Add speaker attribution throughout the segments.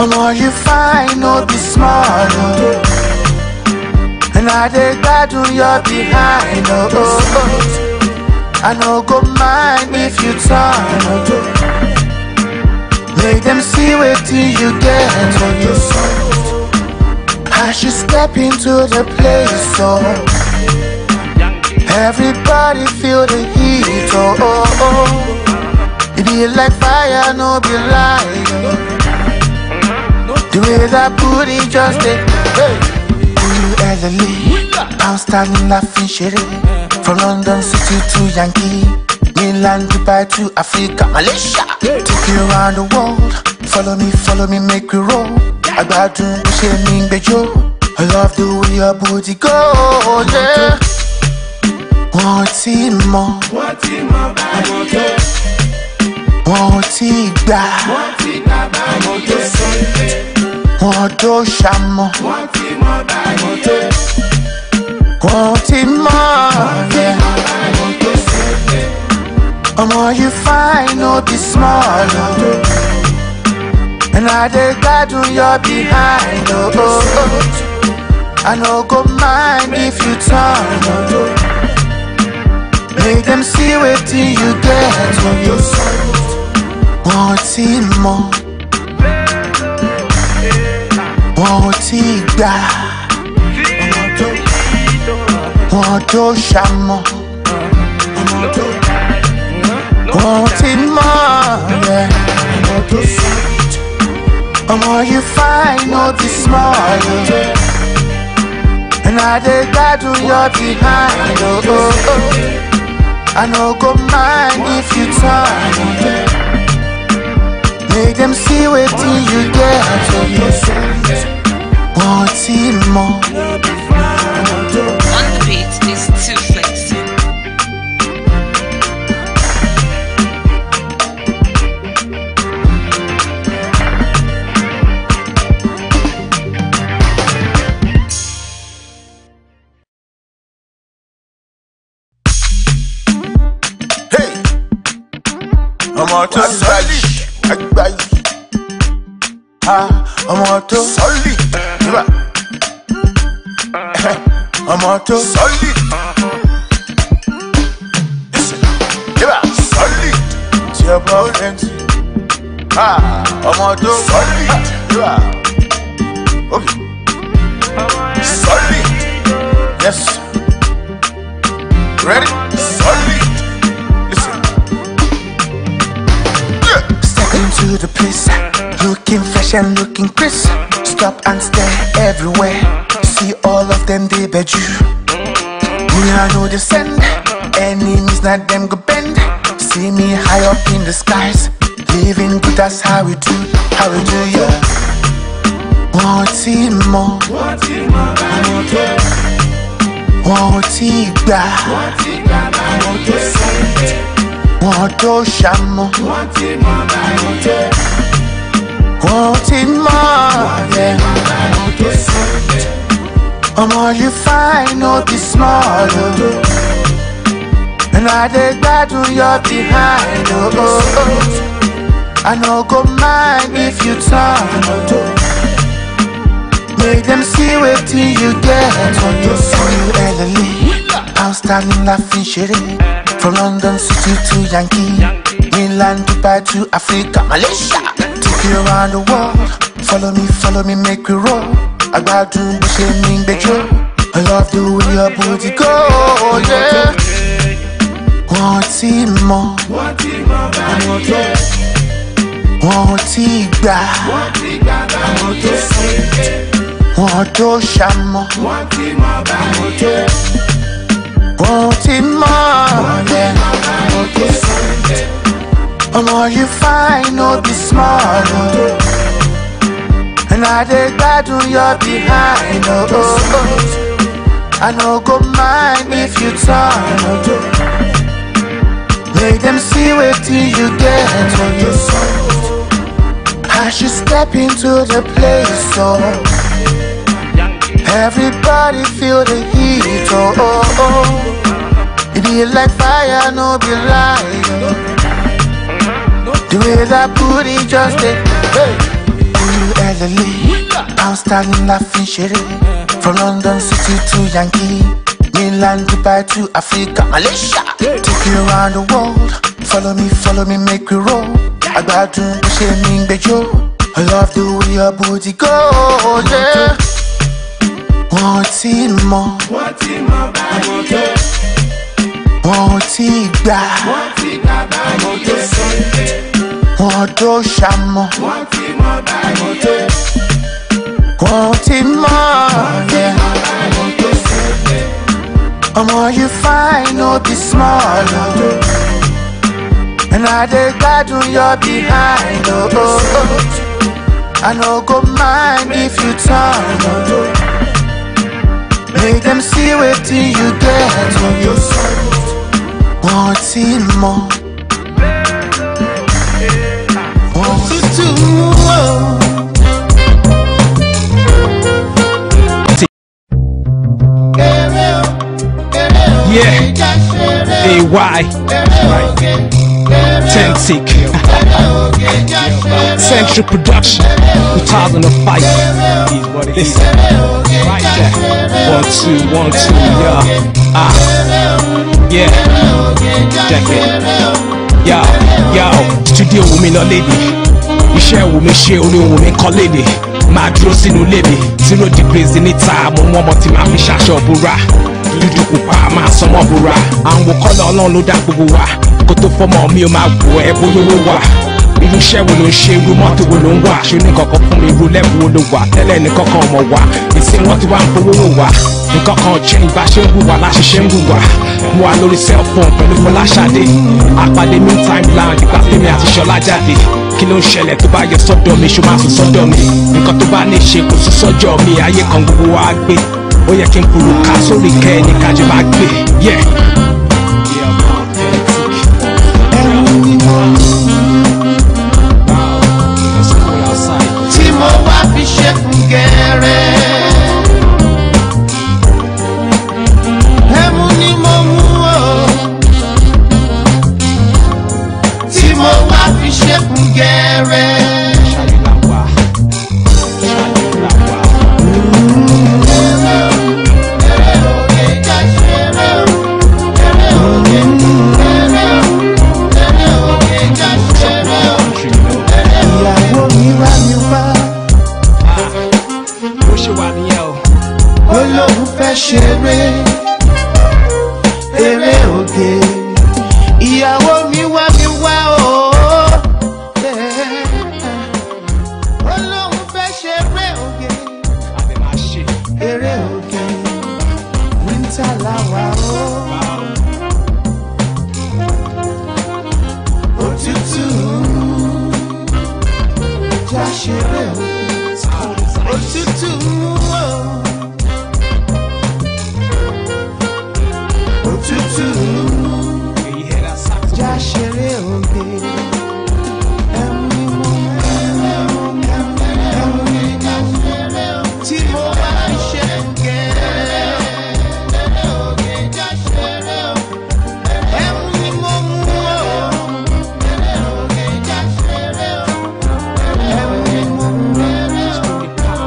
Speaker 1: Omo, you fine, no be small, oh. And I dey gbadun your behind, oh. I no go mind if you turn, oh. Make them see wetin you get, oh. I should step into the place, oh. Everybody feel the heat, oh. It be like fire, no be light, oh. The way that booty just did, hey. LA, I'm standing laughing shitty. From London City to Yankee, Milan, Dubai to Africa, Malaysia. Take you around the world. Follow me, make we roll. I got to push me bejo. I love the way your booty go, yeah. Want it more, want it back, want to shamo, want it more, yeah. Omo, you fine, no be small, oh. And I dey gbadun your behind, oh. I no go mind if you turn, oh. Make them see wetin you get, oh. Want it more, want it back, want to shamo, want it more, yeah. Omo, you fine, no be small, oh. And I dey gbadun your behind, oh. I no go mind if you turn, oh. Make them see wetin you get, oh. Want it more.
Speaker 2: On the beat is Too Flexed.
Speaker 1: Omo to solid, omo to solid, omo to solid, solid, it's your problem. Omo to solid, okay, solid, yes, ready, solid. To the place, looking fresh and looking crisp. Stop and stare everywhere. See all of them, they bet you. Me, I know they send enemies, not them go bend. See me high up in the skies, living good, that's how we do, yeah. Want it more, want it back, want to shamo, want it more, yeah. Omo, you fine, no be small, oh. And I dey gbadun your behind, oh. I no go mind if you turn, oh. Make them see wetin you get, oh. LA, I'm standing laughing shitty. From London City to Yankee, Milan, Dubai to Africa, Malaysia. Take you around the world. Follow me, make we roll. I got to push me bejo. I love the way your booty go, yeah. Want it more, want it back, want to shamo, want it more, yeah. Omo, you fine, no be small, oh. And I dey gbadun your behind, oh. I no go mind if you turn, oh. Make them see wetin you get, oh. I should step into the place, oh. Everybody feel the heat, oh. It be like fire, no be light, oh. The way that booty just did, hey. Outstanding laughing shitty. From London City to Yankee, Milan, Dubai to Africa, Malaysia. Take you around the world. Follow me, make we roll. I got to push me, bejo. I love the way your booty goes. Yeah. Want it more, want it back, want to shamo, want it more, yeah. More you find, no be small, and I dey guide you behind, I no go mind if you turn, make them see what you get. Want it more, want it too more.
Speaker 3: Yeah, AY, Tentic, Central Production, 2005. Listen, right there. 1, 2, 1, 2, yeah. Yeah, check it. Yo, studio woman or lady. Iṣẹ́ wo mi ṣe orí ohun mi kọ́ léde. Máa dúró sínú léde. 0 degrees níta, mo mú ọmọ tí màá fi ṣaṣọ búra. Dúdú pupa máa sọmọ búra. Àwọn kọ́lọ̀ ọlọ́run ló dá gbogbo wa. Kó tó fọmọ mi ó máa wò ẹ́ bóyá owó wà. Irú iṣẹ́ wo ló ń ṣe, irú mọ́tò wo ló ń wà. Ṣé ní kankan fún mi, irú lẹ́bù wo ló wà. Tẹ́lẹ̀ ní kankan ọmọ wa. Ìsìn wọn ti wá ń fowó wò wá. Nǹkan kan change bá ṣe ń wù wá láṣìṣe ń wù wá. Mo wà lórí cell phone pẹ̀lú Fọláṣadé. Àpàdé meantime land ìgbà tèmi àti Ṣọlá jáde. Kí ló ń ṣẹlẹ̀ tó bá yẹ sọ́dọ̀ mi, ṣó máa sùn sọ́dọ̀ mi. Nǹkan tó bá ní ṣe kò sí sọ́jọ́ mi, ayé kan gbogbo wa gbé. Ó yẹ kí n kúrò ká sórí kẹ́ ní kájí máa gbé.
Speaker 1: Tí mo wá fi ṣẹ́kùn gẹ̀rẹ́. Ẹmu ni mo mú o. Tí mo wá fi ṣẹ́kùn gẹ̀rẹ́. Olóhùn fẹ́ ṣeré, eré oge. Ìyàwó mi wá o. Olóhùn fẹ́ ṣeré oge, eré oge. Winter làwà o. Òtútù já ṣeré oge. Òtútù o. Òtútù já ṣeré oge. Ẹmu ni mo tí mo bá ṣe gẹ̀rẹ́. Ẹmu ni mo mú o. Ẹmu ni mo mú o.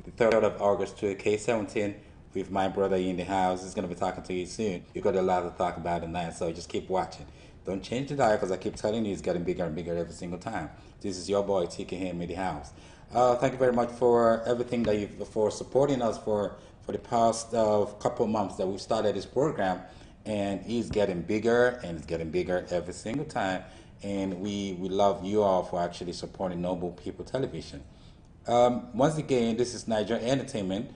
Speaker 4: the 3rd of August to K17 with my brother in the house. He's going to be talking to you soon. You got a lot to talk about tonight, so just keep watching. Don't change the dial because I keep telling you it's getting bigger and bigger every single time. This is your boy TKM in the house. Thank you very much for everything that you for supporting us for the past couple months that we've started this program, and it's getting bigger and it's getting bigger every single time. And we love you all for actually supporting Noble People Television. Once again, this is Niger Entertainment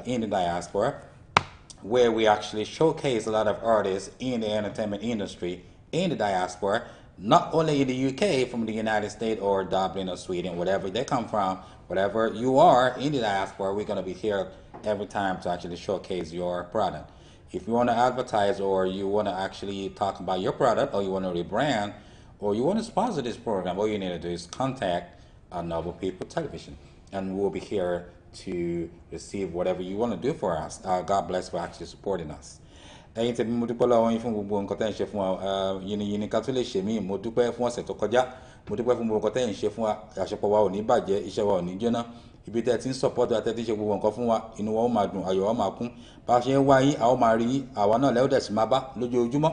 Speaker 4: in the diaspora, where we actually showcase a lot of artists in the entertainment industry in the diaspora, not only in the UK, from the United States or Dublin or Sweden, whatever they come from, whatever you are in the diaspora, we're going to be here every time to actually showcase your product. If you want to advertise or you want to actually talk about your product or you want to rebrand or you want to sponsor this program, all you need to do is contact Novel People Television, and we'll be here to receive whatever you want to do for us. God bless for actually supporting us. Ẹ̀yin tẹ̀mí mo dúpẹ́ lọ́wọ́ yín fún gbogbo nǹkan tẹ́ ń ṣe fún wa yìnyín ká tó lè ṣe mí mo dúpẹ́ fún ọ̀sẹ̀ tó kọjá mo dúpẹ́ fún gbogbo nǹkan tẹ́ ń ṣe fún wa àṣepọ̀ wa ò ní bàjẹ́ iṣẹ́ wa ò ní jóná ibi tẹ́ ti ń support wa tẹ́ ti ṣe gbogbo nǹkan fún wa inú wa ó máa dùn ayọ̀ wa máa kún bá a ṣe ń wá yín a ó máa rí yín àwa náà lẹ́wọ́ dẹ̀ sì máa bá lójoojúmọ́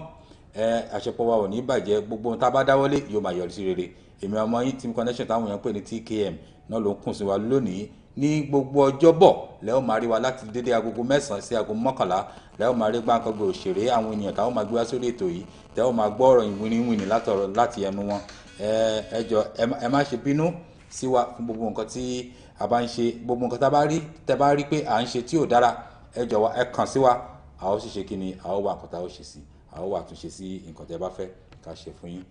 Speaker 4: àṣepọ̀ wa ò ní bàjẹ́ gbogbo ohun tá a bá dáwọ́lé yóò máa yọrí sí rere èmi ọmọ yín team connection táwọn èèyàn pè ní TKM náà ló ń kùn sí wa lónìí ní gbogbo ọjọ́bọ̀ lẹ́wọ̀n máa rí wa láti dédé agogo 9 sí aago 11 lẹ́wọ̀n máa rí gbàǹkangbè òṣèré àwọn ènìyàn táwọn máa gbé wá sórí ètò yìí tẹ́wọ̀n máa gbọ́ ọ̀rọ̀ ìwìnrìnwìnì láti ẹnu wọn ẹ jọ̀ọ́ ẹ má ṣe bínú sí wa fún gbogbo nǹkan tí a bá ń ṣe gbogbo nǹkan tá a bá rí tẹ́ bá rí pé à ń ṣe tí ò dára ẹ jọ̀wọ́ ẹ kàn sí wa a ó sì ṣe kí ni a ó wà nǹkan tá a ó ṣe sí a ó wà túnṣe sí nǹkan tẹ́ bá fẹ́ ká ṣe fún yín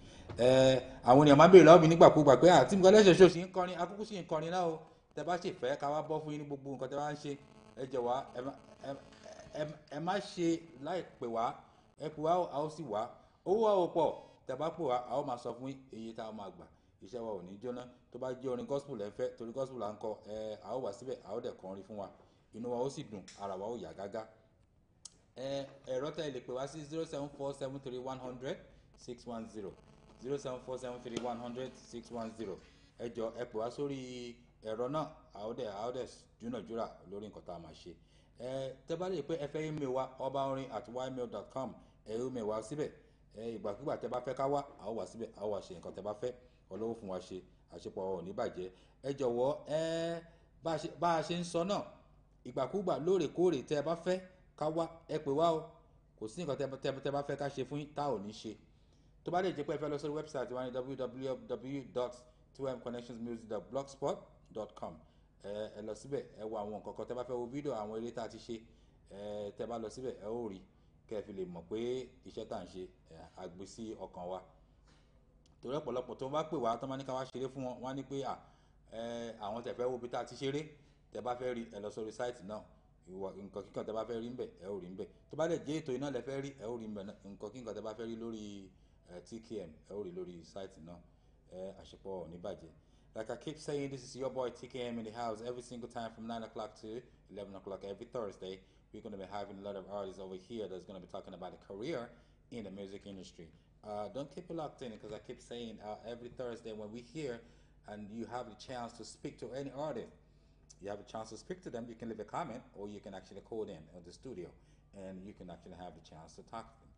Speaker 4: àwọn ènìyàn máa ń béèrè lọ́wọ́ mi nígbàkúgbà pé àti nǹkan lẹ́sẹ̀ ṣòṣì ń kọrin akúkú sì ń kọrin náà o tẹ́ bá sì fẹ́ ká wá bọ́ fún yín ní gbogbo nǹkan tẹ́ bá ń ṣe ẹ jọ̀wọ́ ẹ má ṣe láì pè wá ẹ pè wá a ó sì wá owó wa ò pọ̀ tẹ́ bá pè wá a ó máa sọ fún iye tá a máa gbà iṣẹ́ wa ò ní jóná tó bá jẹ́ orin gospel ẹ fẹ́ torí gospel là ń kọ a ó wá síbẹ̀ a ó dẹ̀ kọrin fún wa inú wa ó sì dùn ara wa ó yá gágá ẹ̀rọ tẹ́ lè pè wá sí 07473100610 07473100610 ẹ jọ̀ọ́ ẹ pè wá sórí ẹ̀rọ náà àódẹ̀ dúnàdúrà lórí nǹkan tá a máa ṣe tẹ́ bá lè pé ẹ fẹ́ email wa obaorin@ymail.com email wa síbẹ̀ ìgbàkúgbà tẹ́ bá fẹ́ ká wá a ó wá síbẹ̀ a ó wá ṣe nǹkan tẹ́ bá fẹ́ ọlọ́wọ́ fún wa ṣe àṣepọ̀ ò ní bàjẹ́ ẹ jọ̀wọ́ bá a ṣe ń sọ náà ìgbàkúgbà lóòrèkóòrè tẹ́ bá fẹ́ ká wá ẹ pè wá o kò sí nǹkan tẹ́ bá fẹ́ ká ṣe fún yín tá ò ní ṣe tó bá lè jẹ́ pé ẹ fẹ́ lọ sórí wẹ́bsáìtì wa ní www.2mconnectionsmusic.blogspot.com ẹ lọ síbẹ̀ ẹ wo àwọn nǹkan kan tẹ́ bá fẹ́ wo fídíò àwọn eré tá a ti ṣe tẹ́ bá lọ síbẹ̀ ẹ ó rí kẹ́ ẹ fi lè mọ̀ pé iṣẹ́ tá à ń ṣe àgbé sí ọkàn wa torí ọ̀pọ̀lọpọ̀ tó bá pè wá tó máa ní ká wá ṣeré fún wọn wọ́n á ní pé àwọn tẹ́ fẹ́ wo bí tá a ti ṣeré tẹ́ bá fẹ́ rí ẹ lọ sórí sáìtì náà nǹkan kíkan tẹ́ bá fẹ́ rí ńbẹ̀ ẹ ó rí ńbẹ̀ tó bá lè jẹ́ ètò iná lẹ fẹ́ rí ẹ ó rí ńbẹ̀ nǹkan kíkan tẹ́ bá fẹ́ rí lórí TKM ẹ ó rí lórí sáìtì náà àṣepọ̀ ò ní bàjẹ́. Like I keep saying, this is your boy TKM in the house every single time from 9 o'clock to 11 o'clock every Thursday. We're going to be having a lot of artists over here that's going to be talking about a career in the music industry. Don't keep it locked in because I keep saying every Thursday when we're here and you have the chance to speak to any artist, you have a chance to speak to them, you can leave a comment or you can actually call in at the studio and you can actually have the chance to talk to them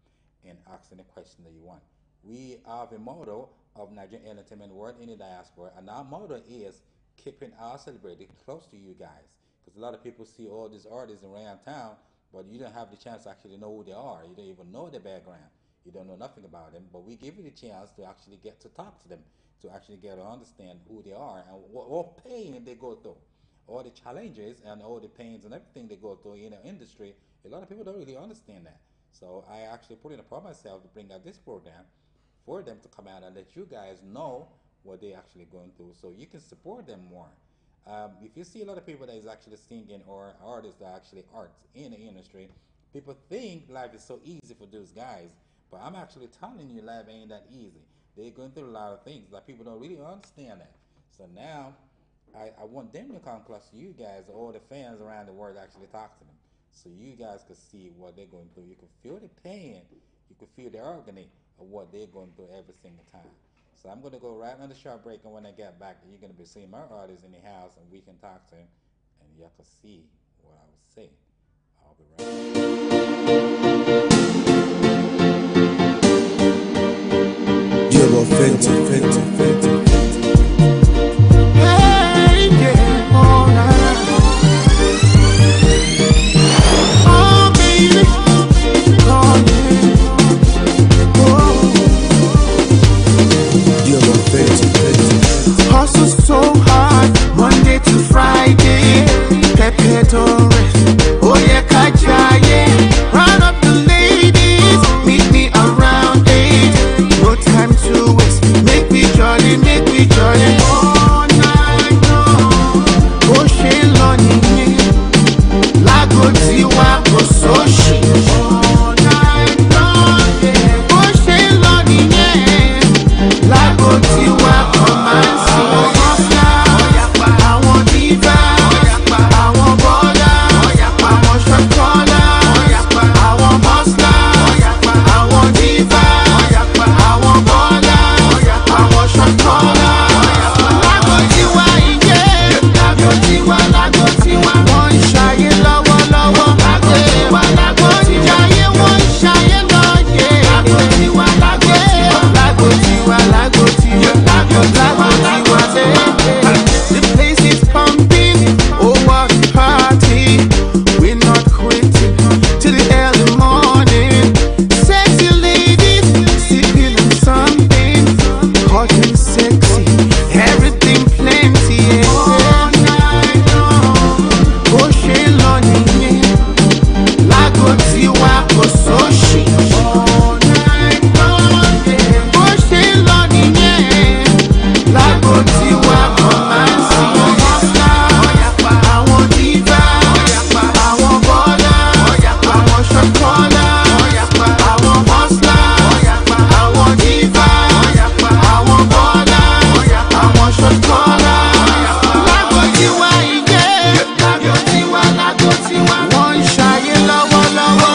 Speaker 4: and ask any question that you want. We have a motto of Nigerian entertainment world in the diaspora, and our motto is keeping our celebrity close to you guys. Because a lot of people see all these artists around town, but you don't have the chance to actually know who they are. You don't even know their background. You don't know nothing about them, but we give you the chance to actually get to talk to them, to actually get to understand who they are and what pain they go through, all the challenges and all the pains and everything they go through in the industry. A lot of people don't really understand that. So I actually put it upon myself to bring out this program for them to come out and let you guys know what they're actually going through so you can support them more. If you see a lot of people that is actually singing or artists that are actually arts in the industry, people think life is so easy for those guys, but I'm actually telling you life ain't that easy. They're going through a lot of things that people don't really understand that. So now I want them to come close to you guys, all the fans around the world, actually talk to them so you guys can see what they're going through. You can feel the pain, you can feel the agony of what they're going through every single time. So I'm going to go right on the short break, and when I get back, you're going to be seeing my artists in the house, and we can talk to them, and you have to see what I was saying. I'll be right back.
Speaker 1: You're authentic. Hey, yeah, oh, nah. Oh, baby, oh, yeah. Oh. You're authentic. Hustle so hard, Monday to Friday. Pepe don't rest. Oh yeah, kajaye. Round up the ladies, meet me around 8. No time to waste. Make me jolly. All night long. Oh, she lonely. Lago tiwa kososhi. All night long, yeah. Oh, she lonely, yeah. Lago tiwa komansi. I want diva. I want baller. I want shot caller. I want hustler. I want diva. I want baller. I want shot caller. Lago tiwa, yeah. Lago tiwa. One shy lọ́wọ́lọ́wọ́. Lago tiwa. Jaye one shy lọ́wọ́, yeah. Lago tiwa. The place is pumping, oh what a party. We're not quitting till the early morning. Sexy ladies sipping on something hot and sexy, everything plenty, yeah. All night long, oh she lonely, Lago tiwa kososhi. All night long, yeah. Oh she lonely, yeah. Lago tiwa komansi. I want diva. I want baller. I want shot caller. I want hustler. I want diva. I want baller. I want shot caller. Lago tiwa, yeah. Lago tiwa. One shy lọ́wọ́lọ́wọ́.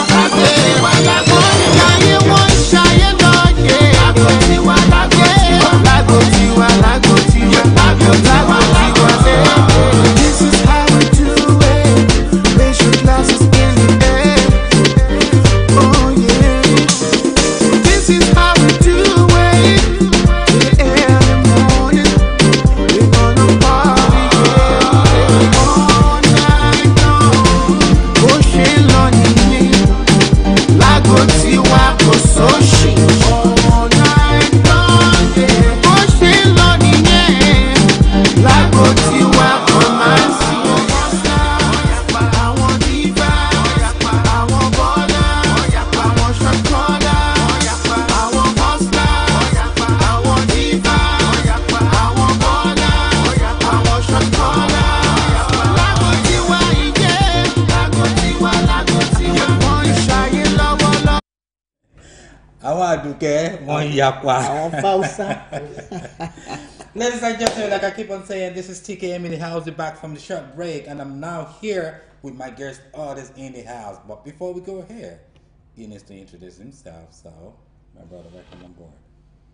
Speaker 1: Jaye one shy lọ́wọ́, yeah. Lago tiwa. This is how we do it. Raise your glasses in the air. Oh yeah. This is how we do it. In the early morning, we're gonna party, yeah. All night long. Oh, she lonely. Lago tiwa kososhi. All night long, yeah. Oh, she lonely, yeah. Lago tiwa komansi. I want diva. I want baller. I want shot caller. I want hustler. I want diva. I want baller. I want shot caller. Lago tiwa, yeah. Lago tiwa. One shy lọ́wọ́lọ́wọ́.
Speaker 4: Àwọn àdùkẹ́ wọ́n yapa.
Speaker 5: Àwọn Fausa.
Speaker 4: Ladies and gentlemen, like I keep on saying, this is TKM in the house. We're back from the short break, and I'm now here with my guest artist in the house. But before we go here, he needs to introduce himself. So, my brother, welcome on board.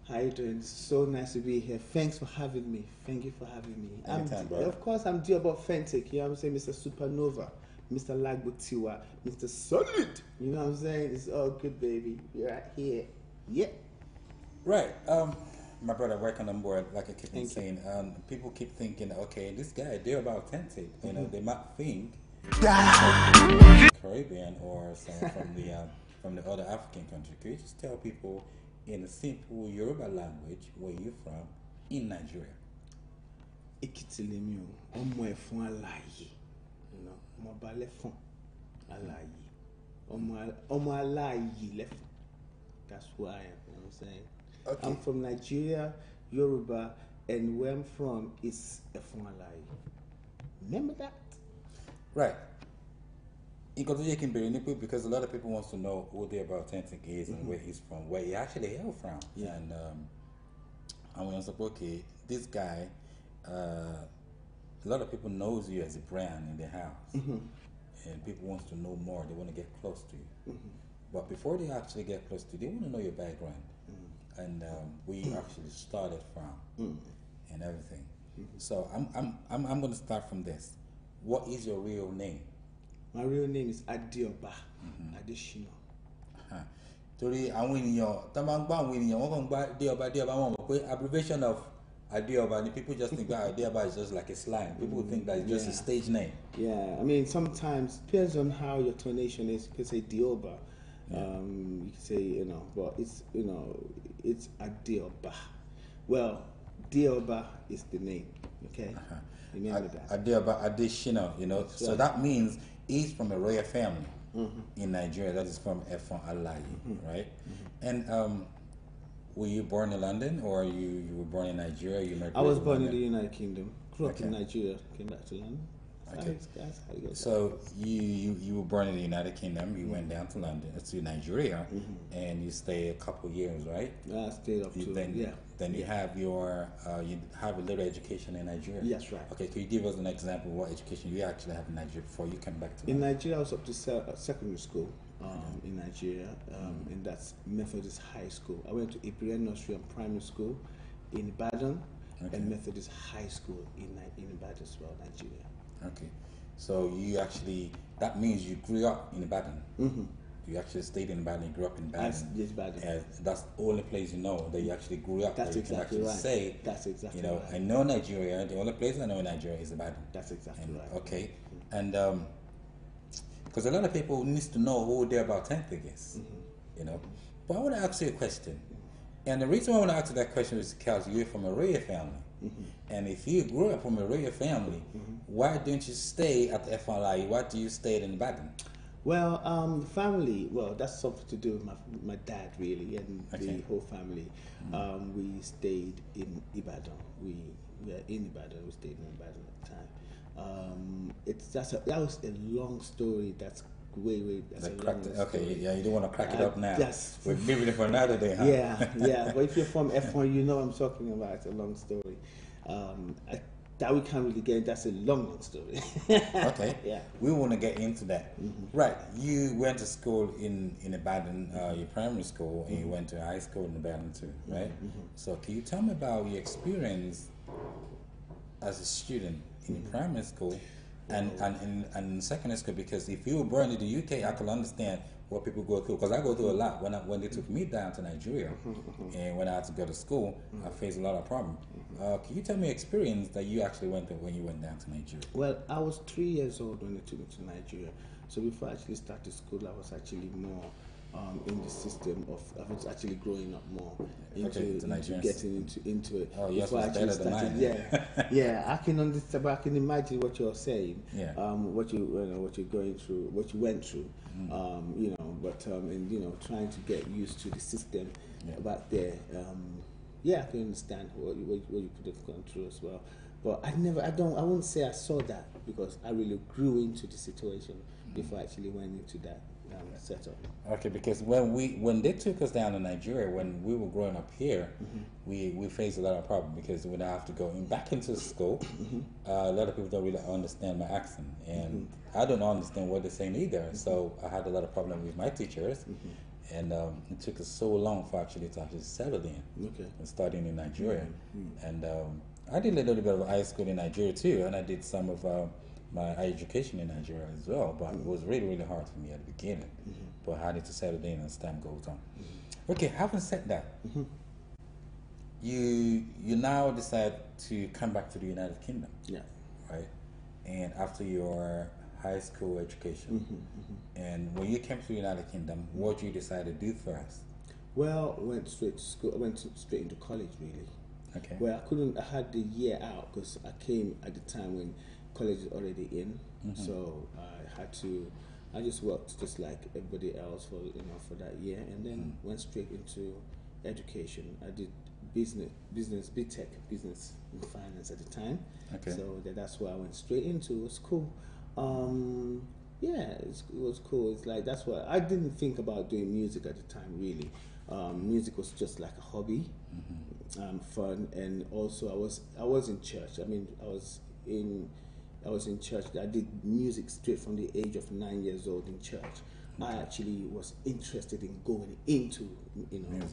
Speaker 5: How you doing? It's so nice to be here. Thanks for having me. Thank you for having me.
Speaker 4: Anytime, brother.
Speaker 5: Of course, I'm Diob Authentic. You know what I'm saying? Mr. Supernova, Mr. Lago tiwa, Mr. Solid. You know what I'm saying? It's all good, baby. You're right here. Yeah.
Speaker 4: Right. My brother, welcome on board. Like I keep on
Speaker 5: Thank you.
Speaker 4: saying, people keep thinking, okay, this guy, they're about authentic. You know, they might think Caribbean or some from the other African country. Could you just tell people in a simple Yoruba language where you're from in Nigeria?
Speaker 5: Èkìtì lèmi o, ọmọ ẹ̀fọn alààyè, you know, ọmọ ọba lẹ́fọ̀n alààyè, ọmọ alààyè lẹ́fọ̀n. That's who I am. You know what I'm saying?
Speaker 4: Okay.
Speaker 5: I'm from Nigeria, Yoruba, and where I'm from is ẹ̀fọn alààyè. Remember that?
Speaker 4: Right. Nǹkan tó yẹ kí n bèrè ni pé because a lot of people wants to know who Diob Authentic is and where he's from, where he actually hail from.
Speaker 5: Yeah.
Speaker 4: And when I say, okay, this guy, a lot of people knows you as a brand in the house, and people wants to know more. They want to get close to you, but before they actually get close to you, they want to know your background and where you actually started from and everything. So I'm going to start from this. what is your real name?
Speaker 5: My real name is Adioba Adeshina.
Speaker 4: Torí àwọn ènìyàn tó máa ń gbọ́ àwọn ènìyàn wọ́n kàn ń gbá Adéọba wọn mọ̀ pé abbreviation of Adéọba and people just think that Adéọba is just like a slang. People think that it's just a stage name.
Speaker 5: Yeah, I mean sometimes depends on how your tonation is. You could say Dioba, you could say but it's it's Adéọba. Well, Dioba is the name. Okay, remember that.
Speaker 4: Adéọba Adeshina, so that means he's from a royal family in Nigeria. That is from Efon Alayi, right? And were you born in London, or you were born in Nigeria?
Speaker 5: I was born in the United Kingdom. Grew up in Nigeria. Came back to London.
Speaker 4: Okay. So you were born in the United Kingdom. You went down to London, to Nigeria, and you stayed a couple years, right?
Speaker 5: I stayed up to
Speaker 4: Then you have your you have a little education in Nigeria.
Speaker 5: Yes, right.
Speaker 4: Okay, can you give us an example of what education you actually have in Nigeria before you came back to London?
Speaker 5: In Nigeria, I was up to secondary school in Nigeria, and that's Methodist High School. I went to Ibrahim Nursery and Primary School in Ibadan, and Methodist High School in Ibadan as well, Nigeria.
Speaker 4: Okay, so that means you grew up in Ibadan. You actually stayed in Ibadan, you grew up in Ibadan.
Speaker 5: Yes, Ibadan.
Speaker 4: That's the only place you know that you actually grew up.
Speaker 5: That's exactly right.
Speaker 4: Say,
Speaker 5: that's exactly right.
Speaker 4: I know Nigeria. The only place I know in Nigeria is Ibadan.
Speaker 5: That's exactly right.
Speaker 4: Okay, and because a lot of people need to know who they're about 10th, I guess. But I want to ask you a question, and the reason I want to ask you that question is because you're from a royal family. And if you grew up from a royal family, why don't you stay at the FLI? Why do you stay in Ibadan?
Speaker 5: Well, family. Well, that's something to do with my dad, really, and the whole family. We stayed in Ibadan. We were in Ibadan. We stayed in Ibadan at the time. That was a long story. That's way. That's a long story.
Speaker 4: You don't want to crack it up now.
Speaker 5: Yes.
Speaker 4: We're leaving it for another day, huh?
Speaker 5: Yeah. But if you're from F1, you know what I'm talking about. It's a long story. That we can't really get into. That's a long story.
Speaker 4: Okay.
Speaker 5: Yeah.
Speaker 4: We want to get into that. Right. You went to school in Ibadan, your primary school, and you went to high school in Ibadan too, right? So can you tell me about your experience as a student in primary school and in secondary school? Because if you were born in the UK, I could understand what people go through, because I go through a lot. When they took me down to Nigeria and when I had to go to school, I faced a lot of problems. Can you tell me experience that you actually went through when you went down to Nigeria?
Speaker 5: Well, I was 3 years old when they took me to Nigeria. So before I actually started school, I was actually more in the system of I was actually growing up more into getting into it.
Speaker 4: Oh, yes, it's better than mine.
Speaker 5: Yeah. I can understand, but I can imagine what you're saying.
Speaker 4: Yeah.
Speaker 5: What you're going through, what you went through. And trying to get used to the system back there. I can understand what you could have gone through as well. But I won't say I saw that, because I really grew into the situation before I actually went into that setup.
Speaker 4: Okay, because when they took us down to Nigeria, when we were growing up here, we faced a lot of problems, because when I have to go back into school, a lot of people don't really understand my accent, and I don't understand what they're saying either. So I had a lot of problems with my teachers. And it took us so long to actually settle in and studying in Nigeria. And I did a little bit of high school in Nigeria too, and I did some of my education in Nigeria as well. But it was really, really hard for me at the beginning. But I had to settle in as time goes on. Okay, having said that, you now decide to come back to the United Kingdom.
Speaker 5: Yeah.
Speaker 4: Right? And after your high school education, and when you came to the United Kingdom, what did you decide to do first?
Speaker 5: Well, I went straight to school. I went straight into college, really.
Speaker 4: Okay.
Speaker 5: Well, I had the year out, because I came at the time when college is already in. So I just worked just like everybody else for that year, and then went straight into education. I did business, big tech, business and finance at the time.
Speaker 4: Okay.
Speaker 5: So that's why I went straight into. It was cool. It was cool. It's like, that's why I didn't think about doing music at the time, really. Music was just like a hobby, fun, and also I was in church. I mean, I was in church. I did music straight from the age of 9 years old in church. I actually was interested in going into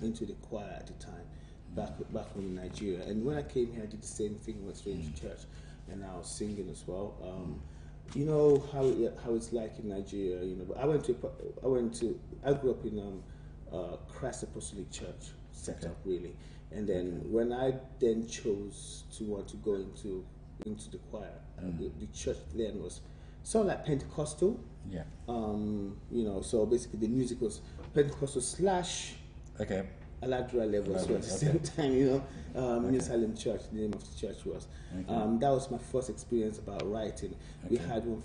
Speaker 5: into the choir at the time, back home in Nigeria. And when I came here, I did the same thing. Went straight into church, and I was singing as well. you know how it's like in Nigeria. You know, but I grew up in Christ Apostolic Church setup really, and then when I then chose to want to go into the choir, the church then was sort of like Pentecostal.
Speaker 4: Yeah.
Speaker 5: You know, so basically the music was Pentecostal /
Speaker 4: Okay.
Speaker 5: Aladra level as well at the same time, you know. New Salem Church, the name of the church was. That was my first experience about writing. We had one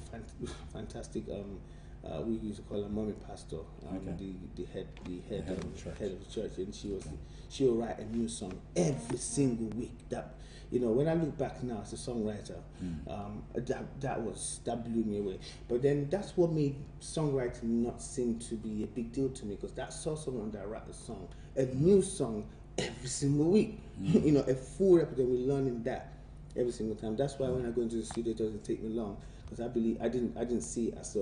Speaker 5: fantastic, we used to call her mommy pastor, the head of the church, and she would write a new song every single week. That, you know, when I look back now as a songwriter, that blew me away. But then that's what made songwriting not seem to be a big deal to me, because that saw someone that write a song, a new song every single week. You know, a full repertoire. We're learning that every single time. That's why when I go into the studio, it doesn't take me long, because I believe I didn't see it as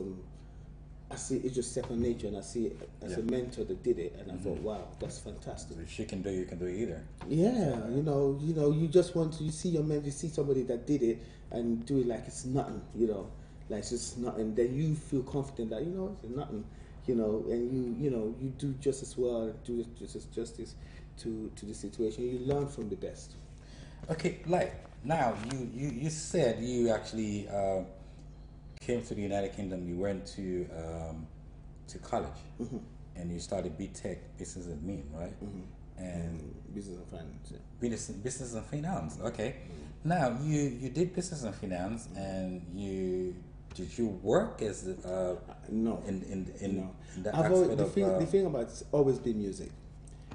Speaker 5: I see it just second nature, and I see it as a mentor that did it, and I thought, wow, that's fantastic.
Speaker 4: So if she can do it, you can do it either.
Speaker 5: Yeah, you know, you just want to, you see your mentor, you see somebody that did it and do it like it's nothing, you know, like it's just nothing. Then you feel confident that, you know, it's nothing, you know, and you do just as well, do just as justice to the situation. You learn from the best.
Speaker 4: Okay, like now you said you actually came to the United Kingdom. You went to college, and you started BTech, Business and Admin, right? And
Speaker 5: Business and Finance. Yeah.
Speaker 4: Business and Finance. Okay. Now you did Business and Finance, and did you work as
Speaker 5: no
Speaker 4: in the
Speaker 5: I've
Speaker 4: aspect
Speaker 5: always, the thing about it's always been music.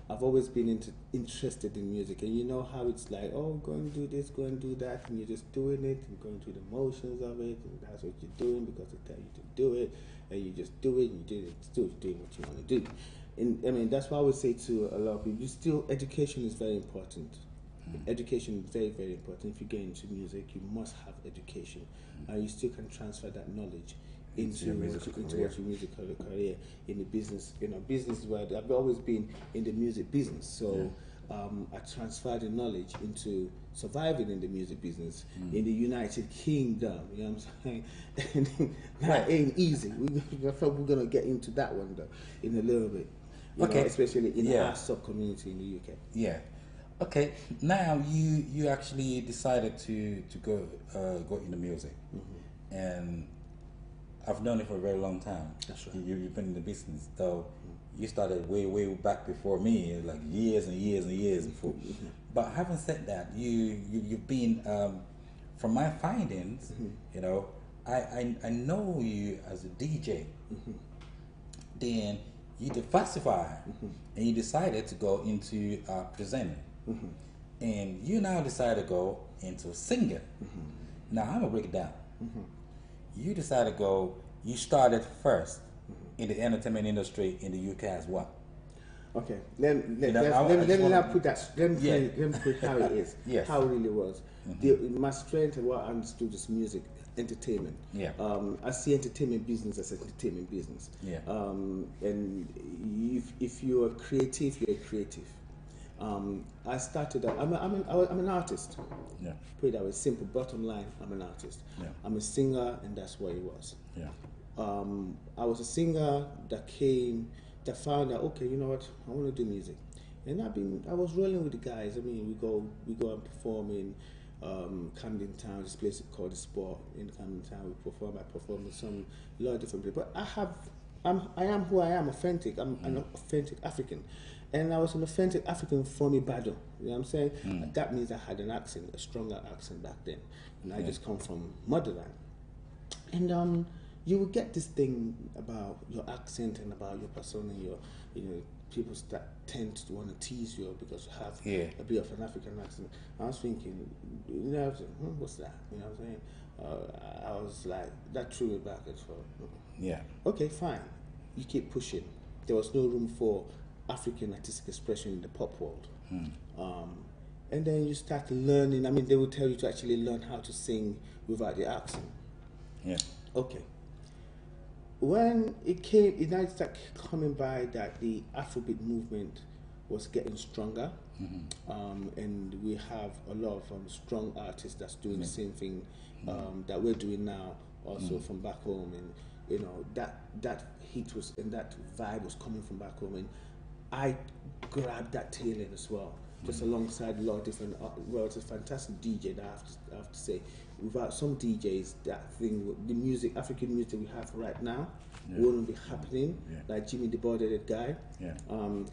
Speaker 5: I've always been interested in music, and you know how it's like, oh, go and do this, go and do that, and you're just doing it, and going through the motions of it, and that's what you're doing because they tell you to do it, and you just do it, and you do it, still doing what you want to do. And I mean, that's why I would say to a lot of people, education is very important. Education is very, very important. If you get into music, you must have education, and you still can transfer that knowledge into your musical career in the business. You know, business is where I've always been in the music business, so I transferred the knowledge into surviving in the music business in the United Kingdom. You know what I'm saying? That ain't easy. We're gonna get into that one though in a little bit. You know, especially in our sub community in the UK.
Speaker 4: Yeah. Okay. Now you actually decided to go into music, and I've known you for a very long time.
Speaker 5: That's right.
Speaker 4: You've been in the business, though. You started way back before me, like years and years and years before. But having said that, you've been, from my findings, you know, I know you as a DJ. Then you diversified, and you decided to go into presenting, and you now decided to go into singing. Now I'm gonna break it down. You decided to go. You started first in the entertainment industry in the UK as well.
Speaker 5: Okay, let me put that. Let me put how it is.
Speaker 4: Yes.
Speaker 5: How it really was. My strength and what I understood is music, entertainment.
Speaker 4: Yeah.
Speaker 5: I see entertainment business as entertainment business.
Speaker 4: Yeah.
Speaker 5: And if you're creative, you're a creative. I started. I'm an artist.
Speaker 4: Yeah.
Speaker 5: Put it that way, simple. Bottom line, I'm an artist.
Speaker 4: Yeah.
Speaker 5: I'm a singer, and that's what it was.
Speaker 4: Yeah.
Speaker 5: I was a singer that found out, okay, you know what, I want to do music, and I was rolling with the guys. I mean, we go and perform in Camden Town, this place called The Sport in Camden Town. I perform with a lot of different people. But I am who I am, authentic. I'm an authentic African. And I was an authentic African from Ibadan. You know what I'm saying? That means I had an accent, a stronger accent back then. And I just come from motherland. And you will get this thing about your accent and about your persona, people that tend to want to tease you because you have a bit of an African accent. I was thinking, what's that? You know what I'm saying? I was like, that threw me back as well.
Speaker 4: Yeah.
Speaker 5: Okay, fine. You keep pushing. There was no room for African artistic expression in the pop world. And then you start learning. I mean, they will tell you to actually learn how to sing without the accent.
Speaker 4: Yeah.
Speaker 5: Okay. When it now started coming by that the Afrobeat movement was getting stronger, and we have a lot of strong artists that's doing the same thing that we're doing now also from back home, and you know that heat was and that vibe was coming from back home, and I grabbed that tail end as well, just alongside a lot of different. Well, it's a fantastic DJ that I have to say. Without some DJs, that thing, the music, African music we have right now, wouldn't be happening. Like Jimmy the Border guy,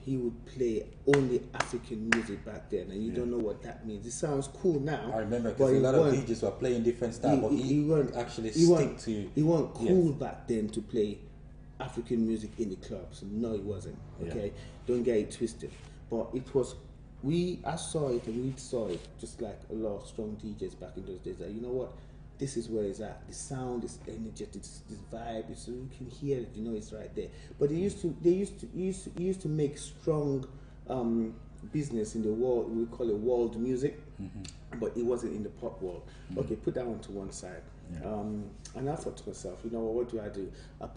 Speaker 5: he would play only African music back then, and you don't know what that means. It sounds cool now.
Speaker 4: I remember because a lot of DJs were playing different stuff, but he weren't actually stick to.
Speaker 5: He wasn't cool back then to play African music in the clubs. No, it wasn't. Okay, don't get it twisted. But it was. I saw it and we saw it, just like a lot of strong DJs back in those days. That, you know what, this is where it's at. The sound is energetic, this vibe, so you can hear it. You know, it's right there. But they used to make strong business in the world. We call it world music, but it wasn't in the pop world. Okay, put that one to one side. And I thought to myself, you know, what do? I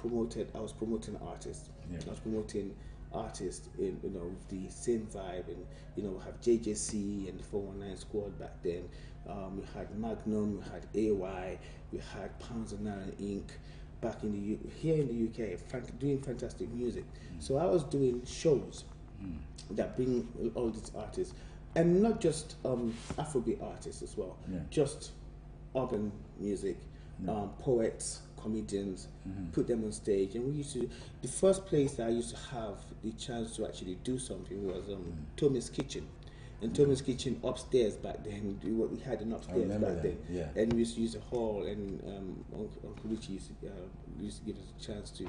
Speaker 5: was promoting artists. I was promoting artists in, you know, with the same vibe, and you know, we have JJC and the 419 Squad back then. We had Magnum, we had AY, we had Pounds and Nine Inc. back in here in the UK, doing fantastic music. So I was doing shows that bring all these artists, and not just Afrobeat artists as well, just urban music, poets, comedians, put them on stage. And we used to, the first place that I used to have the chance to actually do something was Tommy's Kitchen. And Tommy's Kitchen upstairs back then, we had an upstairs back then. And we used to use a hall, and Uncle Richie used to give us a chance to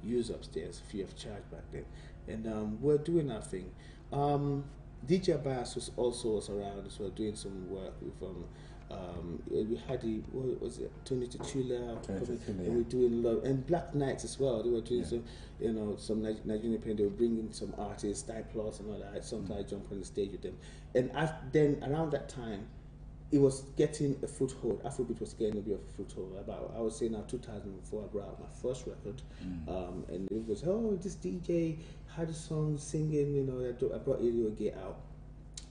Speaker 5: use upstairs free of charge back then. And we're doing our thing. DJ Abbas was also around as well, doing some work with we had what was it, Tony Tuchula, and we're doing a lot, and Black Knights as well. They were doing some, you know, some Nigerian pen. They were bringing some artists, Plus and all that. Sometimes I jump on the stage with them, and then around that time, it was getting a foothold. Afrobeat was getting a bit of a foothold. About, I would say now 2004, I brought out my first record, and it was, oh, this DJ had a song singing. You know, I brought Elio Gay out.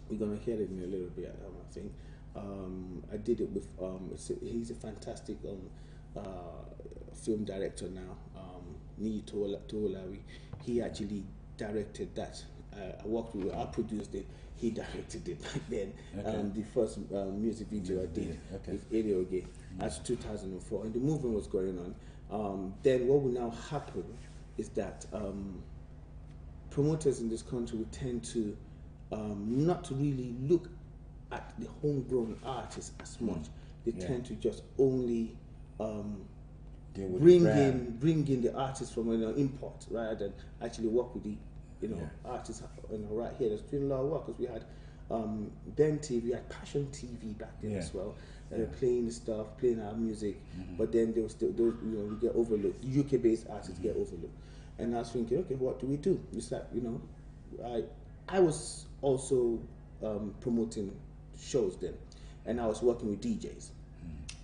Speaker 5: We're gonna hear it in a little bit, I think. I did it with he's a fantastic film director now, Niyi Towolawi. He actually directed that. I produced it, he directed it back then. The first music video I did with Elio Gay. That's 2004, and the movement was going on. Then what will now happen is that promoters in this country would tend to not really look at the homegrown artists as much. They tend to just only bring in the artists from import, rather than actually work with the artists right here. There's doing a lot of work, because we had Ben TV, we had Passion TV back then as well. Playing the stuff, playing our music, but then there was still those, we get overlooked. UK-based artists get overlooked, and I was thinking, okay, what do we do? It's like, I was also promoting shows then, and I was working with DJs,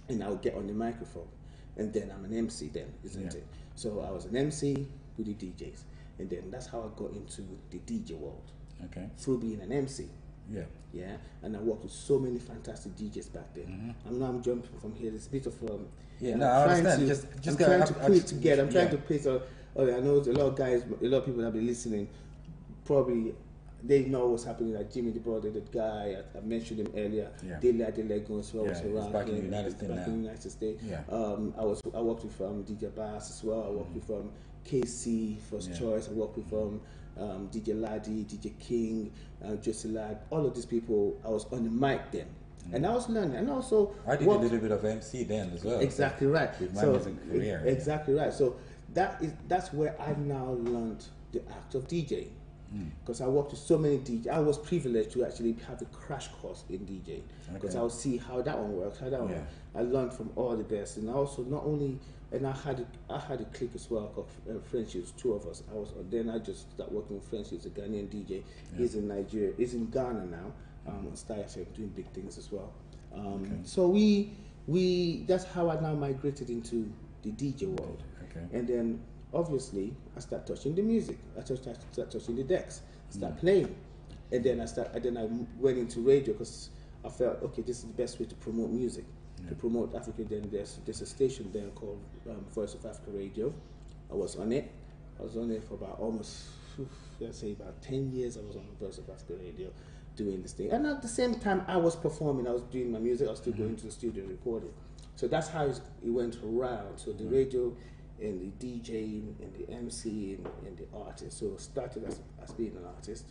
Speaker 5: and I would get on the microphone, and then I'm an MC then, isn't it? So I was an MC with the DJs, and then that's how I got into the DJ world. Through being an MC. And I worked with so many fantastic DJs back then. I'm jumping from here. There's a bit of
Speaker 4: I understand.
Speaker 5: I'm trying to put it together. I'm trying to place I know a lot of guys, a lot of people that have been listening, probably they know what's happening. Like Jimmy the Brother, that guy, I mentioned him earlier. Dele Adelego as well was around.
Speaker 4: Back in the United States now.
Speaker 5: Back in the United States. I worked with DJ Bass as well. I worked with KC First Choice. I worked with DJ Laddie, DJ King, Josie Ladd. All of these people, I was on the mic then. And I was learning, and also
Speaker 4: I did a little bit of MC then as well.
Speaker 5: Exactly right.
Speaker 4: With my music career.
Speaker 5: Exactly right. So that's where I now learned the act of DJing. Because I worked with so many DJs. I was privileged to actually have a crash course in DJing, because I would see how that one works, how that one. I learned from all the best, and also not only, and I had a clique as well called Friendships. Two of us. Then I just started working with Friendships, a Ghanaian DJ. He's in Nigeria. He's in Ghana now. On Star FM, doing big things as well. So that's how I now migrated into the DJ world. And then obviously I start touching the music. I start touching the decks. Start playing, and then I went into radio, because I felt, okay, this is the best way to promote music. to promote Africa. Then there's a station there called Voice of Africa Radio. I was on it. I was on it for about almost, let's say about 10 years. I was on Voice of Africa Radio doing this thing. And at the same time, I was performing. I was doing my music. I was still going to the studio recording. So that's how it went around. So the radio and the DJing and the MC and the artist. So started as being an artist,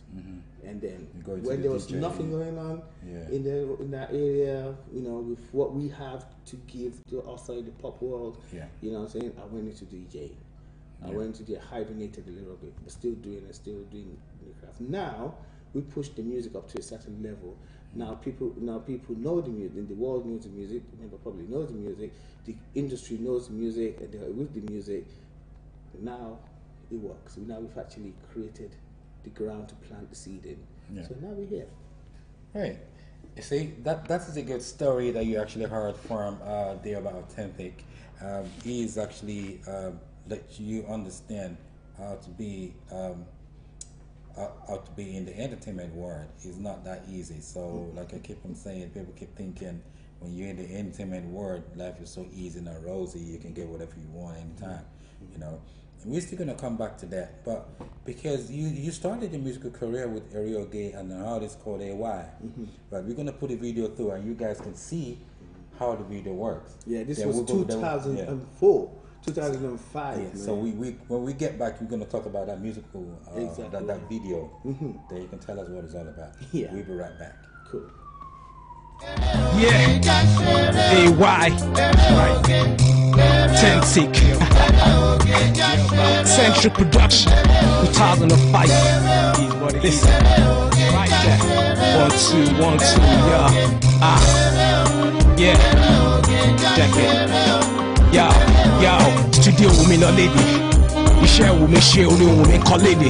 Speaker 5: and then when there was nothing going on in that area, you know, with what we have to give to outside the pop world, you know what I'm saying, I went into DJing. I went into hibernated a little bit, but still doing the craft. Now we push the music up to a certain level. Now people know the music. The world knows the music. The member public knows the music. The industry knows the music, and they're with the music. Now it works. Now we've actually created the ground to plant the seed in. Yeah. So now we're here.
Speaker 4: Right. You see, that is a good story that you actually heard from Dale Authentic. He's actually let you understand how to be in the entertainment world. Is not that easy. So like I keep on saying, people keep thinking when you're in the entertainment world, life is so easy and rosy, you can get whatever you want anytime, you know. And we're still gonna come back to that, but because you started your musical career with Ariel Gay and an artist called AY, but we're gonna put a video through and you guys can see how the video works.
Speaker 5: Yeah, this was 2004. 2005.
Speaker 4: Yeah, so we when we get back, we're gonna talk about that musical, that video. That you can tell us what it's all about.
Speaker 5: Yeah,
Speaker 4: we'll be right back.
Speaker 5: Cool.
Speaker 3: Yeah, AY, right? Authentic, Central Production, 2005. Listen, right there. 1 2 1 2, yeah. Check it. Yo, studio women or lady. Iṣẹ́ wo mi ṣe orí ohun mi kọ́ léde.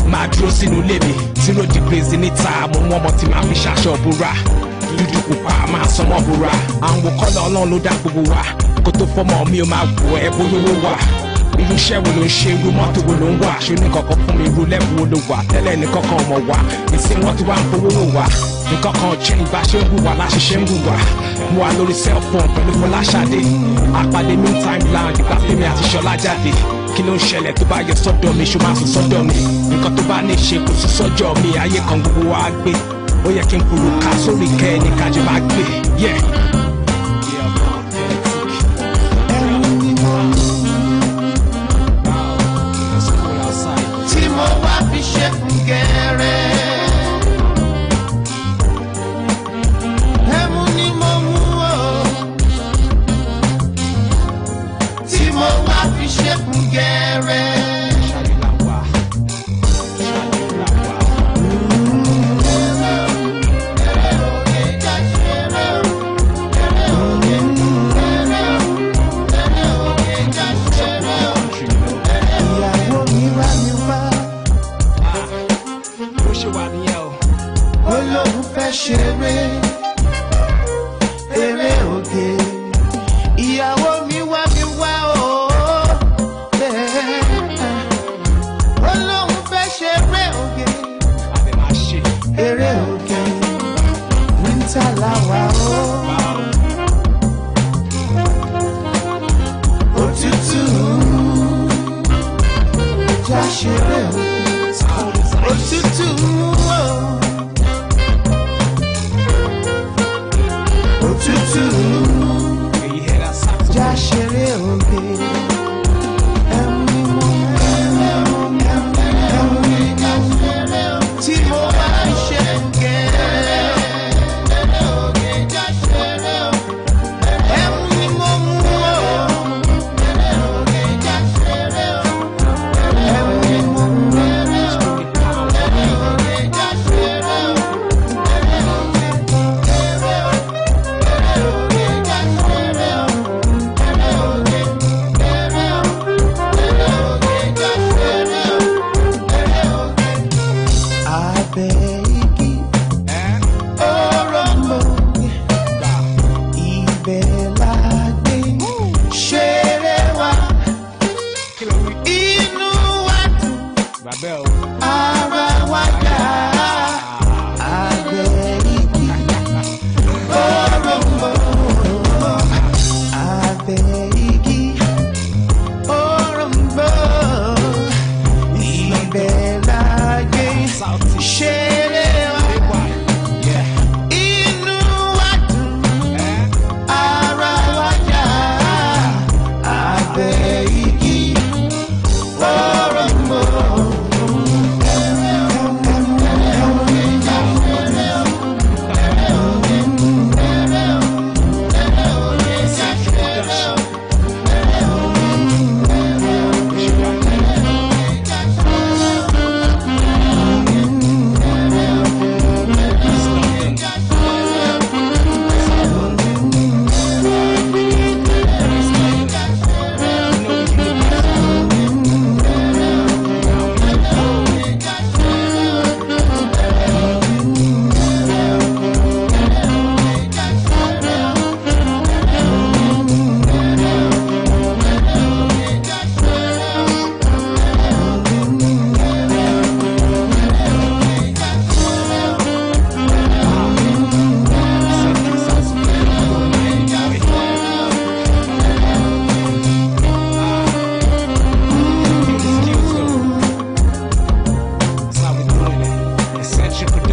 Speaker 3: Máa dúró sínú lébi. 0 degrees níta, mo mú ọmọ tí máa fi ṣaṣọ búra. Dúdú pupa máa sọmọ búra. Àwọn kọ́lọ̀ ọlọ́run ló dá gbogbo wa. Kó tó fọmọ mi ò máa wọ ẹ bóyá owó wà. Irú iṣẹ́ wo ló ń ṣe, irú mọ́tò wo ló ń wà. Ṣé ní kankan fún mi, irú lẹ́bù wo ló wà. Tẹ́lẹ̀ ní kankan ọmọ wa. Ìsìn wọn ti wá ń fowó wò wá. Nǹkan kan change bá ṣe ń wù wá láṣìṣe ń wù wá. Mo wà lórí cellphone pẹ̀lú Fọláṣadé. Àpàdé meantime lounge ìgbà Fẹ́mi àti Ṣọlá jáde. Kí ló ń ṣẹlẹ̀ tó bá yẹ sọ́dọ̀ mi, ṣó máa sùn sọ́dọ̀ mi. Nǹkan tó bá ní ṣe kò sí sọ́jọ́ mi, ayé kan gbogbo wa gbé. Ó yẹ kí n kúrò ká sórí kẹ́ ẹni kájí máa gbé.
Speaker 1: Tí mo wá fi ṣe fún gẹ́rẹ́. Òtútù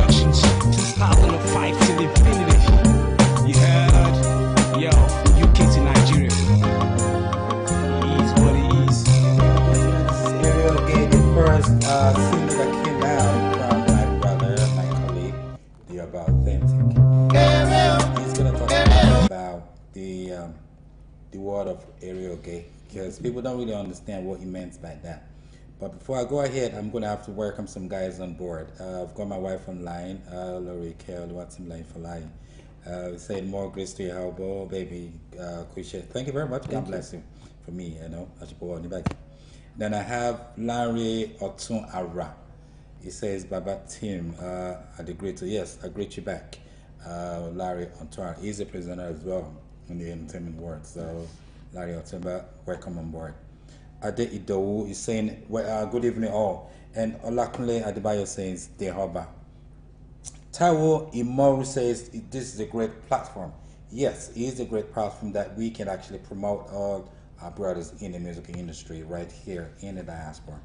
Speaker 3: Productions, 2005 till infinity. You heard? Yo, UK to Nigeria. It is what it is.
Speaker 4: Ariel gave the first single that came out from my brother, my colleague, the About Authentic. He's gonna talk about the word of Ariel Gay, because people don't really understand what he meant by that. But before I go ahead, I'm going to have to welcome some guys on board. I've got my wife online, Laurie Kell, what's in line for line. Saying more grace to your elbow, baby. Appreciate. Thank you very much. God bless you for me, you know. I should put on the back. Then I have Larry Otun Ara. He says, Baba Tim, I greet you. Yes, I greet you back. Larry Otun Ara. He's a presenter as well in the entertainment world. So, Larry Otun, welcome on board. Ade Idowu is saying, well, good evening all. And Olakunle Adebayo says, Dehoba. Taiwo Imoru says, this is a great platform. Yes, it is a great platform that we can actually promote all our brothers in the music industry right here in the diaspora.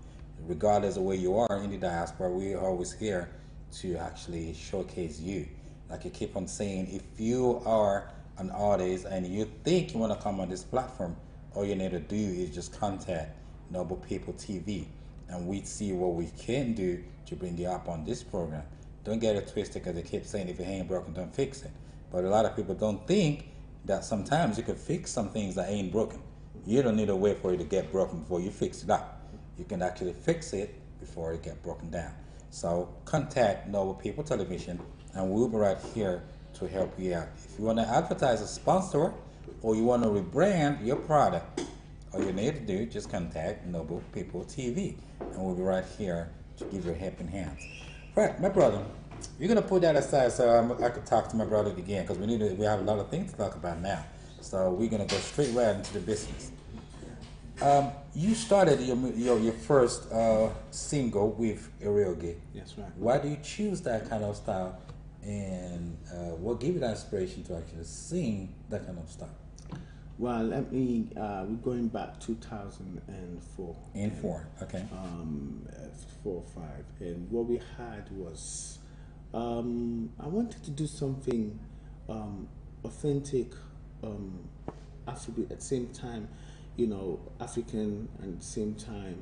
Speaker 4: Regardless of where you are in the diaspora, we're always here to actually showcase you. Like you keep on saying, if you are an artist and you think you want to come on this platform, all you need to do is just contact Noble People TV, and we see what we can do to bring you up on this program. Don't get it twisted, because they keep saying if it ain't broken, don't fix it. But a lot of people don't think that sometimes you can fix some things that ain't broken. You don't need to wait for it to get broken before you fix it up. You can actually fix it before it gets broken down. So contact Noble People Television, and we'll be right here to help you out. If you want to advertise a sponsor, or you want to rebrand your product, all you need to do is just contact Noble People TV, and we'll be right here to give you a helping hand. Right, my brother, you're gonna put that aside so I could talk to my brother again, because we have a lot of things to talk about now. So we're gonna go straight right into the business. You started your first single with Ariel Gay.
Speaker 5: That's right.
Speaker 4: Why do you choose that kind of style, and what gave you that inspiration to actually sing that kind of style?
Speaker 5: Well, let me. We're going back 2004.
Speaker 4: In 4, okay.
Speaker 5: 4 or 5, and what we had was, I wanted to do something authentic, Afrobeat at the same time, you know, African, and at the same time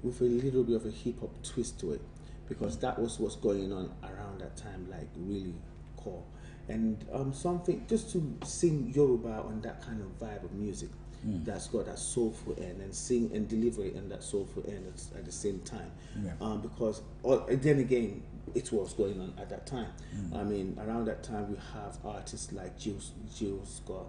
Speaker 5: with a little bit of a hip hop twist to it, because that was what's going on around that time, like really core. And something just to sing Yoruba on that kind of vibe of music that's got that soulful end, and sing and deliver it in that soulful end at the same time. Because then again, it was going on at that time. I mean, around that time we have artists like Jill Scott,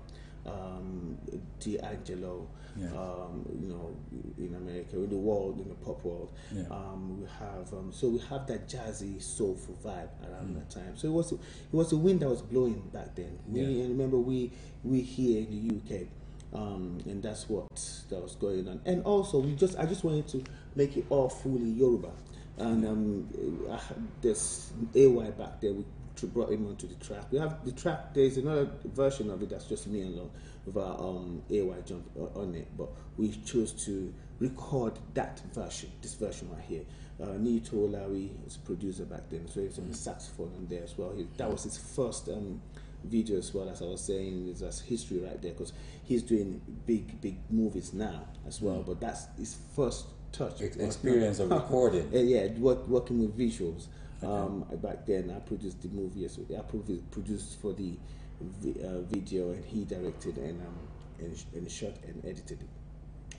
Speaker 5: D'Angelo, you know, in America, in the world, in the pop world. We have so we have that jazzy, soulful vibe around that time. So it was the wind that was blowing back then. And remember, we here in the UK, and that's what that was going on. And also, I just wanted to make it all fully Yoruba. And there's AY back there. We brought him onto the track. We have the track. There's another version of it that's just me alone with our AY jump on it. But we chose to record that version, this version right here. Nito Olawi is a producer back then, so he's on the saxophone on there as well. That was his first video as well, as I was saying. There's history right there, because he's doing big movies now as well. But that's his first touch
Speaker 4: experience of recording.
Speaker 5: Working with visuals. Back then, I produced the movie as well. I produced for the video, and he directed and shot and edited it.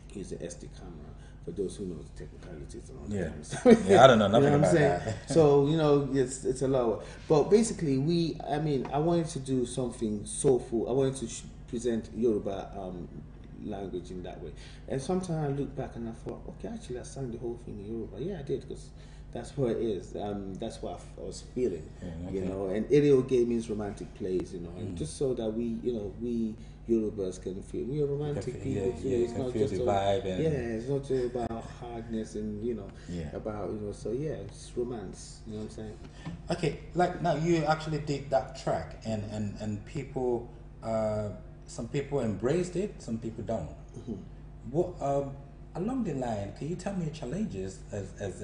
Speaker 5: He's the SD camera. For those who know the technicalities and all that.
Speaker 4: I don't know nothing about that.
Speaker 5: So you know, it's a lot. But basically, I wanted to do something soulful. I wanted to present Yoruba language in that way. And sometimes I look back and I thought, okay, actually I sang the whole thing in Yoruba. Yeah, I did, because that's what it is. That's what I was feeling, you know. And Ariel Gay means romantic plays, you know, and just so that we Yorubas can feel we are romantic people.
Speaker 4: It's not just the vibe.
Speaker 5: It's not just about hardness and about so it's romance. You know what I'm saying?
Speaker 4: Okay, like now you actually did that track, and people, some people embraced it, some people don't. What along the line? Can you tell me your challenges as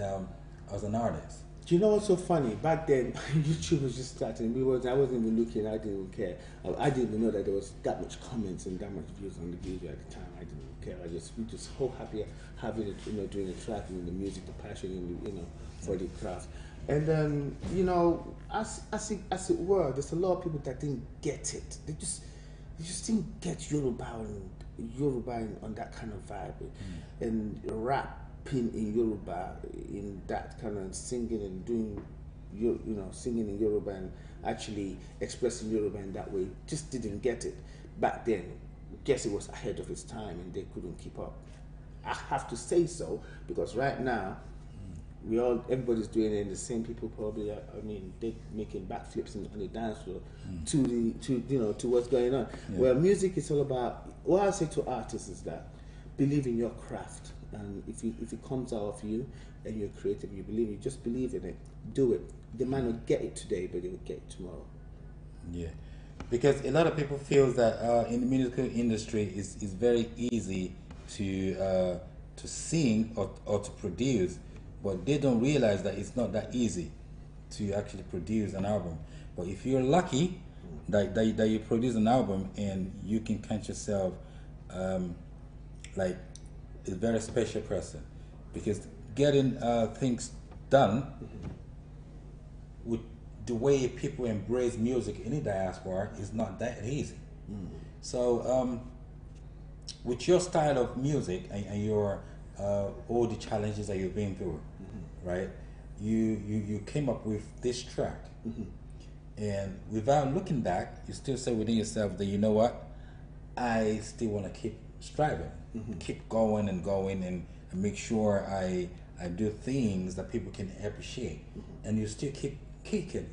Speaker 4: an artist?
Speaker 5: Do you know what's so funny? Back then, YouTube was just starting. I wasn't even looking. I didn't even care. I didn't even know that there was that much comments and that much views on the video at the time. I didn't even care. We just so happy having it, doing the track and the music, the passion, in the, for the craft. And then, as it were, there's a lot of people that didn't get it. They just didn't get Yoruba on that kind of vibe, and rapping in Yoruba, in that kind of singing and doing, singing in Yoruba and actually expressing Yoruba in that way. Just didn't get it back then. Guess it was ahead of its time, and they couldn't keep up. I have to say so because right now, everybody's doing it, and the same people probably they're making backflips on the dance floor to what's going on. Yeah. Well, music is all about, what I say to artists is that believe in your craft, and if it comes out of you and you're creative, you believe it, just believe in it, do it. They might not get it today, but they will get it tomorrow.
Speaker 4: Yeah, because a lot of people feel that in the musical industry it's very easy to sing or to produce. But they don't realize that it's not that easy to actually produce an album. But if you're lucky that you produce an album and you can count yourself like a very special person, because getting things done with the way people embrace music in the diaspora is not that easy. So with your style of music and your all the challenges that you've been through, right? You came up with this track, and without looking back, you still say within yourself that, you know what, I still want to keep striving, keep going and make sure I do things that people can appreciate, and you still keep kicking.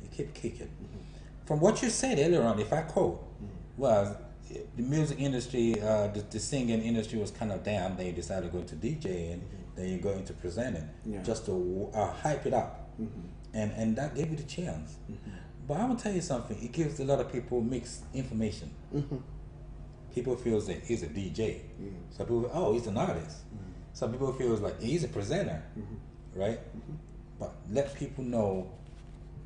Speaker 4: From what you said earlier on, if I quote, was the music industry, the singing industry was kind of down. Then you decided to go into DJing, then you go into presenting, just to hype it up, and that gave you the chance. But I'm gonna tell you something. It gives a lot of people mixed information. People feel that he's a DJ. Some people, he's an artist. Some people feel like he's a presenter, right? But let people know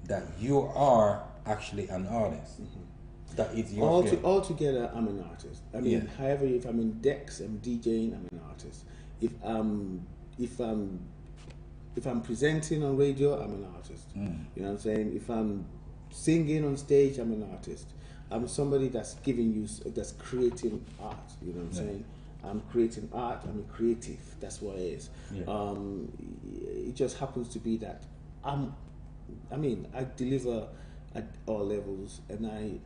Speaker 4: that you are actually an artist. That is your
Speaker 5: altogether, I'm an artist. However, if I'm in decks, I'm DJing, I'm an artist. If I'm presenting on radio, I'm an artist. You know what I'm saying? If I'm singing on stage, I'm an artist. I'm somebody that's that's creating art. You know what I'm saying? I'm creating art. I'm a creative. That's what it is. It just happens to be that I deliver at all levels, and I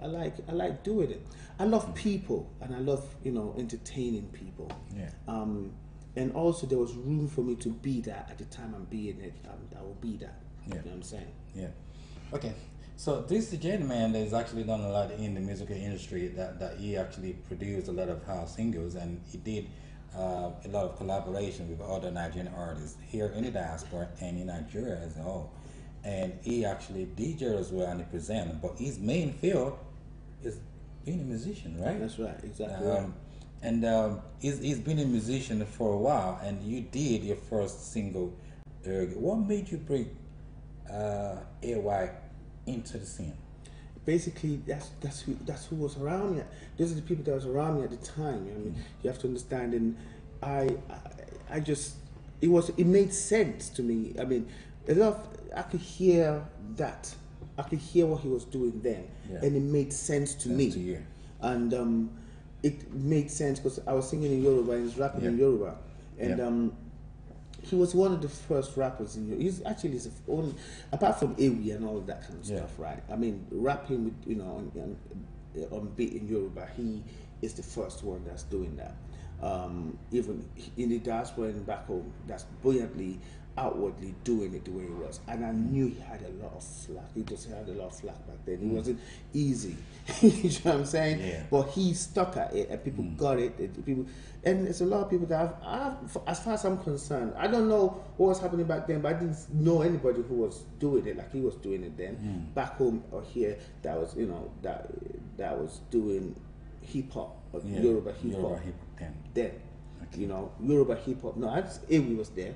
Speaker 5: like doing it. I love people, and I love entertaining people. And also there was room for me to be that at the time I'm being it. I will be that. You know what I'm saying? Yeah.
Speaker 4: Okay. So this is the gentleman that has actually done a lot in the musical industry. That he actually produced a lot of house singles, and he did a lot of collaboration with other Nigerian artists here in the diaspora and in Nigeria as a whole. And he actually DJ as well, and he presents. But his main field is being a musician, right?
Speaker 5: That's right, exactly. Right.
Speaker 4: And he's been a musician for a while, and you did your first single. What made you bring AY into the scene?
Speaker 5: Basically, that's who was around me. Those are the people that was around me at the time. You know what I mean? You have to understand, and I just it made sense to me. I mean, I could hear that. I could hear what he was doing then, and it made sense to me.
Speaker 4: To you.
Speaker 5: And it made sense because I was singing in Yoruba and he's rapping in Yoruba, and he was one of the first rappers in Yoruba. He's actually his own, apart from Ewi and all of that kind of stuff, right? I mean, rapping with on beat in Yoruba, he is the first one that's doing that. Even in the diaspora and back home, that's buoyantly, outwardly doing it the way he was. And I knew he had a lot of flack. He just had a lot of flack back then. It wasn't easy. You know what I'm saying?
Speaker 4: Yeah.
Speaker 5: But he stuck at it, and people got it. And there's a lot of people that as far as I'm concerned, I don't know what was happening back then, but I didn't know anybody who was doing it like he was doing it then. Back home or here, that was that was doing hip hop, Yoruba hip hop then. you know, Yoruba hip hop. No, Ewi was there.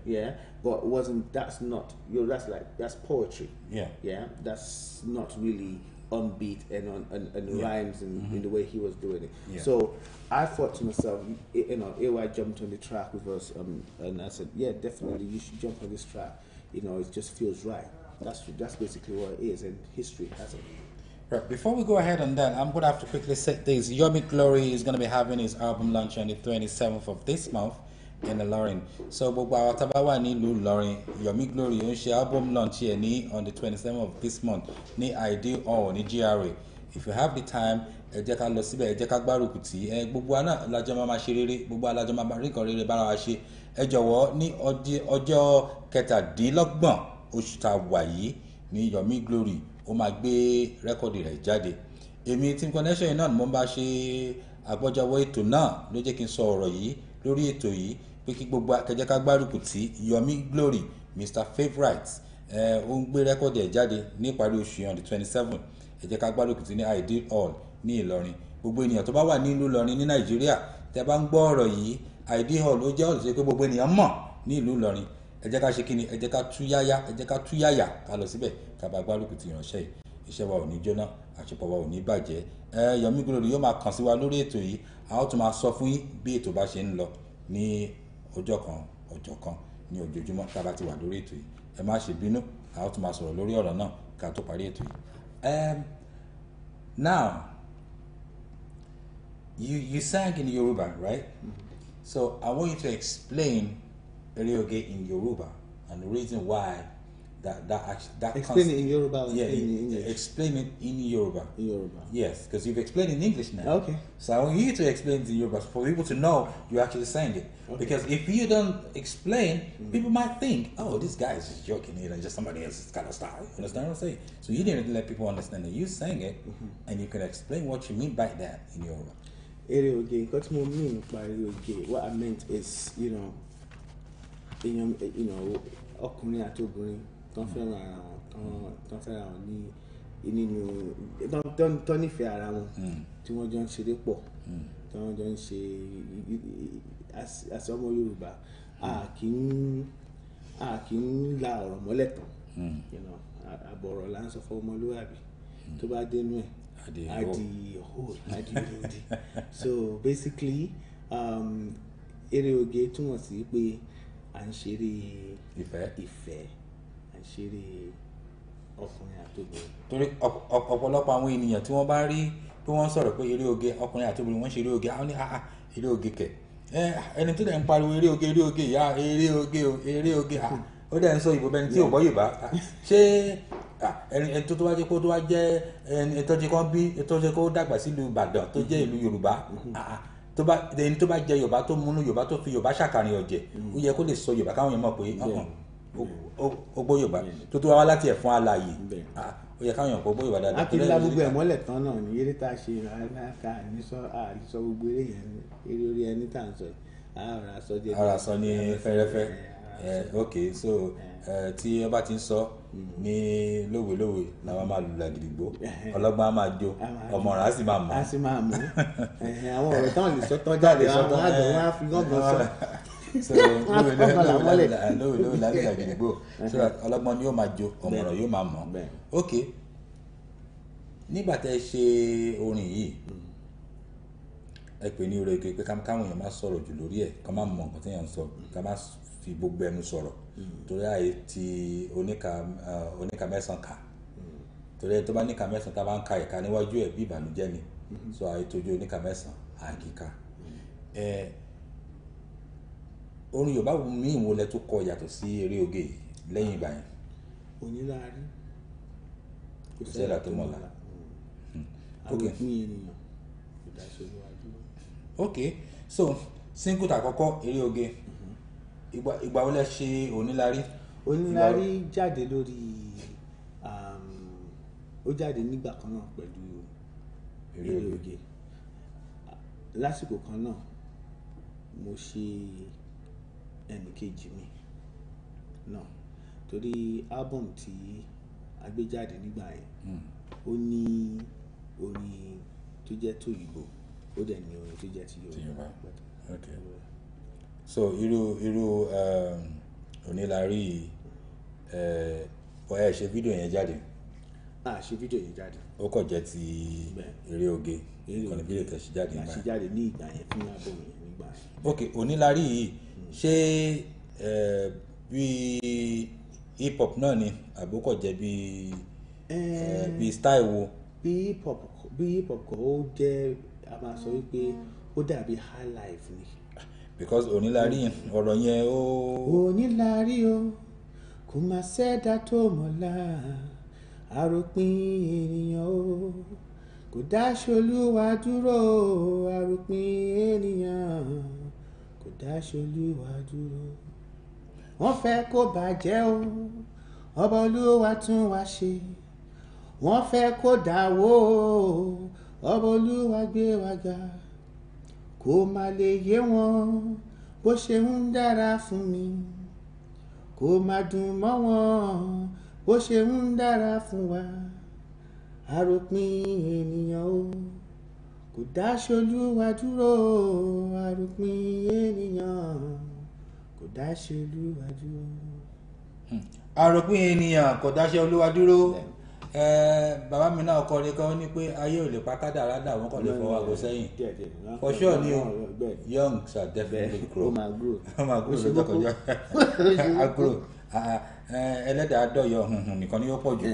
Speaker 5: Yeah, but it wasn't. That's not. You know, that's poetry. Yeah, that's not really on beat and rhymes in the way he was doing it. So I thought to myself, you know, AY jumped on the track with us, and I said, yeah, definitely you should jump on this track. You know, it just feels right. That's basically what it is, and history has it.
Speaker 4: Right, before we go ahead on that, I'm going to have to quickly set this. Yomi Glory is going to be having his album launch on the 27th of this month in the Ilorin. So, gbogbo àwọn tá bá wà nílùú Ilorin, Yomi Glory ó ń ṣe album launch here on the 27th of this month ní Ideal Hall ní GRA. If you have the time, ẹ jẹ́ ká lọ síbẹ̀, ẹ jẹ́ ká gbárùkù tì. Gbogbo àná alájọ máa ṣe rere, gbogbo alájọ máa rí nǹkan rere bára wa ṣe. Ẹ jọ̀wọ́ ní ọjọ́ 27 oṣù tá wà yìí ní Yomi Glory ó máa gbé rẹ́kọ̀dì rẹ̀ jáde. Èmi Team Connection yìí náà ni mo bá ṣe àgbọ́jọwọ́ ètò náà ló jẹ́ kí n sọ ọ̀rọ̀ yìí lórí ètò yìí pé kí gbogbo akẹ́jẹ́ ká gbárùkù tí Yomi Glory Mr Favourite ó ń gbé rẹ́kọ̀dì ẹ̀ jáde ní ìparí oṣù yẹn on the 27. Ẹ jẹ́ ká gbárùkù tí ní Ideal Hall ní Ìlọrin. Gbogbo ènìyàn tó bá wà nílùú Ìlọrin ní Nàìjíríà tẹ́ bá ń gbọ́ ọ̀rọ̀ yìí, Ideal Hall ó jẹ́ ọ̀rọ̀ tó ṣe pé gbogbo ènìyàn mọ̀ ní ìlú Ìlọrin. Ẹ jẹ́ ká ṣe kíni, ẹ jẹ́ ká túyáyà ká lọ síbẹ̀ ká bá gbárùkù tí ìránṣẹ́ yìí. Iṣẹ́ wa ò ní jóná, àṣepọ̀ wa ò ní bàjẹ́. Yomi Glory yóò máa kàn sí wa lórí ètò yìí. A ó tún máa sọ fún yín bí ètò bá ṣe ń lọ ní ọjọ́ kan ní ojoojúmọ́ tá a bá ti wà lórí ètò yìí. Ẹ má ṣe bínú, a ó tún máa sọ̀rọ̀ lórí ọ̀rọ̀ náà ká tó parí ètò yìí. Now, you sang in Yoruba, right? So I want you to explain Erioge in Yoruba and the reason why that
Speaker 5: explain it in Yoruba.
Speaker 4: Yeah,
Speaker 5: in English.
Speaker 4: Explain it in Yoruba.
Speaker 5: In Yoruba.
Speaker 4: Yes, because you've explained in English now.
Speaker 5: Okay.
Speaker 4: So I want you to explain it in Yoruba for people to know you actually sang it. Okay. Because if you don't explain, people might think, oh, this guy is just joking, you know, just somebody else's kind of style. You understand what I'm saying? So you didn't let people understand that you sang it, and you can explain what you mean by that in Yoruba.
Speaker 5: Erioge, what I mean by Erioge, what I meant is, you know, ọkùnrin àti obìnrin tó ń fẹ́ràn ara wọn tó ń fẹ́ràn wọn ní nínú tó nífẹ̀ẹ́ ara wọn tí wọ́n jọ ń ṣeré pọ̀ tí wọ́n jọ ń ṣe àṣà ọmọ Yorùbá a kì í la ọ̀rọ̀ mọ́lẹ̀ tán àbọ̀rọ̀ là ń sọ fún ọmọlúwàbí tó bá dénú ẹ̀ adi. So basically Erioge túmọ̀ sí pé à ń ṣeré ìfẹ́ à ń ṣeré ọkùnrin àtobìnrin.
Speaker 4: Torí ọ̀pọ̀lọpọ̀ àwọn ènìyàn tí wọ́n bá rí pé wọ́n sọ̀rọ̀ pé Erioge ọkùnrin àtobìnrin wọ́n ṣe Erioge àwọn ní Erioge kẹ̀ ẹni tó dẹ̀ ń pariwo Erioge ìyá Erioge ó dẹ̀ ń sọ ìbò bẹ́ni tí ò gbọ́ Yorùbá ṣé ẹni tó wá jẹ́ kó tó wá jẹ́ ẹni tó jẹ́ kó bí tó jẹ́ kó dàgbà sílùú Ìbàdàn tó jẹ́ ìlú Yorùbá ẹni tó bá jẹ Yorùbá tó múnú Yorùbá tó fi Yorùbá ṣàkàrin ọ̀jẹ̀ ó yẹ kó lè sọ Yorùbá káwọn yẹn mọ̀ pé ó gbọ́ Yorùbá tó wá láti ẹ̀fọn alààyè ó yẹ káwọn yẹn kó gbọ́ Yorùbá dáadáa.
Speaker 5: àti ilá gbogbo ẹ̀ mọ́lẹ̀ tán náà ní eré tá a ṣe ká àìsọ gbogbo eré yẹn eré orí ẹni tá à ń sọ
Speaker 4: ara sọ ní fẹ́rẹ́fẹ́ ok so tí ọba ti ń sọ ní lówelówe làwọn máa lù làgìdìgbò ọlọ́gbọ́n á máa jó ọmọràn á sì máa mọ̀.
Speaker 5: á sì máa mọ̀ àwọn ọ̀rọ̀ táwọn lè sọ tán jáde àwọn àgbẹ̀ wọn á fi gángan sọ.
Speaker 4: so lówelówe láti làgìdìgbò so ọlọ́gbọ́n ni yóò máa jó ọmọràn yóò máa mọ̀. ok nígbà tẹ́ ṣe orin yìí ẹ pè ní Erioge pé káwọn èèyàn máa sọ̀rọ̀ jù lórí ẹ̀ ká má mọ̀ nǹkan tí èèyàn ń sọ ká má fi gbogbo ẹnu sọ̀rọ̀ torí àyè ti oníka mẹ́sàn-án kà torí ẹni tó bá níka mẹ́sàn-án tá a bá ń ka ìka níwájú ẹ̀ bí ìbànújẹ́ ni so àyè tójú oníka mẹ́sàn-án àkíkà orin Yorùbá míì wo lẹ tó kọ yàtọ̀ sí Erioge lẹ́yìn ìgbà yẹn.
Speaker 5: Oníláàrí
Speaker 4: kò sẹ́dá tó mọ̀lá.
Speaker 5: àwọn òpin ènìyàn kò dá ìṣòro àdúrà.
Speaker 4: ok so single àkọ́kọ́ Erioge ìgbà wo lẹ ṣe Oníláàrí.
Speaker 5: Oníláàrí jáde lórí ó jáde nígbà kan náà pẹ̀lú Erioge lásìkò kan náà mo ṣe ẹnìkejì mi náà torí album tí a gbé jáde nígbà yẹn ó ní orin tó jẹ́ tòyìnbó ó dẹ̀ ní orin tó jẹ́ ti Yorùbá.
Speaker 4: Okay. So irú onílárí bọ́ ẹ ṣe fídíò yẹn jáde.
Speaker 5: Ṣe fídíò yẹn jáde.
Speaker 4: Ó kọ̀ jẹ́ ti eré oge ìkànnì fídíò tẹ̀ ṣe jáde nígbà.
Speaker 5: Ṣe jáde ní ìgbà yẹn fún àbọ̀ yẹn nígbà.
Speaker 4: Ok, onílárí yìí ṣé bí hip hop náà ni àbókọ̀ jẹ́ bí style wo.
Speaker 5: Bí hip hop kọ́ ó jẹ́ a máa sọ wípé ó dàbí high life ni.
Speaker 4: Because onílárí ọ̀rọ̀ yẹn ó.
Speaker 5: Onílárí o kò máa ṣẹ́dá tó mọ̀lá àròpin ènìyàn o kò dáṣolúwa dúró àròpin ènìyàn kò dáṣolúwa dúró. Wọ́n fẹ́ kó bàjẹ́ o ọba olúwa tún wá ṣe. Wọ́n fẹ́ kó dáwó o ọba olúwa gbé wa ga. Kó má lè yé wọn bó ṣe ń dára fún mi. Kó má dùn mọ́ wọn bó ṣe ń dára fún wa. Àròpin ènìyàn o kò dáṣolúwa dúró àròpin ènìyàn kò dáṣolúwa dúró.
Speaker 4: Àròpin ènìyàn kò dáṣẹ́ olúwa dúró. Bàbá mi náà kọrin kan ní pé ayé ò lè pa kádàrá dà wọ́n kàn lè fọwọ́ àgọ́ sẹ́yìn. For sure ni o, young shall definitely grow.
Speaker 5: Ó máa grow.
Speaker 4: Ó máa grow lọ́jọ́ kọjá. Á grow. Ẹlẹ́dàá dọ̀yọ̀ nìkan ni ó pọ̀ jù.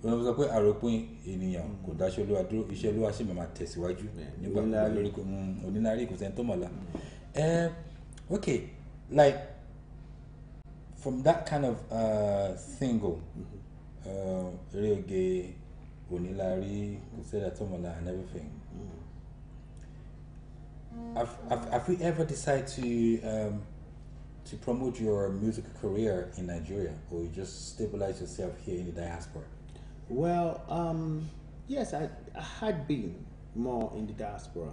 Speaker 4: Wọ́n sọ pé àròpin ènìyàn kò dáṣẹ́ olúwa dúró, iṣẹ́ olúwa sì máa tẹ̀síwájú nígbà lórí onílárí kò sẹ́ni tó mọ̀lá. Okay, like from that kind of single, eré oge onílárí kò sẹ́ni tó mọ̀lá and everything. Have you ever decided to promote your musical career in Nigeria, or you just stabilize yourself here in the diaspora?
Speaker 5: Well, yes, I had been more in the diaspora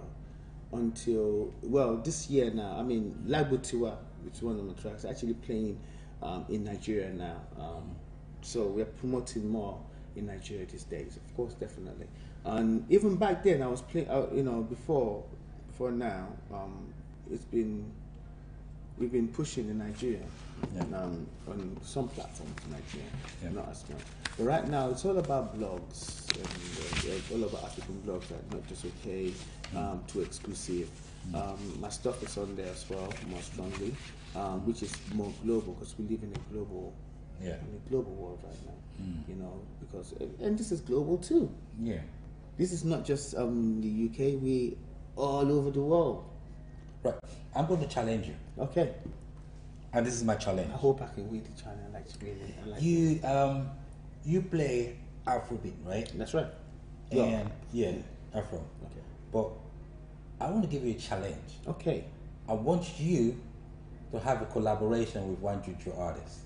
Speaker 5: until, well, this year now. I mean, Lagbotiwa, which is one of my tracks, actually playing in Nigeria now. So we're promoting more in Nigeria these days, of course, definitely. And even back then, I was playing, before now, we've been pushing in Nigeria on some platforms in Nigeria, not as much. But right now, it's all about blogs, and all about African blogs, like Not Just Okay, Too Exclusive. My stuff is on there as well, more strongly, which is more global, because we live in a global world right now, because, and this is global too.
Speaker 4: Yeah.
Speaker 5: This is not just the UK, we all over the world.
Speaker 4: Right. I'm going to challenge you.
Speaker 5: Okay.
Speaker 4: And this is my challenge.
Speaker 5: I hope I can win the challenge.
Speaker 4: You play Afrobeat, right?
Speaker 5: That's right.
Speaker 4: And Afro.
Speaker 5: Okay.
Speaker 4: But I want to give you a challenge.
Speaker 5: Okay.
Speaker 4: I want you to have a collaboration with one juju artist.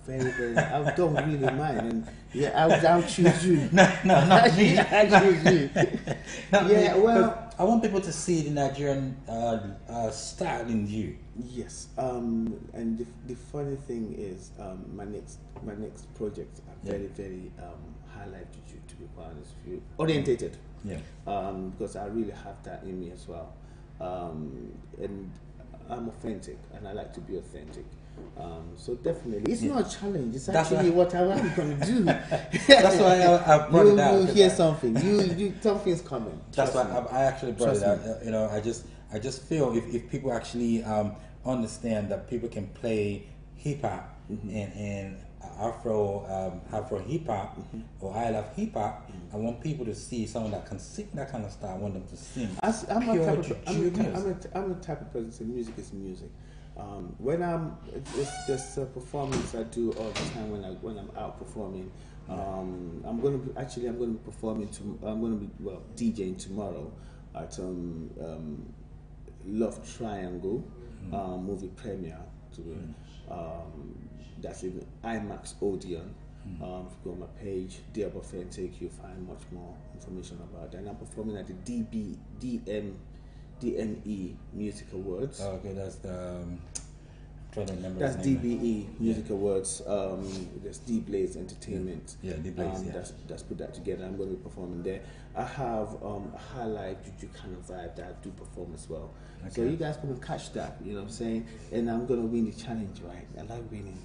Speaker 5: Very, very. I don't really mind, and I'll choose you.
Speaker 4: No, not me.
Speaker 5: I choose you.
Speaker 4: Yeah,
Speaker 5: well,
Speaker 4: I want people to see the Nigerian style in you.
Speaker 5: Yes. And the funny thing is, my next projects are very, very high life juju, to be quite honest with you. Orientated.
Speaker 4: Yeah.
Speaker 5: Because I really have that in me as well. And I'm authentic, and I like to be authentic. So definitely, it's not a challenge. It's actually what I am going to do.
Speaker 4: That's why I brought it out.
Speaker 5: You'll hear something. Something's coming.
Speaker 4: That's why I actually brought it out. I just feel if people actually understand that people can play hip hop and Afro hip hop or I love hip hop. I want people to see someone that can sing that kind of style. I want them to sing.
Speaker 5: I'm a type of person. So music is music. When it's just a performance I do all the time when I'm out performing. I'm going to be performing. I'm going to be DJing tomorrow at Love Triangle movie premiere. That's in IMAX Odeon. If you go on my page, Dear Authentic, you'll find much more information about that. And I'm performing at the DME Music Awards.
Speaker 4: Okay, that's the trying to remember.
Speaker 5: That's
Speaker 4: his name.
Speaker 5: DBE Music Awards. That's D Blaze Entertainment.
Speaker 4: Yeah, D Blaze.
Speaker 5: That's put that together. I'm going to be performing there. I have a highlight juju kind of vibe that I do perform as well.
Speaker 4: Okay.
Speaker 5: So you guys going to catch that, you know what I'm saying? And I'm going to win the challenge, right? I like winning.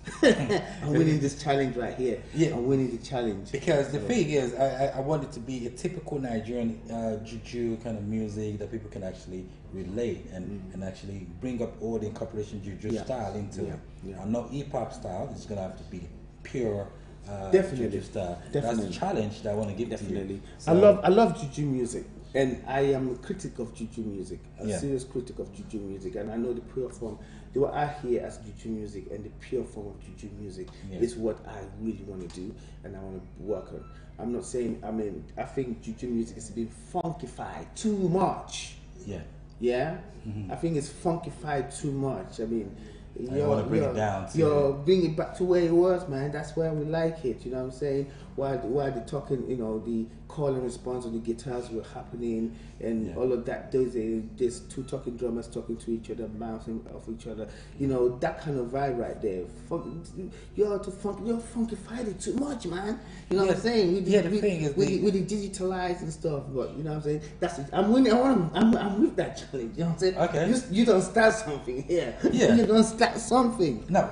Speaker 5: I'm winning this challenge right here.
Speaker 4: Yeah.
Speaker 5: I'm winning the challenge.
Speaker 4: Because the thing is, I want it to be a typical Nigerian juju kind of music that people can actually relate and actually bring up all the incorporation juju style into it.
Speaker 5: Yeah.
Speaker 4: And not hip hop style. It's gonna have to be pure
Speaker 5: Definitely.
Speaker 4: juju style.
Speaker 5: Definitely.
Speaker 4: That's the challenge that I want to give
Speaker 5: Definitely.
Speaker 4: to you.
Speaker 5: I love juju music, and I am a critic of juju music, a serious critic of juju music, and I know the pure form, what I hear as juju music and the pure form of juju music is what I really want to do, and I want to work on. I'm not saying, I think juju music is being funkified too much.
Speaker 4: Yeah.
Speaker 5: Yeah? I think it's funkified too much.
Speaker 4: wanna bring it down to-
Speaker 5: You're bring it back to where it was, man. That's why we like it. You know what I'm saying? While the talking, the call and response of the guitars were happening, and all of that. There's two talking drummers talking to each other, bouncing off each other. That kind of vibe right there. You're funkified it too much, man. You know what I'm saying?
Speaker 4: The thing is,
Speaker 5: with the digitalized and stuff. But you know what I'm saying? That's it. I'm winning. I'm with that challenge. You know what I'm saying?
Speaker 4: Okay.
Speaker 5: You don't start something here.
Speaker 4: Yeah.
Speaker 5: You don't start something.
Speaker 4: No,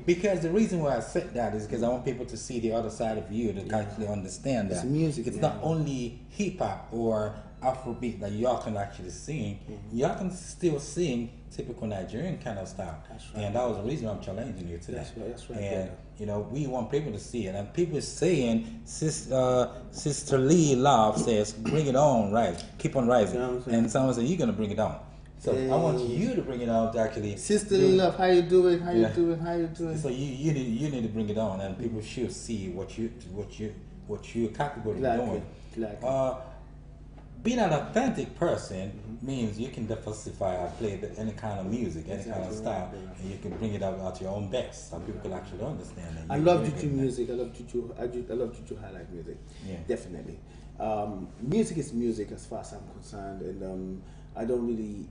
Speaker 4: because the reason why I said that is because I want people to see the other side of you to actually understand that
Speaker 5: It's music,
Speaker 4: it's
Speaker 5: yeah.
Speaker 4: not only hip hop or Afrobeat that y'all can actually sing. Y'all can still sing typical Nigerian kind of style.
Speaker 5: That's right.
Speaker 4: And that was the reason I'm challenging you today.
Speaker 5: That's right,
Speaker 4: And
Speaker 5: brother.
Speaker 4: we want people to see it. And people saying, Sister Lee Love says, bring it on, right? Keep on rising.
Speaker 5: You know what I'm saying?
Speaker 4: And someone said, you're gonna bring it on. So I want you to bring it on to actually.
Speaker 5: Sister Love, how you doing? How you doing?
Speaker 4: So you need to bring it on, and people should see what you're capable of doing.
Speaker 5: Exactly.
Speaker 4: Being an authentic person means you can diversify and play any kind of music, any kind of style, and you can bring it out at your own best, so people can actually understand it.
Speaker 5: I love juju music. I love juju highlight music.
Speaker 4: Yeah.
Speaker 5: Definitely. Music is music as far as I'm concerned, and I don't really.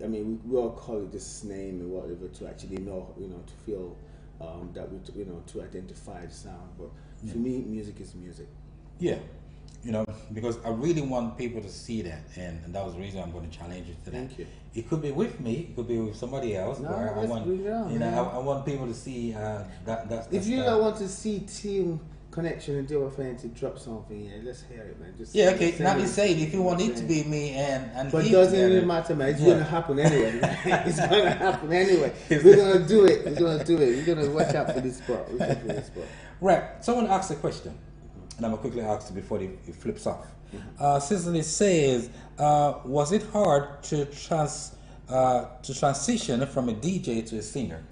Speaker 5: We all call it this name and whatever to actually know, to feel that we, to identify the sound. But for me, music is music.
Speaker 4: Yeah. Because I really want people to see that, and that was the reason I'm going to challenge you today.
Speaker 5: Thank you.
Speaker 4: It could be with me, it could be with somebody else.
Speaker 5: No,
Speaker 4: or I
Speaker 5: let's
Speaker 4: want,
Speaker 5: bring it on, man.
Speaker 4: I want people to see that.
Speaker 5: If you don't want to see Team Connection and Deal Authentic to drop something, let's hear it, man. Just
Speaker 4: okay.
Speaker 5: say
Speaker 4: Now
Speaker 5: it.
Speaker 4: you say it. If you want it to be me and
Speaker 5: But it
Speaker 4: he
Speaker 5: doesn't
Speaker 4: together,
Speaker 5: really matter, man. It's gonna happen anyway. It's gonna happen anyway. We're gonna do it. We're gonna watch out for this spot.
Speaker 4: Right. Someone asked a question, and I'm gonna quickly ask it before it flips off. Cicely says, was it hard to transition from a DJ to a singer?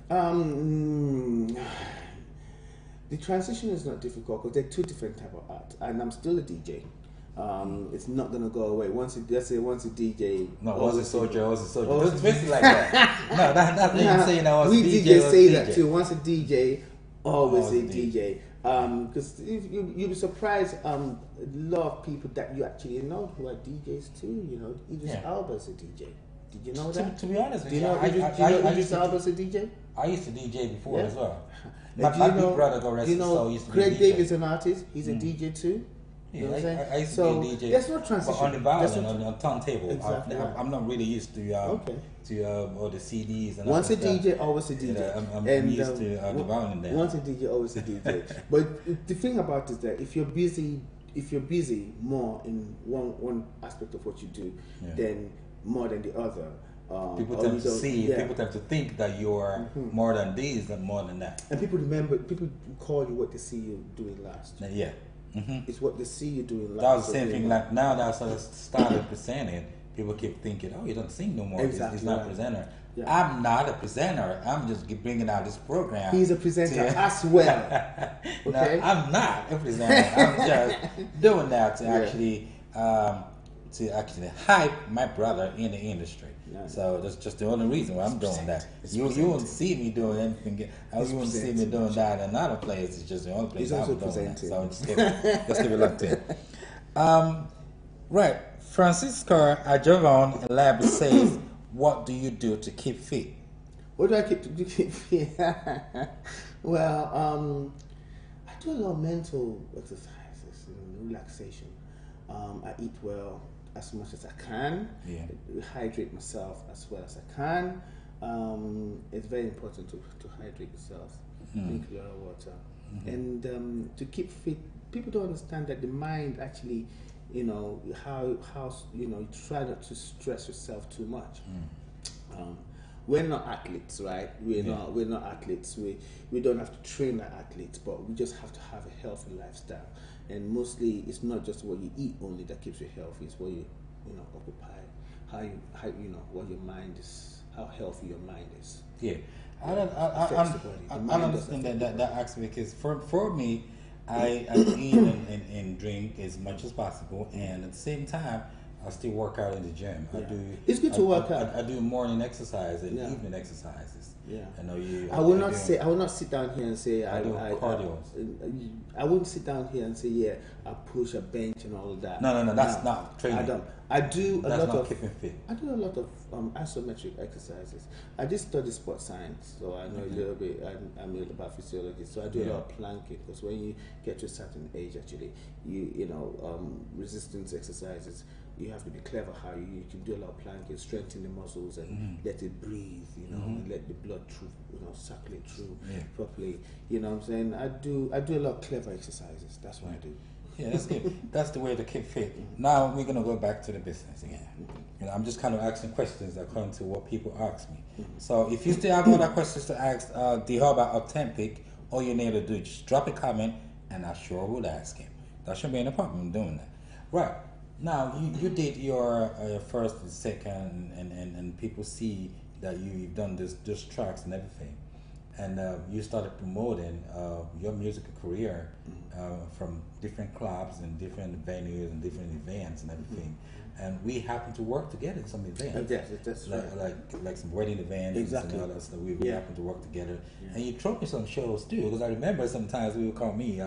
Speaker 5: The transition is not difficult because they're two different type of art, and I'm still a DJ. It's not gonna go away. Once a DJ.
Speaker 4: No, was a soldier. It's basically like that. No, that's what you're saying. I was
Speaker 5: We
Speaker 4: DJ.
Speaker 5: DJs say
Speaker 4: DJ.
Speaker 5: that too. Once a DJ, always a DJ. Because you'll be surprised. A lot of people that you actually know who are DJs too. Idris Elba's a DJ. Did you know that?
Speaker 4: To be honest with
Speaker 5: Do you
Speaker 4: you,
Speaker 5: know Idris Elba's a DJ?
Speaker 4: I used to DJ before as well.
Speaker 5: Do
Speaker 4: My
Speaker 5: you
Speaker 4: big
Speaker 5: know,
Speaker 4: brother got
Speaker 5: do you
Speaker 4: arrested,
Speaker 5: know
Speaker 4: so he used to be
Speaker 5: Craig
Speaker 4: a DJ.
Speaker 5: David's an artist. He's a DJ too. You know what I'm saying?
Speaker 4: I used to
Speaker 5: So
Speaker 4: be a DJ.
Speaker 5: there's no transition.
Speaker 4: But on the
Speaker 5: There's
Speaker 4: violin,
Speaker 5: no
Speaker 4: on turntable.
Speaker 5: Exactly, right.
Speaker 4: I'm not really used to all the CDs. And
Speaker 5: Once a
Speaker 4: all that
Speaker 5: DJ,
Speaker 4: stuff.
Speaker 5: always a DJ.
Speaker 4: I'm used to the violin there.
Speaker 5: Once a DJ, always a DJ. But the thing about it is that if you're busy more in one aspect of what you do, then more than the other.
Speaker 4: People
Speaker 5: or
Speaker 4: tend
Speaker 5: you
Speaker 4: to
Speaker 5: don't-
Speaker 4: see,
Speaker 5: yeah.
Speaker 4: people tend to think that you're more than these and more than that.
Speaker 5: And people call you what they see you doing last.
Speaker 4: Yeah.
Speaker 5: It's what they see you doing last.
Speaker 4: That was the same thing. Like now that I sort of started presenting, people keep thinking, "Oh, he doesn't sing no more.
Speaker 5: Exactly
Speaker 4: He's not a
Speaker 5: right.
Speaker 4: presenter."
Speaker 5: Yeah.
Speaker 4: I'm not a presenter. I'm just bringing out this program.
Speaker 5: He's a presenter as well.
Speaker 4: No,
Speaker 5: Okay?
Speaker 4: I'm not a presenter. I'm just doing that to actually hype my brother in the industry.
Speaker 5: Yeah.
Speaker 4: So that's just the only reason why I'm doing that. You won't see me doing anything. You won't see me doing that in another place. It's just the only place
Speaker 5: He's also
Speaker 4: I'm doing that.
Speaker 5: presenting.
Speaker 4: So just keep it locked in. Right. Francisco Ajovon Lab says, what do you do to keep fit?
Speaker 5: What do I keep to keep fit? Well, I do a lot of mental exercises, relaxation. I eat well as much as I can.
Speaker 4: Yeah.
Speaker 5: Hydrate myself as well as I can. It's very important to hydrate yourself. Drink a lot of water, and to keep fit. People don't understand that the mind actually, how you try not to stress yourself too much. We're not athletes, right? We're not athletes. We don't have to train like athletes, but we just have to have a healthy lifestyle. And mostly, it's not just what you eat only that keeps you healthy. It's what you occupy, how what your mind is, how healthy your mind is.
Speaker 4: Yeah, I understand that aspect, because for me, I eat and drink as much as possible, and at the same time, I still work out in the gym.
Speaker 5: Yeah. It's good to work out.
Speaker 4: I do morning exercise and evening exercises.
Speaker 5: Yeah.
Speaker 4: I know you.
Speaker 5: I will not sit down here and say
Speaker 4: I do cardio.
Speaker 5: I wouldn't sit down here and say I push a bench and all of that.
Speaker 4: No, that's not training.
Speaker 5: I don't. I do a
Speaker 4: That's
Speaker 5: lot
Speaker 4: not
Speaker 5: of
Speaker 4: keeping fit.
Speaker 5: I do a lot of isometric exercises. I did study sports science, so I know a little bit. I'm a little about physiology, so I do a lot of planking, because when you get to a certain age, actually, resistance exercises, you have to be clever how you can do a lot of planking, strengthen the muscles, and let it breathe, and let the blood through, circulate through properly. You know what I'm saying? I do a lot of clever exercises. That's what I do.
Speaker 4: Yeah, that's good. That's the way to keep fit. Now we're gonna go back to the business again. I'm just kind of asking questions according to what people ask me. So if you still have other questions to ask the Hub Authentic, all you need to do is just drop a comment, and I sure will ask him. That shouldn't be any problem doing that. Right. Now you did your first and second, and people see that you've done this tracks and everything, and you started promoting your musical career from different clubs and different venues and different events and everything. And we happened to work together in some events.
Speaker 5: Yes, that's right.
Speaker 4: Like some wedding events and all that stuff. We happened to work together. Yeah. And you throw me some shows too, because I remember sometimes we would call me.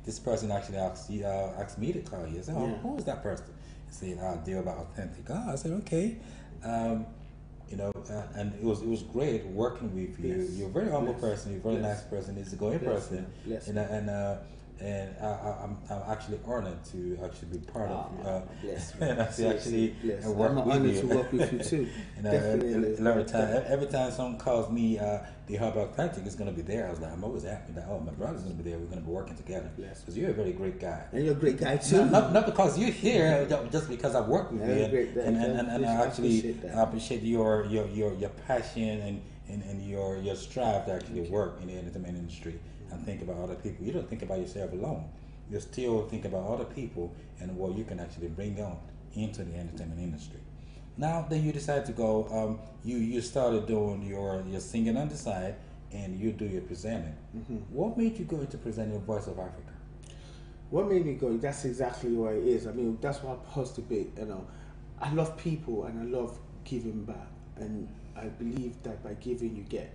Speaker 4: This person actually asked me to call you. I said, who is that person? I said, Deal About Authentic. I said, okay. And it was great working with you.
Speaker 5: Yes.
Speaker 4: You're a very humble person. You're a very nice person. Easygoing person.
Speaker 5: Yes.
Speaker 4: And I'm actually honored to actually be part of
Speaker 5: and
Speaker 4: actually work
Speaker 5: I'm
Speaker 4: with
Speaker 5: honored
Speaker 4: you.
Speaker 5: to work with you too.
Speaker 4: Every time someone calls me the Hub Authentic is going to be there. I was like, I'm always happy that my brother's going to be there. We're going to be working together, because you're a very great guy.
Speaker 5: And you're a great guy too.
Speaker 4: Not because you're here, just because I've worked with you, and I actually appreciate your passion and your strive to actually work in the entertainment industry and think about other people. You don't think about yourself alone. You still think about other people and what you can actually bring on into the entertainment industry. Now that you decide to go, you started doing your singing on the side, and you do your presenting. What made you go into presenting Voice of Africa?
Speaker 5: What made me go? That's exactly what it is. I mean, that's what I posed to be. I love people and I love giving back, and I believe that by giving you get.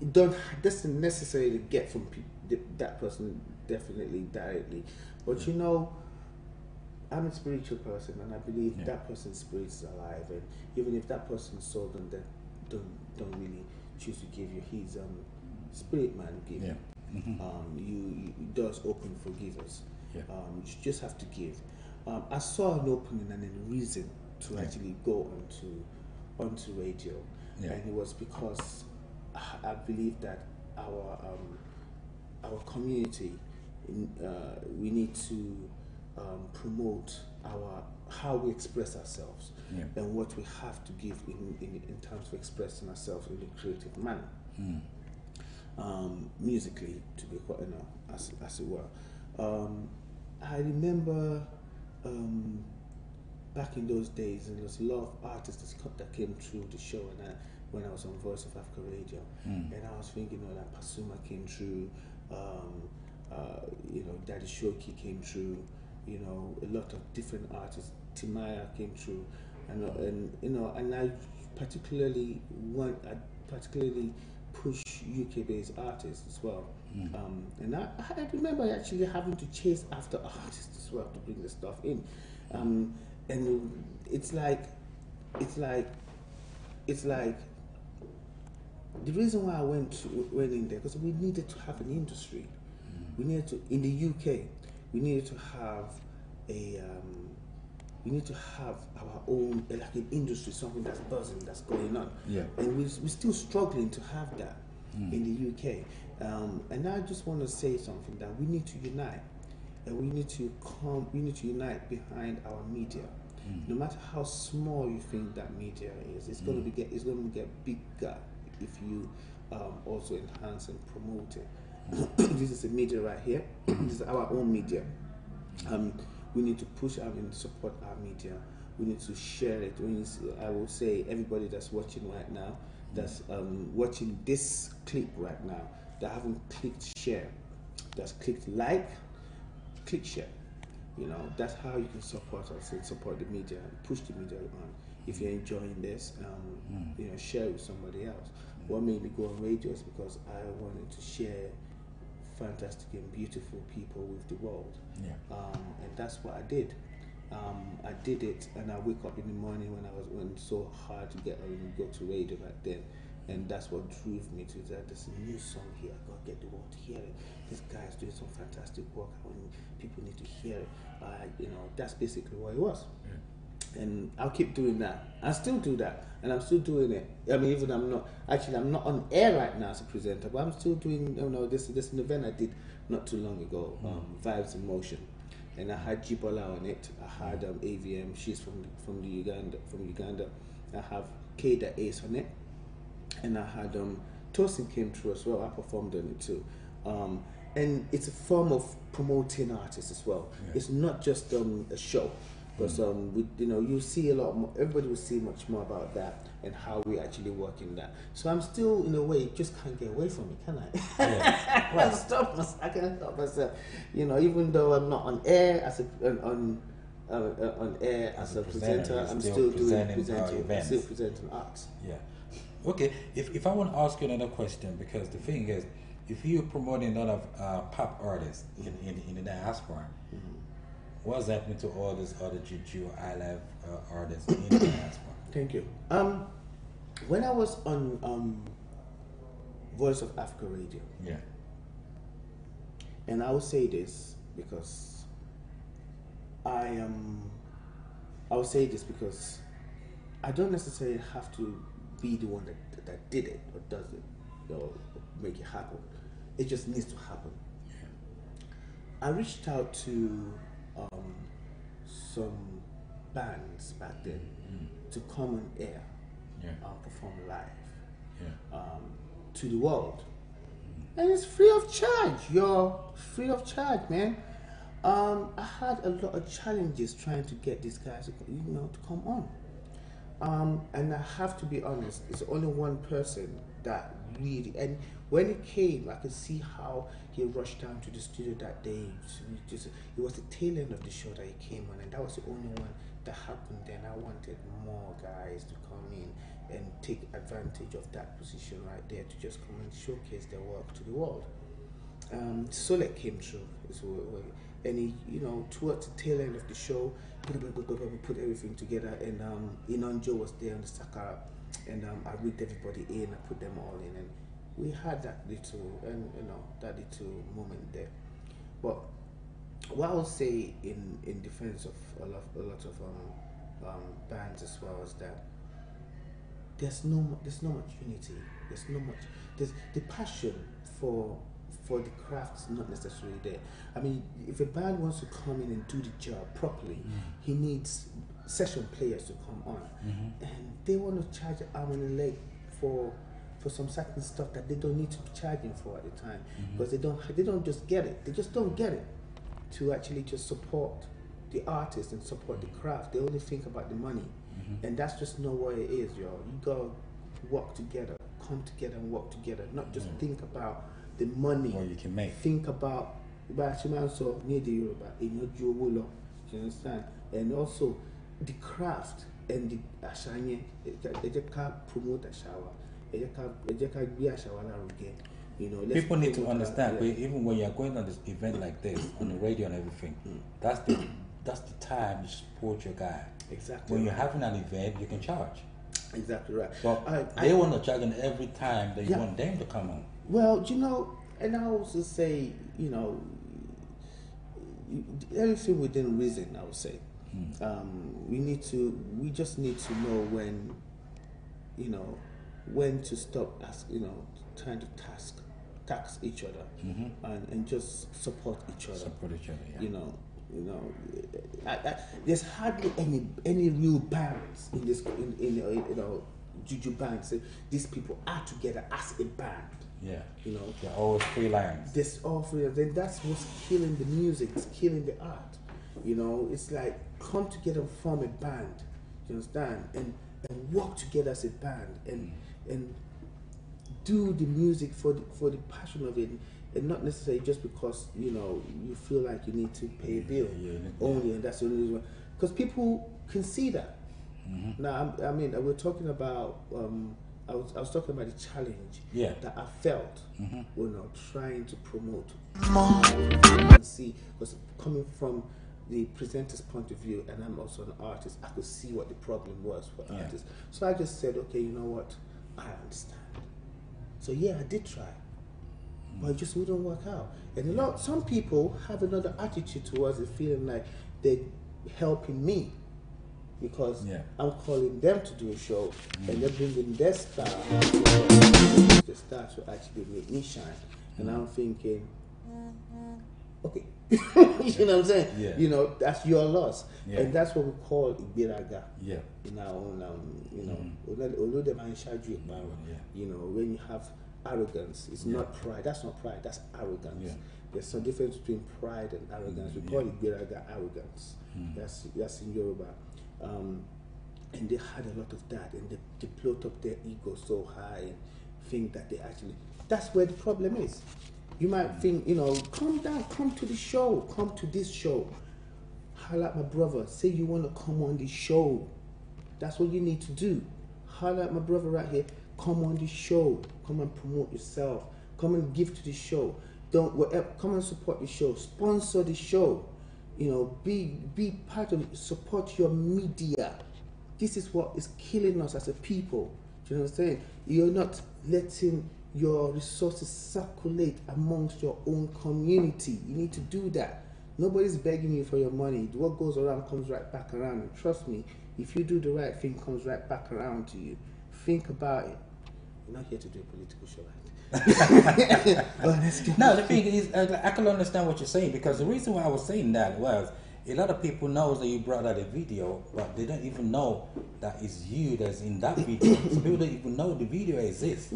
Speaker 5: It doesn't necessarily get from that person definitely directly, but I'm a spiritual person, and I believe that person's spirit is alive, and even if that person's soul don't really choose to give you, his spirit man give you. You does open forgivers. You just have to give. I saw an opening and a reason to actually go onto radio, and it was because I believe that our community, we need to promote how we express ourselves and what we have to give in terms of expressing ourselves in a creative manner, musically, to be quite as it were. I remember back in those days, there was a lot of artists that came through the show, and when I was on Voice of Africa Radio, and I was thinking, that Pasuma came through, Daddy Shoki came through, a lot of different artists, Timaya came through, and I particularly push UK-based artists as well, and I remember actually having to chase after artists as well to bring the stuff in, and it's like the reason why I went in there, because we needed to have an industry. We needed to, in the UK, we needed to have our own, like an industry, something that's buzzing, that's going on.
Speaker 4: Yeah.
Speaker 5: And we're still struggling to have that in the UK. And I just want to say something, that we need to unite. And we need to unite behind our media. No matter how small you think that media is, it's going to get bigger if you also enhance and promote it. This is the media right here. This is our own media. We need to push and support our media. We need to share it. I will say, everybody that's watching right now, that's watching this clip right now, that haven't clicked share, that's clicked like, click share. You know, that's how you can support us and support the media and push the media on. If you're enjoying this, you know, share it with somebody else. What made me go on radio is because I wanted to share fantastic and beautiful people with the world.
Speaker 4: Yeah.
Speaker 5: And that's what I did. I did it, and I wake up in the morning when it's so hard to get on and go to radio back then. And that's what drove me to that. There's a new song here. I gotta get the world to hear it. This guy's doing some fantastic work. People need to hear it. You know, that's basically what it was. Yeah. And I'll keep doing that. I still do that, and I'm still doing it. I mean, even I'm not on air right now as a presenter, but I'm still doing. You know, this an event I did not too long ago. Vibes in Motion, and I had Jibola on it. I had AVM. She's from Uganda. I have Keda Ace on it. And I had Tosin came through as well. I performed on it too, and it's a form of promoting artists as well. Yeah. It's not just a show, because you see a lot more. Everybody will see much more about that and how we actually work in that. So I'm still, in a way, just can't get away from it, can I? Yeah. I can't stop myself. You know, even though I'm not on air as on air as a presenter, I'm still presenting events. Still presenting arts.
Speaker 4: Yeah. Okay, if I want to ask you another question, because the thing is, if you're promoting a lot of pop artists in the diaspora, what's happening to all these other Juju Island artists in the diaspora?
Speaker 5: Thank you. When I was on Voice of Africa Radio,
Speaker 4: yeah,
Speaker 5: and I will say this because I don't necessarily have to be the one that did it or does it or make it happen. It just needs to happen. Yeah. I reached out to some bands back then to come on air and perform live to the world. And it's free of charge. You're free of charge, man. I had a lot of challenges trying to get these guys to come on. And I have to be honest, it's only one person that really, and when it came, I could see how he rushed down to the studio that day. It was the tail end of the show that he came on, and that was the only one that happened then. I wanted more guys to come in and take advantage of that position right there, to just come and showcase their work to the world. Solek came through, and he, towards the tail end of the show, put everything together, and Inonjo was there on the Sakara, and I rigged everybody in, I put them all in, and we had that little moment there. But what I would say in defense of a lot of bands as well is that there's no much unity. There's the passion for the craft is not necessarily there. I mean, if a band wants to come in and do the job properly, he needs session players to come on, and they want to charge an arm and a leg for some certain stuff that they don't need to be charging for at the time, because they don't just get it. They just don't get it to actually just support the artist and support the craft. They only think about the money, and that's just not what it is, yo. You gotta work together, come together and work together, not just think about the money.
Speaker 4: What you can make.
Speaker 5: Think about you understand? And also the craft and the ashanye. They can't promote a shower. They can't be a shower again.
Speaker 4: People need to understand. Even when you're going on this event like this on the radio and everything, that's the time to support your guy.
Speaker 5: Exactly.
Speaker 4: When you're having an event, you can charge.
Speaker 5: Exactly right.
Speaker 4: Well, they want to charge every time that you want them to come on.
Speaker 5: Well, and I also say, everything within reason, I would say. We just need to know when to stop trying to tax each other, and just support each other.
Speaker 4: Support each other,
Speaker 5: There's hardly any real bands in this, juju bands. These people are together as a band.
Speaker 4: Yeah. They're always freelance.
Speaker 5: There's all freelance. Then that's what's killing the music. It's killing the art. It's like come together and form a band. You understand? And work together as a band and do the music for the passion of it, and not necessarily just because you feel like you need to pay a bill only, and that's the only reason. Because people can see that. Now, I mean, we're talking about. I was talking about the challenge that I felt trying to promote. See, because coming from the presenter's point of view, and I'm also an artist, I could see what the problem was for artists. So I just said, okay, you know what? I understand. So I did try, but it just wouldn't work out. And some people have another attitude towards it, feeling like they're helping me because I'm calling them to do a show, and they're bringing their star, the star to actually make me shine. And I'm thinking, okay, you know what I'm saying?
Speaker 4: Yeah.
Speaker 5: That's your loss, and that's what we call ibiraga.
Speaker 4: Yeah.
Speaker 5: In our own, although the man charge you about, when you have arrogance, it's not pride. That's not pride. That's arrogance. Yeah. There's some difference between pride and arrogance. We call it ibiraga arrogance. That's in Yoruba. And they had a lot of that, and they bloat up their ego so high and think that they actually. That's where the problem is. You might think, come down, come to the show, come to this show. Holla at my brother, say you want to come on the show. That's what you need to do. Holla at my brother right here, come on the show, come and promote yourself, come and give to the show. Come and support the show, sponsor the show. Be part of it, support your media. This is what is killing us as a people. Do you know what I'm saying? You're not letting your resources circulate amongst your own community. You need to do that. Nobody's begging you for your money. What goes around comes right back around. And trust me, if you do the right thing, it comes right back around to you. Think about it. We're not here to do a political show, right?
Speaker 4: No, the thing is, I can understand what you're saying, because the reason why I was saying that was a lot of people knows that you brought out a video, but they don't even know that it's you that's in that video. So people don't even know the video exists.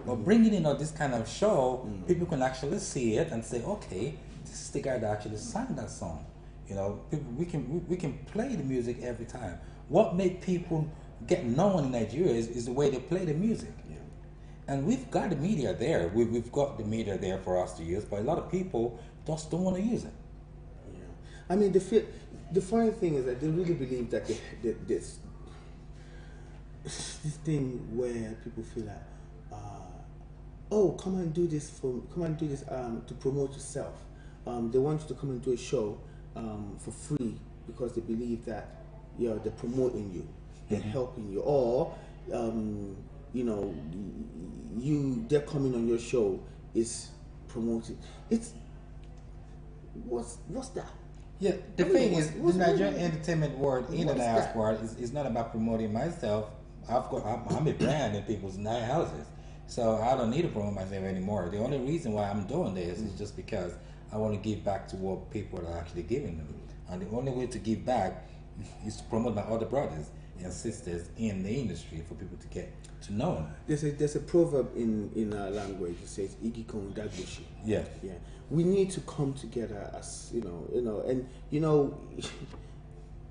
Speaker 4: But bringing in this kind of show, people can actually see it and say, okay, this is the guy that actually sang that song. We can play the music every time. What made people get known in Nigeria is the way they play the music. And we've got the media there. We've got the media there for us to use, but a lot of people just don't want to use it.
Speaker 5: I mean, the funny thing is that they really believe that this thing where people feel like, come and do this to promote yourself. They want you to come and do a show for free because they believe that they're promoting you, they're helping you, or they're coming on your show is promoting. It's what's that?
Speaker 4: Yeah, the thing is, the Nigerian entertainment world in the diaspora is not about promoting myself. I'm a brand in people's night houses, so I don't need to promote myself anymore. The only reason why I'm doing this is just because I want to give back to what people are actually giving them, and the only way to give back is to promote my other brothers and sisters in the industry for people to get to know them.
Speaker 5: There's a proverb in our language that says "Igikon Dagboshi." Yeah. We need to come together as and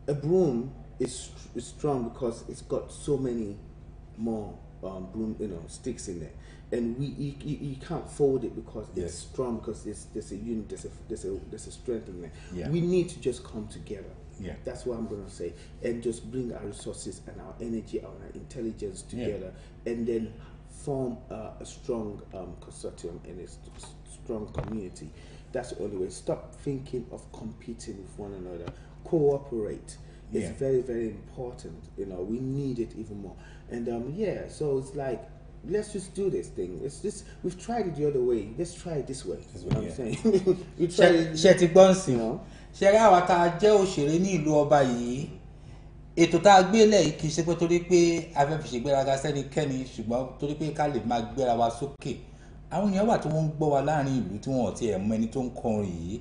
Speaker 5: a broom is strong because it's got so many more sticks in there, and you can't fold it because it's strong, because there's a unit, there's a strength in there. Yeah. We need to just come together. Yeah. That's what I'm going to say, and just bring our resources and our energy, our intelligence together, and then form a strong consortium and a strong community. That's the only way. Stop thinking of competing with one another. Cooperate. It's
Speaker 3: Yeah.
Speaker 5: very, very important. You know, we need it even more. And yeah, so it's like, let's just do this thing. It's just, we've tried it the other way. Let's try it this way. You know what I'm saying? We tried it.
Speaker 4: ṣe ti gbọ́n sí
Speaker 5: You know?
Speaker 4: ṣe rí àwa tá a jẹ́ òṣèré ní ìlú ọba yìí ètò tá a gbé lẹ̀ yìí kì í ṣe pé torí pé a fẹ́ fi ṣègbéraga sẹ́nikẹ́ni ṣùgbọ́n torí pé ká lè máa gbéra wa sókè àwọn èèyàn wà tí wọ́n ń gbọ́ wa láàrin ìlú tí wọ́n ò tiẹ̀ mọ ẹni tó ń kọrin yìí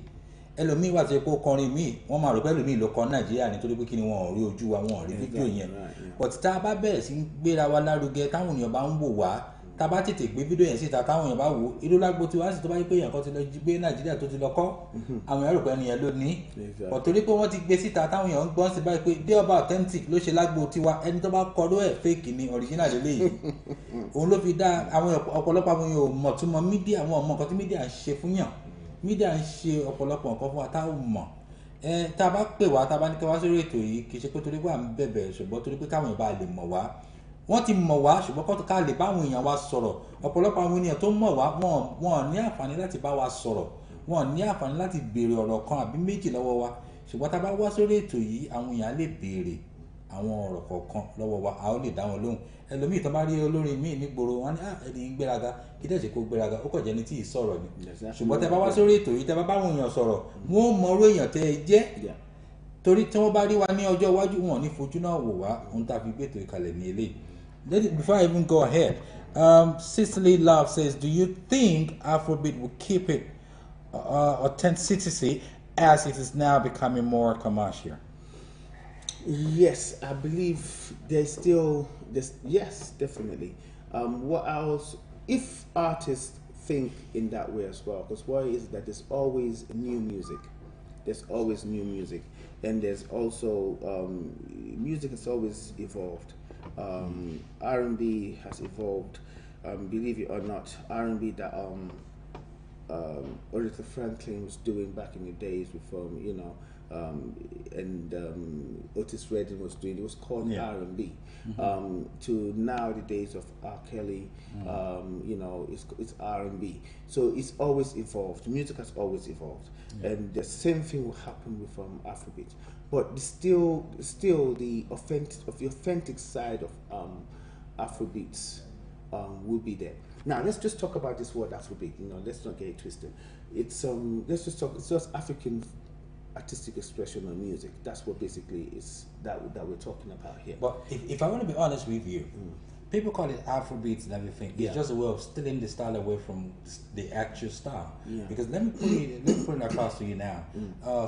Speaker 4: ẹlòmíì wà tó yẹ kó kọrin míì wọ́n máa rò pé ẹlòmíì ló kọ Nàìjíríà nítorí pé kí ni wọn ò rí ojú wa wọn ò rí fídíò yẹn but tá a bá bẹ̀rẹ̀ sí gbéra wa lárugẹ táwọn èèyàn bá ń wò wá tá a bá tètè gbé fídíò yẹn síta táwọn èèyàn bá wò ó irú lágbo tí wàá sì tó bá yẹ pé èèyàn kan ti lọ gbé Nàìjíríà tó ti lọ kọ́ àwọn èèyàn rò pé ẹnìyẹn ló ní but torí pé wọ́n ti gbé síta táwọn èèyàn ń gbọ́n sí báyìí pé dé ọba authentic ló ṣe lágbo tiwa ẹni tó bá kọ ló ẹ̀ fake ni original lélẹ́yìí òun ló fi dá àwọn ọ̀pọ̀lọpọ̀ àwọn èèyàn ò mọ̀ tó mọ mídíà àwọn ọmọ nǹkan tí mídíà ń ṣe fún yàn mídíà ń ṣe ọ̀pọ̀lọpọ̀ nǹkan fún wa tá ò mọ̀ tá a bá pè wá tá a bá ní kí wá sórí ètò yìí kì í ṣe pé torí pé à ń bẹ̀bẹ̀ ṣùgbọ́n torí pé káwọn ìbá lè mọ̀ wá wọ́n ti mọ̀ wá ṣùgbọ́n kọ́ ká lè báwọn èèyàn wa sọ̀rọ̀ ọ̀pọ̀lọpọ̀ àwọn ènìyàn tó mọ̀ wá wọn ní àǹfààní láti bá wa sọ̀rọ̀ wọn ní àǹfààní láti béèrè ọ̀rọ̀ kan àbí méjì lọ́wọ́ wa ṣùgbọ́n tá a bá wá sórí ètò yìí àwọn èèyàn lè béèrè àwọn ọ̀rọ̀ kọ̀ọ̀kan lọ́wọ́ wa a ó lè dá wọn lóhùn ẹlòmíì tó bá rí olórin míì nígboro wọn ní ẹni ń gbéraga kí dẹ̀ ṣe kó gbéraga ó kàn jẹ́ ní tí ì sọ̀rọ̀ ni ṣùgbọ́n tẹ́ bá wá sórí ètò yìí tẹ́ bá báwọn èèyàn sọ̀rọ̀ wọn ò mọrú èèyàn tẹ́ ẹ jẹ́ torí tí wọ́n bá rí wa ní ọjọ́ iwájú wọn ò ní fojú náà wò wá ohun tá a fi gbé ètò ìkàlẹ̀ ní eléyìí. Before I even go ahead, Cicely Love says, do you think Afrobeat will keep it authenticity as it is now becoming more commercial?
Speaker 5: Yes, I believe there's still yes, definitely. What else? If artists think in that way as well, because what is that there's always new music. There's always new music, and there's also music has always evolved. R&B has evolved. Believe it or not, R&B that Aretha Franklin was doing back in the days with Otis Redding was doing. It was called R&B. To now the days of R. Kelly, it's R&B. So it's always evolved. Music has always evolved, and the same thing will happen with Afrobeat. But still the authentic side of Afrobeats will be there. Now let's just talk about this word Afrobeat. Let's not get it twisted. It's let's just talk. It's just African artistic expression of music. That's what basically is that we're talking about here.
Speaker 4: But if I want to be honest with you, people call it Afrobeats and everything. It's just a way of stealing the style away from the actual style. Because let me put it across to you now.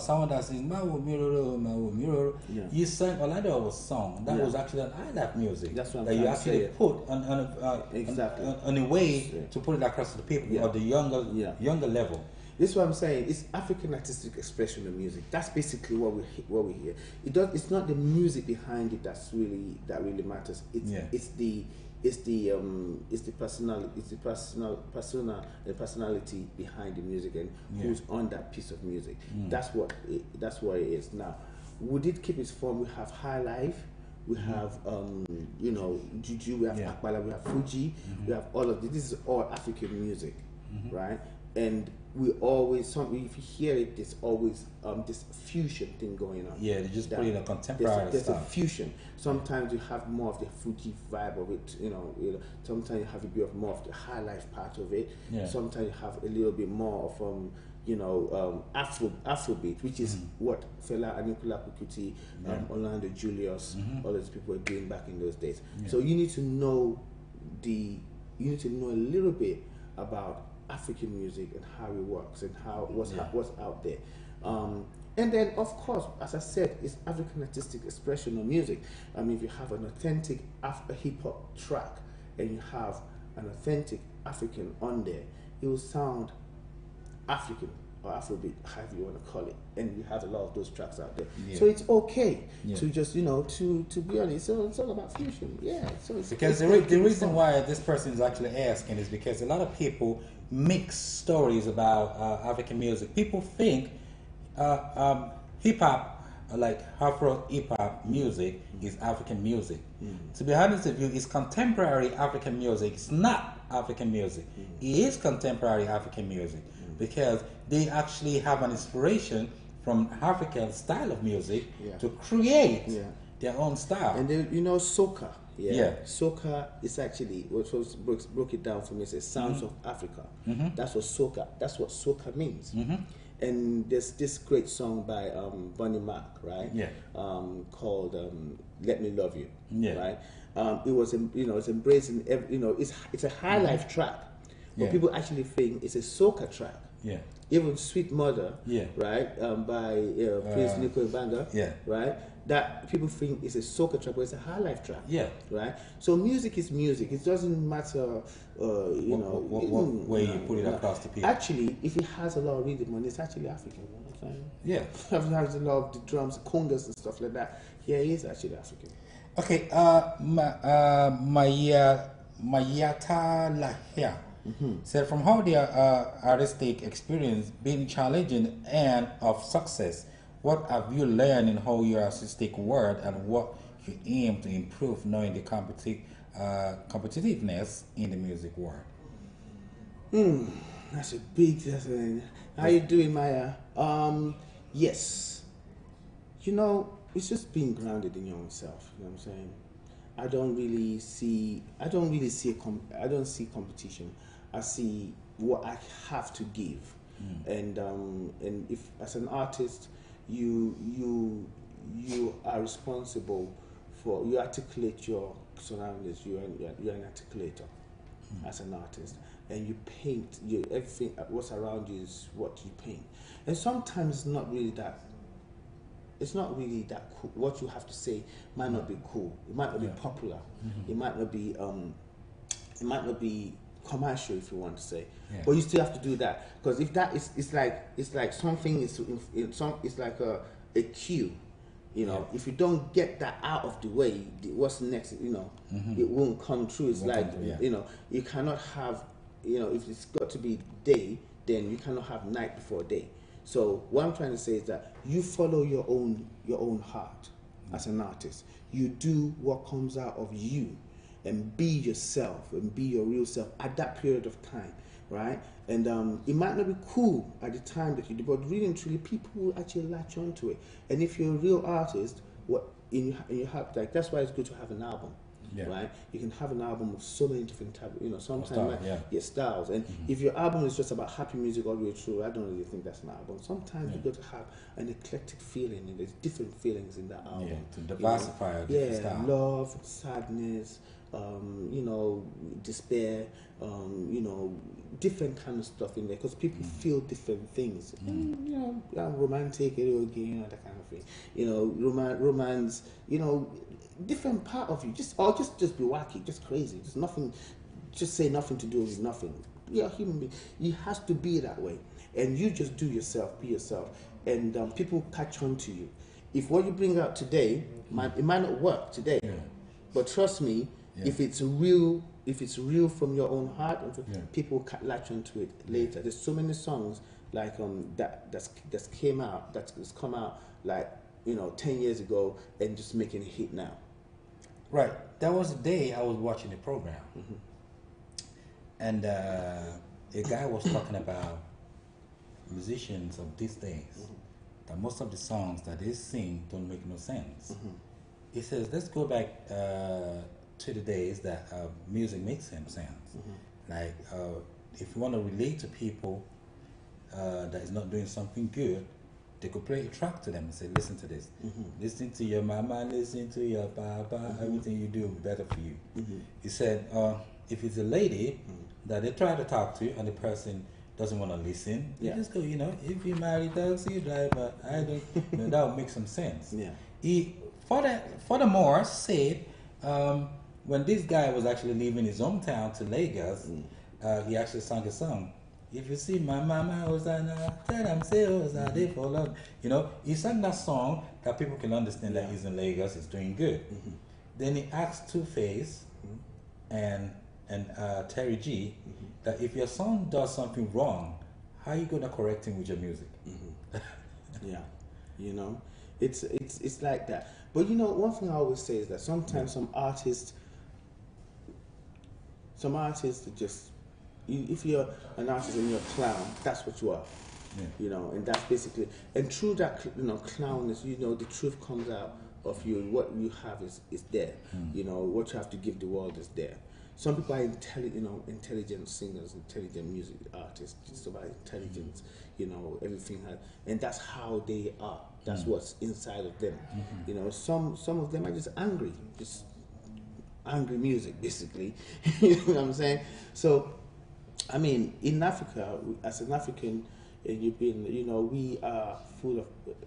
Speaker 4: Someone that sings Mawo Miroro, Mawo Miroro. You sang Orlando was song that was actually an island music.
Speaker 5: That's what
Speaker 4: that you actually put on a way to put it across to the people of the younger level.
Speaker 5: This is what I'm saying. It's African artistic expression of music. That's basically what we hear. It's not the music behind it that really matters. It's the personality behind the music and who's on that piece of music. That's what it is. Now, would it keep its form? We have high life. We have Juju. We have Akbala. We have Fuji. We have all of this. This is all African music, right? And we always, if you hear it, there's always this fusion thing going on.
Speaker 4: Yeah, they just put in a contemporary
Speaker 5: there's
Speaker 4: style.
Speaker 5: a fusion. Sometimes you have more of the Fuji vibe of it, sometimes you have a bit of more of the high life part of it. Sometimes you have a little bit more from Afrobeat, which is what Fela Anikulapo Kuti, Orlando Julius, all those people were doing back in those days. So you need to know a little bit about African music and how it works and what's out there. And then, of course, as I said, it's African artistic expression of music. I mean, if you have an authentic hip-hop track and you have an authentic African on there, it will sound African or Afrobeat, however you want to call it. And we have a lot of those tracks out there. So it's okay to just, to be honest, it's all about fusion.
Speaker 4: Because the reason why this person is actually asking is because a lot of people mix stories about African music. People think hip-hop, like Afro hip-hop music, is African music. To be honest with you, it's contemporary African music. It's not African music. It is contemporary African music because they actually have an inspiration from African style of music
Speaker 5: Yeah.
Speaker 4: to create
Speaker 5: Yeah.
Speaker 4: their own style.
Speaker 5: And then, you know, soca. Yeah.
Speaker 4: Yeah.
Speaker 5: Soca is actually what was broke it down for me. It's Sounds of Africa. That's what soca. That's what soca means. And there's this great song by Bonnie Mac, right?
Speaker 4: Yeah.
Speaker 5: Called "Let Me Love You."
Speaker 4: Yeah.
Speaker 5: Right. It was, you know, it's embracing. You know, it's a high life track, but
Speaker 4: Yeah.
Speaker 5: people actually think it's a soca track.
Speaker 4: Yeah.
Speaker 5: Even Sweet Mother,
Speaker 4: Yeah.
Speaker 5: right, by Prince Nico Ibanga,
Speaker 4: yeah.
Speaker 5: right, that people think is a soca track, but it's a high life track,
Speaker 4: Yeah.
Speaker 5: right. So music is music. It doesn't matter, you know,
Speaker 4: what way you put it across to people.
Speaker 5: Actually, if it has a lot of rhythm, and it's actually African. You know what I'm saying?
Speaker 4: Yeah.
Speaker 5: If it has a lot of the drums, congas, and stuff like that. Yeah, it is actually African.
Speaker 4: Okay, Mayata Lahia said, from how their artistic experience been challenging and of success, what have you learned in how your artistic world and what you aim to improve knowing the competitiveness in the music world?
Speaker 5: That's a big. How you doing, Maya? Yes. You know, it's just being grounded in your own self. You know what I'm saying? I don't see competition. I see what I have to give, and if as an artist, you are responsible for, you articulate your surroundings. You're an articulator as an artist, and you paint. Everything what's around you is what you paint, and sometimes it's not really that. It's not really that cool. What you have to say might not be cool. It might not be popular. It might not be. It might not be commercial, if you want to say.
Speaker 4: Yeah.
Speaker 5: But you still have to do that, because if that is, it's like something is it's like a cue. You know, if you don't get that out of the way, what's next? You know, it won't come true. It's like you know, you cannot have. You know, if it's got to be day, then you cannot have night before day. So what I'm trying to say is that you follow your own heart as an artist. You do what comes out of you, and be yourself and be your real self at that period of time, right? And it might not be cool at the time that you do, but really and truly, people will actually latch onto it. And if you're a real artist, you have, like, that's why it's good to have an album.
Speaker 4: Yeah.
Speaker 5: Right, you can have an album of so many different types. You know, sometimes styles. And if your album is just about happy music all the way through, I don't really think that's an album. Sometimes you got to have an eclectic feeling, and there's different feelings in that album.
Speaker 4: Yeah, to diversify a different style.
Speaker 5: Love, sadness, you know, despair, you know, different kind of stuff in there, because people feel different things. You know, romantic, you know, that kind of thing. You know, romance, you know, different part of you. Just be wacky, just crazy, just nothing, just say nothing to do with nothing. You're a human being. You have to be that way, and you just do yourself, be yourself, and people catch on to you. If what you bring out today, it might not work today, but trust me, if it's real from your own heart, people latch onto it later. There's so many songs like that's come out like, you know, 10 years ago and just making a hit now.
Speaker 4: Right. There was a day I was watching a program, and a guy was talking about musicians of these days, that most of the songs that they sing don't make no sense. He says, let's go back to the days that music makes some sense. Like, if you want to relate to people that is not doing something good, they could play a track to them and say, listen to this. Listen to your mama, listen to your papa, everything you do will be better for you. He said, if it's a lady that they try to talk to and the person doesn't want to listen, you just go, you know, if you marry taxi driver, I don't, you know, that would make some sense. He, furthermore, said, when this guy was actually leaving his hometown to Lagos, he actually sang a song. If you see my mama, Hosanna, tell them say Hosanna for love. You know, he sang that song that people can understand that he's in Lagos, he's doing good. Then he asked Two-Face and Terry G that if your son does something wrong, how are you gonna correct him with your music?
Speaker 5: You know, it's like that. But you know, one thing I always say is that sometimes some artists are just, if you're an artist and you're a clown, that's what you are. You know, and that's basically, and through that, you know, clownness, you know, the truth comes out of you. What you have is there. You know, what you have to give the world is there. Some people are intelligent singers, intelligent music artists. It's about intelligence, you know, everything has, and that's how they are. That's what's inside of them. You know, some of them are just angry music, basically. You know what I'm saying? So, I mean, in Africa, as an African, you know, we are full of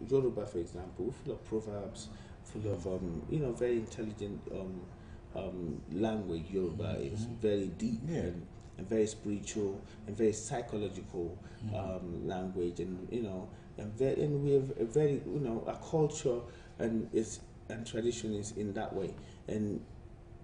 Speaker 5: Yoruba, for example, full of proverbs, full of you know, very intelligent language. Yoruba is very deep and very spiritual and very psychological language, and you know, and we have a very, you know, our culture and tradition is in that way. And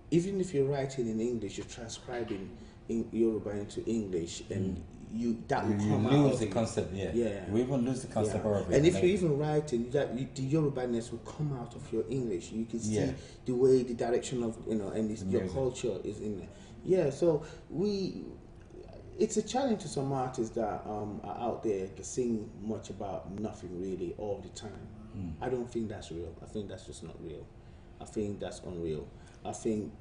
Speaker 5: even if you're writing in English, you're transcribing in Yoruba into English, and you
Speaker 4: lose the concept. We even lose the concept of it.
Speaker 5: And if you even write it, the Yoruba-ness will come out of your English. You can see the way, the direction of, you know, and your culture is in there. Yeah, so it's a challenge to some artists that are out there that sing much about nothing really all the time. I don't think that's real. I think that's just not real. I think that's unreal. I think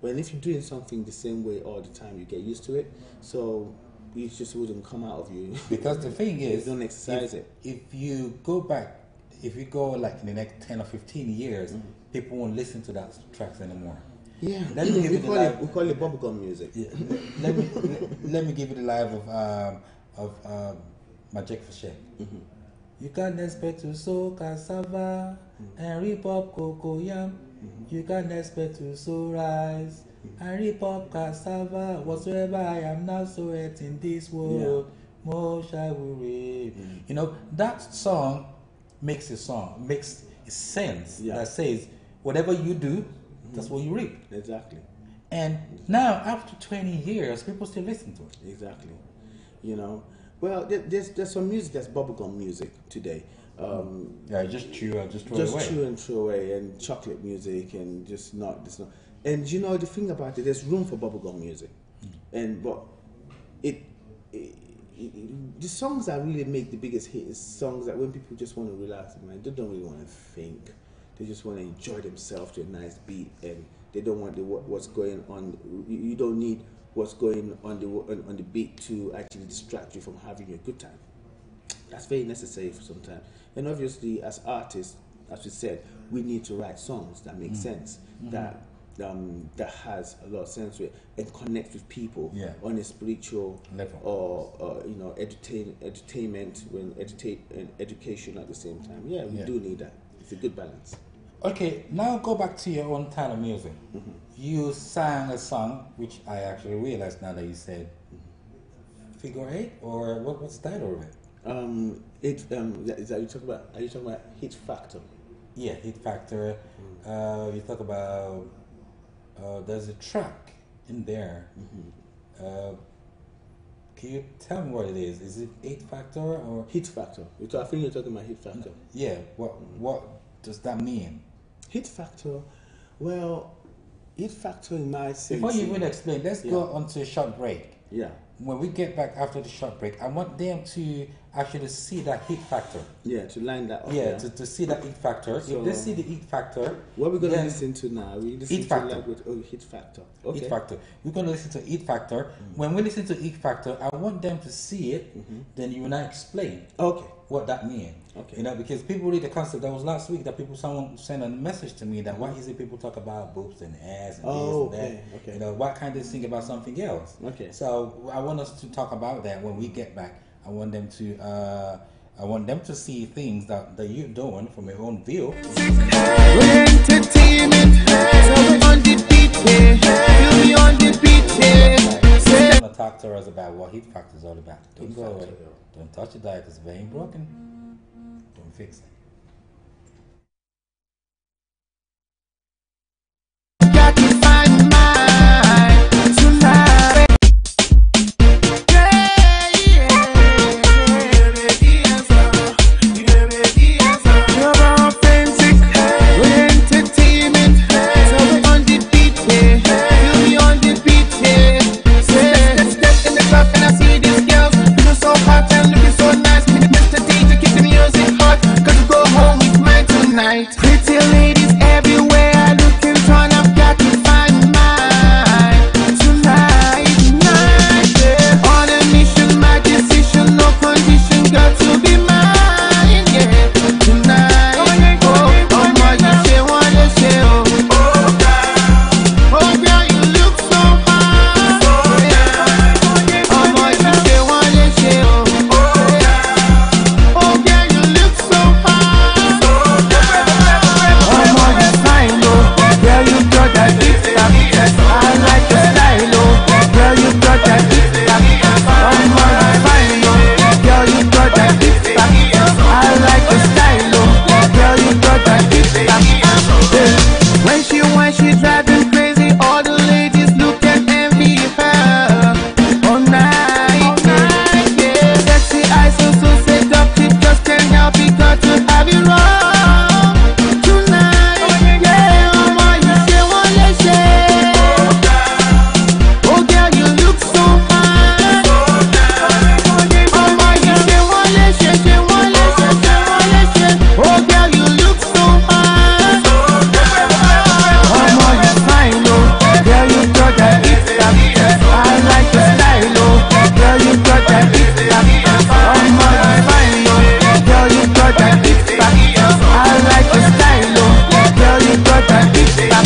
Speaker 5: well, if you're doing something the same way all the time, you get used to it. So it just wouldn't come out of you.
Speaker 4: Because the thing is,
Speaker 5: you don't exercise it.
Speaker 4: If you go back, if you go like in the next 10 or 15 years, people won't listen to that tracks anymore.
Speaker 5: Yeah,
Speaker 4: we
Speaker 5: call it bubblegum music.
Speaker 4: Yeah. let me give you the live of Magic Fisher. You can't expect to sow cassava and reap up cocoyam. You can't expect to sow rice and reap up cassava. Whatsoever I am now sowing in this world, more shall we reap. You know, that song makes sense. That says, whatever you do, that's what you reap.
Speaker 5: Exactly.
Speaker 4: And now, after 20 years, people still listen to it.
Speaker 5: Exactly. You know, well, there's some music that's bubblegum music today.
Speaker 4: Just chew and just throw
Speaker 5: just
Speaker 4: away.
Speaker 5: Just chew and throw away, and chocolate music, and just not. And you know, the thing about it, there's room for bubblegum music, but the songs that really make the biggest hit is songs that when people just want to relax, man, they don't really want to think. They just want to enjoy themselves to a nice beat, and they don't want what's going on. You don't need what's going on the beat to actually distract you from having a good time. That's very necessary for some time. And obviously, as artists, as we said, we need to write songs that make sense, that has a lot of sense to it, and connect with people on a spiritual
Speaker 4: level,
Speaker 5: or you know, entertainment and education at the same time. Yeah, we do need that. It's a good balance.
Speaker 4: Okay, now go back to your own kind of music. You sang a song, which I actually realized now that you said Figure 8, or what's the title of it?
Speaker 5: Is that are you talking about Hit Factor?
Speaker 4: Yeah, Hit Factor. You talk about there's a track in there. Can you tell me what it is? Is it 8 Factor or
Speaker 5: Hit Factor? I think you're talking about Hit Factor.
Speaker 4: Yeah. What does that mean?
Speaker 5: Hit Factor. Well, Hit Factor in my sense.
Speaker 4: Before you even explain, let's go on to a short break.
Speaker 5: Yeah.
Speaker 4: When we get back after the short break, I want them to actually see that hit factor.
Speaker 5: Yeah, to line that up.
Speaker 4: Yeah, to see that hit factor. So if they see the hit factor,
Speaker 5: what we're going to listen to now? We listen
Speaker 4: hit factor.
Speaker 5: Hit factor. Okay.
Speaker 4: Hit factor. We're going to listen to hit factor. When we listen to hit factor, I want them to see it. Then you and I explain.
Speaker 5: Okay.
Speaker 4: What that means.
Speaker 5: Okay.
Speaker 4: You know, because people read the concept. That was last week that someone sent a message to me that why is it people talk about boobs and ass and this and that.
Speaker 5: Okay.
Speaker 4: You know, why can't they think about something else?
Speaker 5: Okay.
Speaker 4: So I want us to talk about that when we get back. I want them to see things that you're doing from your own view.
Speaker 1: Entertainment, so we're on the beat, feel me on the beat,
Speaker 4: Gonna talk to us about what Hit Factor is all about. Don't go away. Don't touch it, because it's very broken. Don't fix it.
Speaker 1: got to find mine tonight. You're authentic, we're entertainment, so we're on the beat, feel me on the beat, step in the club and I see these girls, you know so night. Pretty ladies everywhere looking fun. I've got to find mine tonight. Yeah. On a mission, my decision, no condition, got to be mine. Yeah, tonight. Oh my, you say what you say. Oh girl, you look so hot. Oh my, you say what you say. Oh girl, you look so hot. Oh my, you fine, oh. Girl, you got that big stuff. I like the style, oh. Girl, you got that big stuff. Oh my, you fine, oh. Girl, you got that big stuff. I like the style, oh. Girl, you got that big stuff. When she driving crazy, all the ladies look and envy her. All night, yeah. Sexy eyes so seductive, just can't help it, got to have it wrong tonight. Yeah, oh my, you say what you say. Oh girl, you look so hot. Oh my, you say what you say, say what you say, say what you say. Oh girl, you look so hot. Oh my, you fine, oh. Girl, you got that big stuff. I like the style, oh. Girl, you got that big stuff. Oh my, you fine, oh. Girl, you got that big stuff. I like the style, oh. Girl, you got that big stuff.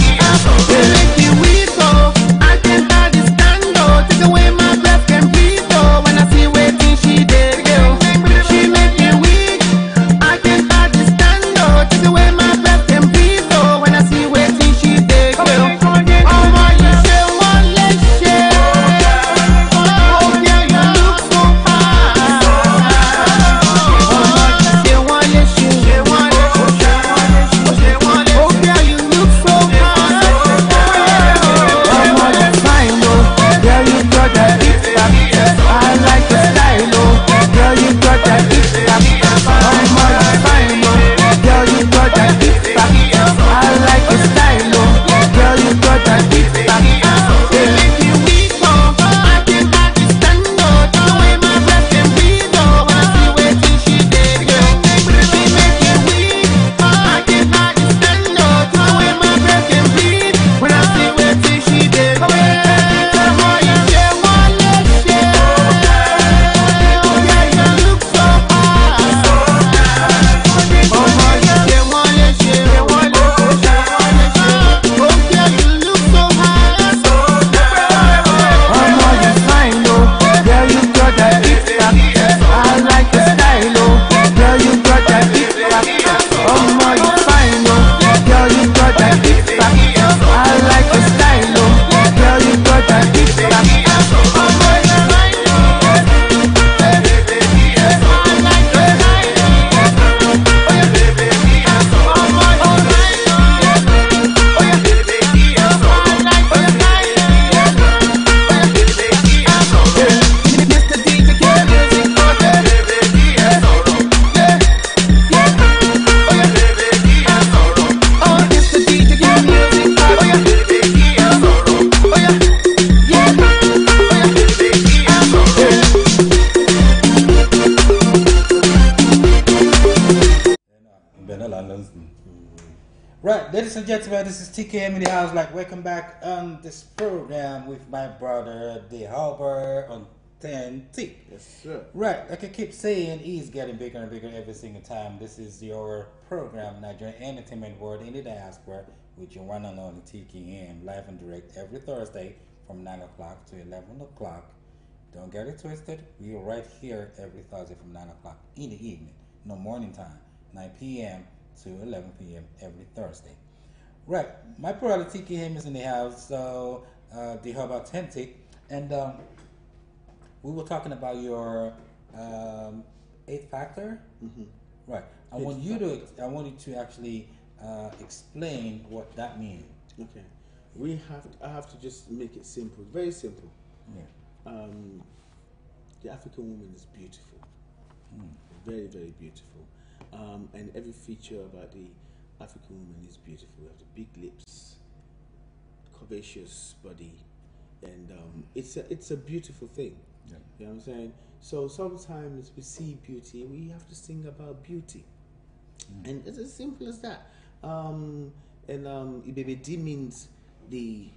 Speaker 1: You make me weak, oh. I can't understand, oh. Take away my breath, can breathe, oh. When I see waiting, she did, girl. She make me weak. I can't understand, oh. Take away my breath, can breathe, oh. When I see waiting, she did, girl. Oh my, you say what you say. Oh girl, you look so hot. Oh my, you say what you say. Oh girl, you look so hot. Oh my, you fine, oh. Girl, you got that big stuff. I like the style, oh. Girl, you got that big stuff. Oh my, you fine, oh. Girl, you got that big stuff. I like the style, oh. Girl, you got that big stuff. They make me weak, oh. I can't understand, oh. Take away my breath and breathe, oh. When I see waiting, she did, girl. She make me weak. I can't understand, oh. Take away my breath and breathe. When I see waiting, she did, girl. Oh my, you say what you say. Oh yeah, you look so hot. Oh my, you say what you say. Oh girl, you look so hot. Oh my, you fine, oh. Girl, you got that big stuff. I like the style, oh. Girl, you got that big stuff. Oh my, you fine, oh. Girl, you got that big stuff. I like the style, oh. Girl, you got that big stuff. Oh my, you fine, oh. I like the style, oh. Oh my, you fine,
Speaker 4: Right, ladies and gentlemen, this is TKM in the house. Like, welcome back on this program with my brother, The Harbor on 10T.
Speaker 5: Yes, sir.
Speaker 4: Right, like I keep saying, he's getting bigger and bigger every single time. This is your program, Nigerian Entertainment World in the Diaspora, with your one and only TKM, live and direct every Thursday from 9 o'clock to 11 o'clock. Don't get it twisted. We are right here every Thursday from 9 o'clock in the evening, no morning time, 9 p.m. to 11 p.m. every Thursday. Right, my brother TKM is in the house, so the Hub Authentic, and we were talking about your 8 factor.
Speaker 5: Mm-hmm.
Speaker 4: Right, I want you to actually explain what that means.
Speaker 5: Okay, I have to just make it simple, very simple.
Speaker 4: Yeah.
Speaker 5: The African woman is beautiful, very, very beautiful, and every feature about the African woman is beautiful. We have the big lips, curvaceous body, and it's a beautiful thing.
Speaker 4: Yeah.
Speaker 5: You know what I'm saying? So sometimes we see beauty, we have to sing about beauty. And it's as simple as that. Ibebedi means the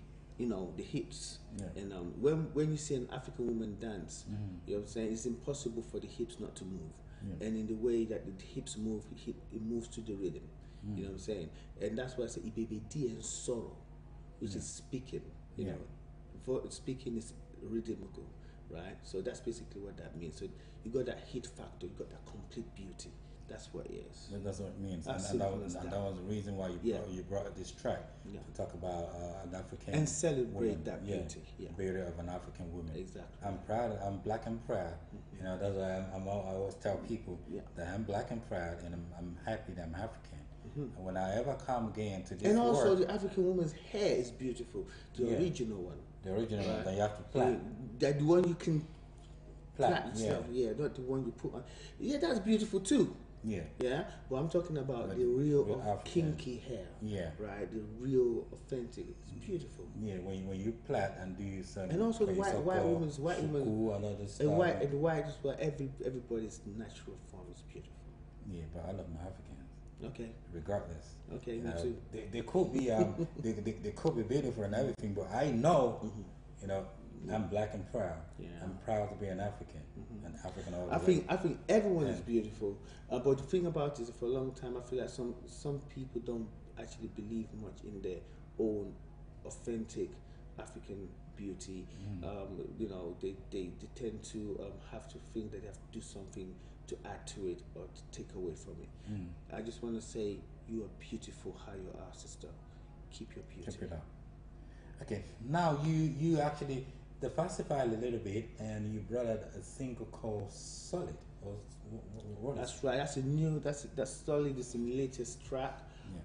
Speaker 5: hips.
Speaker 4: Yeah.
Speaker 5: And when you see an African woman dance, you know what I'm saying, it's impossible for the hips not to move.
Speaker 4: Yeah.
Speaker 5: And in the way that the hips move, it moves to the rhythm. You know what I'm saying? And that's why I say Ibebedi and sorrow, which is speaking. You know, for speaking is rhythmical, right? So that's basically what that means. So you got that hit factor, you got that complete beauty. That's what it is.
Speaker 4: That's what it means, and
Speaker 5: As
Speaker 4: that
Speaker 5: simple
Speaker 4: was
Speaker 5: as that.
Speaker 4: the reason why you brought this track to talk about an African
Speaker 5: And celebrate
Speaker 4: woman.
Speaker 5: that beauty. Yeah.
Speaker 4: Beauty of an African woman.
Speaker 5: Exactly.
Speaker 4: I'm proud. I'm black and proud. You know, that's why I always tell people that I'm black and proud, and I'm happy that I'm African. And when I ever come again to this
Speaker 5: And also,
Speaker 4: world,
Speaker 5: the African woman's hair is beautiful. The original one.
Speaker 4: the original one, then you have to plait.
Speaker 5: That the one you can
Speaker 4: Plait,
Speaker 5: yourself. Yeah, not the one you put on. Yeah, that's beautiful too.
Speaker 4: Yeah.
Speaker 5: Yeah, but I'm talking about
Speaker 4: But
Speaker 5: the real
Speaker 4: real African.
Speaker 5: kinky hair.
Speaker 4: Yeah.
Speaker 5: Right, the real authentic. It's beautiful.
Speaker 4: Yeah, when you plait and do some,
Speaker 5: And also the white woman,
Speaker 4: shuku and other stuff.
Speaker 5: and the white is what everybody's natural form is beautiful.
Speaker 4: Yeah, but I love my Africans.
Speaker 5: Okay.
Speaker 4: Regardless.
Speaker 5: Okay,
Speaker 4: You
Speaker 5: me
Speaker 4: know,
Speaker 5: too.
Speaker 4: They could be they could be beautiful and everything, but I know, you know, I'm black and proud.
Speaker 5: Yeah.
Speaker 4: I'm proud to be an African, an African all the way.
Speaker 5: I think everyone is beautiful, but the thing about it is, for a long time, I feel like some people don't actually believe much in their own authentic African beauty. You know, they tend to have to think that they have to do something to add to it or to take away from it. I just want to say, you are beautiful how you are, sister. Keep your beauty.
Speaker 4: Keep it up. Okay, now you actually diversified a little bit, and you brought out a single called Solid. What is
Speaker 5: That's right. That's Solid. It's the latest track.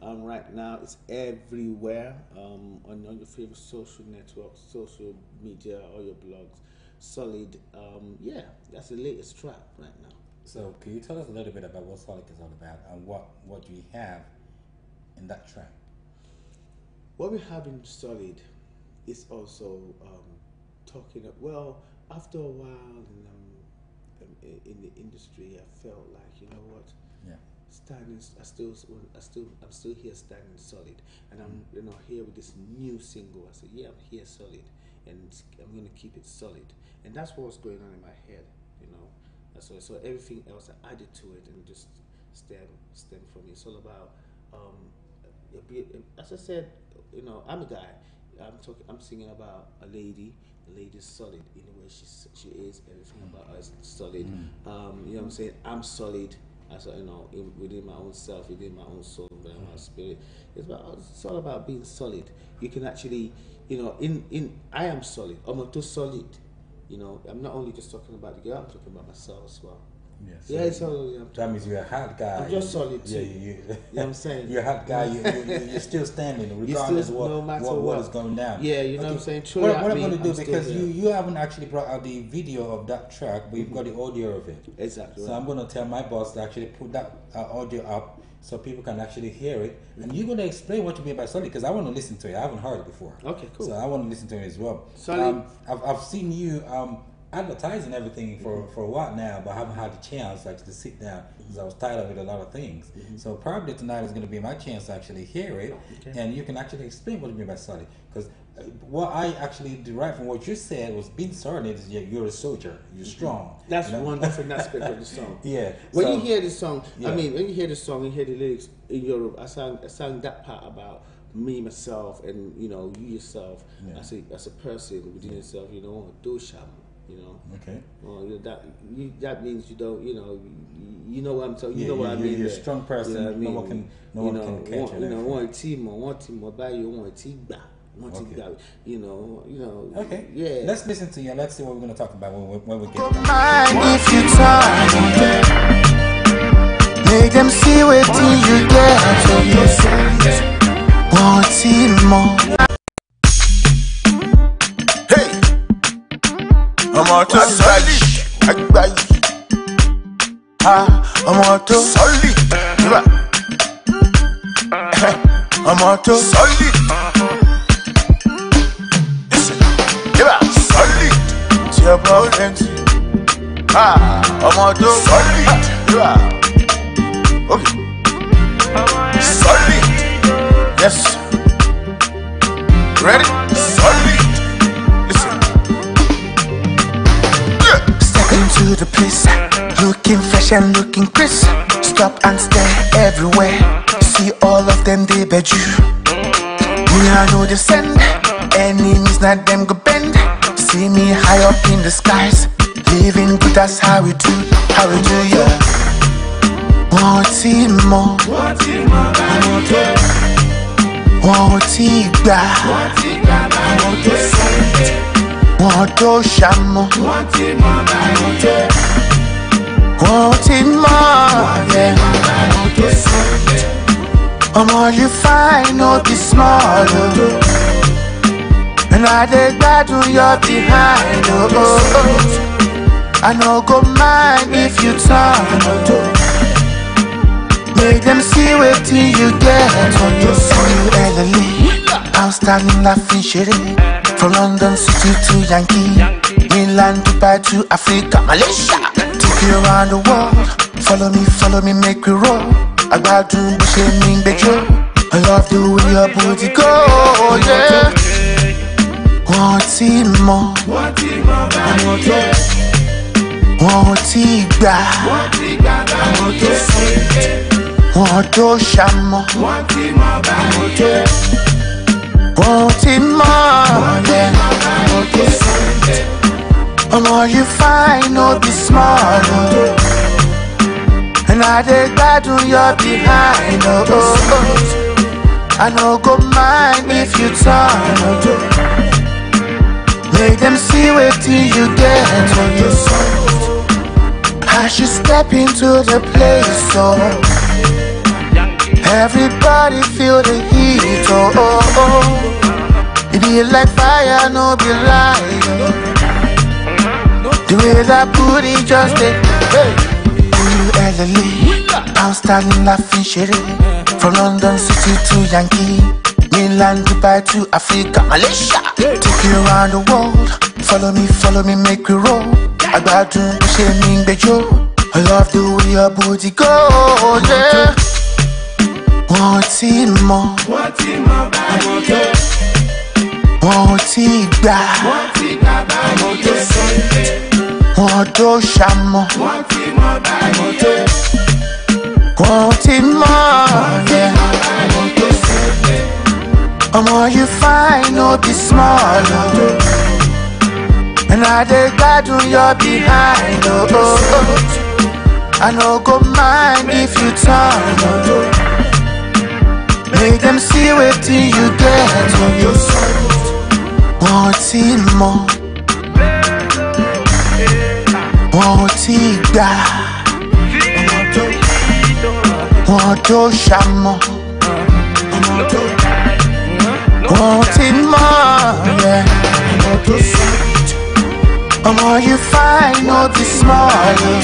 Speaker 5: Right now, it's everywhere on your favorite social networks, social media, all your blogs. Solid. That's the latest track right now.
Speaker 4: So, can you tell us a little bit about what Solid is all about, and what you have in that track?
Speaker 5: What we have in Solid is also talking. Well, after a while in the industry, I felt like, you know what?
Speaker 4: Yeah.
Speaker 5: I'm still here standing solid, and I'm here with this new single. I said, yeah, I'm here solid, and I'm going to keep it solid, and that's what was going on in my head, you know. So everything else I added to it and just stem from it. It's all about as I said, you know, I'm a guy. I'm singing about a lady. The lady's solid in the way she is. Everything about her is solid. You know what I'm saying? I'm solid. As you know, within my own self, within my own soul, within my spirit. It's all about being solid. You can actually, you know, I am solid. I'm too solid. You know, I'm not only just talking about the girl. I'm talking about myself as well.
Speaker 4: Yes. That means you're a hard guy.
Speaker 5: I'm just solid too.
Speaker 4: Yeah,
Speaker 5: you know what I'm saying?
Speaker 4: You're a hard guy. You're still standing, regardless of
Speaker 5: no matter
Speaker 4: what is going down.
Speaker 5: Yeah, you know what I'm saying?
Speaker 4: What I'm going to do, because you haven't actually brought out the video of that track, but you've got the audio of it.
Speaker 5: Exactly.
Speaker 4: So I'm going to tell my boss to actually put that audio up so people can actually hear it. And you're going to explain what you mean by solid, because I want to listen to it. I haven't heard it before.
Speaker 5: Okay, cool.
Speaker 4: So I want to listen to it as well.
Speaker 5: Solid.
Speaker 4: I've seen you advertising everything for a while now, but I haven't had the chance to sit down because I was tied up with a lot of things. So probably tonight is going to be my chance to actually hear it, and you can actually explain what you mean by solid. Because what I actually derived from what you said was being solid is you're a soldier, you're strong.
Speaker 5: That's one different aspect of the song.
Speaker 4: Yeah.
Speaker 5: When you hear the song,
Speaker 4: Yeah.
Speaker 5: when you hear the song, you hear the lyrics in Europe. I sang that part about me, myself, and you know, you yourself as a person within yourself. You know, dosham. You know.
Speaker 4: Okay.
Speaker 5: Well, that means you don't. You know what I'm talking. You know what I mean.
Speaker 4: You're a strong person.
Speaker 5: You know what I mean?
Speaker 4: No one can catch you.
Speaker 5: You know, one team, buy you one team back. You know.
Speaker 4: Okay.
Speaker 5: Yeah.
Speaker 4: Let's listen to you. Let's see what we're going to talk about when we get
Speaker 1: Don't
Speaker 4: back.
Speaker 1: mind if you talk. Make them see what you get. One team more. Hey, I'm on to solid. I'm on to solid. I'm on to solid. Listen, solid. It's your problem. I'm on to solid. Okay. Solid. Yes. Ready? Solid. Listen. Yeah. Step into the place, looking fresh and looking crisp. Stop and stare everywhere. See all of them, they beg you. Me, I know they send. Enemies, not them go bend. See me high up in the skies. Living good, that's how we do. How we do, yeah. Want it more. Want it back. Want to shamo. Want it more, yeah. All you find, no be small, oh. And I dey glad you're behind, oh, oh, oh. I no go mind if you turn, oh. Make them see what you get, oh, LLA. I'm standing laughing shitty. From London City to Yankee, Milan, Dubai to Africa, Malaysia. Take you around the world. Follow me, make we roll. I got to be shaming the joke. I love the way your booty go, yeah. Want it more. Want it back. Want to shamo. Want it more, yeah. All you find, no be small, oh. And I dey glad you're behind, oh, oh, oh. I no go mind if you turn, oh. Make them see what you get, oh. I should step into the place, oh. Everybody feel the heat, oh, oh, oh. It be like fire, no be light, oh. The way that booty just did, hey. LLA. I'm standing laughing shitty. From London City to Yankee, Milan, Dubai to Africa, Malaysia. Take you around the world. Follow me, make we roll. I got to be shaming the joke. I love the way your booty go, yeah. Want it more. Want it back. Want to shamo. Want it more, yeah. All you find, no be small, oh. And I dey glad you're behind, oh, oh, oh. I no go mind if you turn, oh. Make them see what you get, oh. Want it more. Want it back. Want to shamo. Want it more, yeah. All you find, no be small, oh.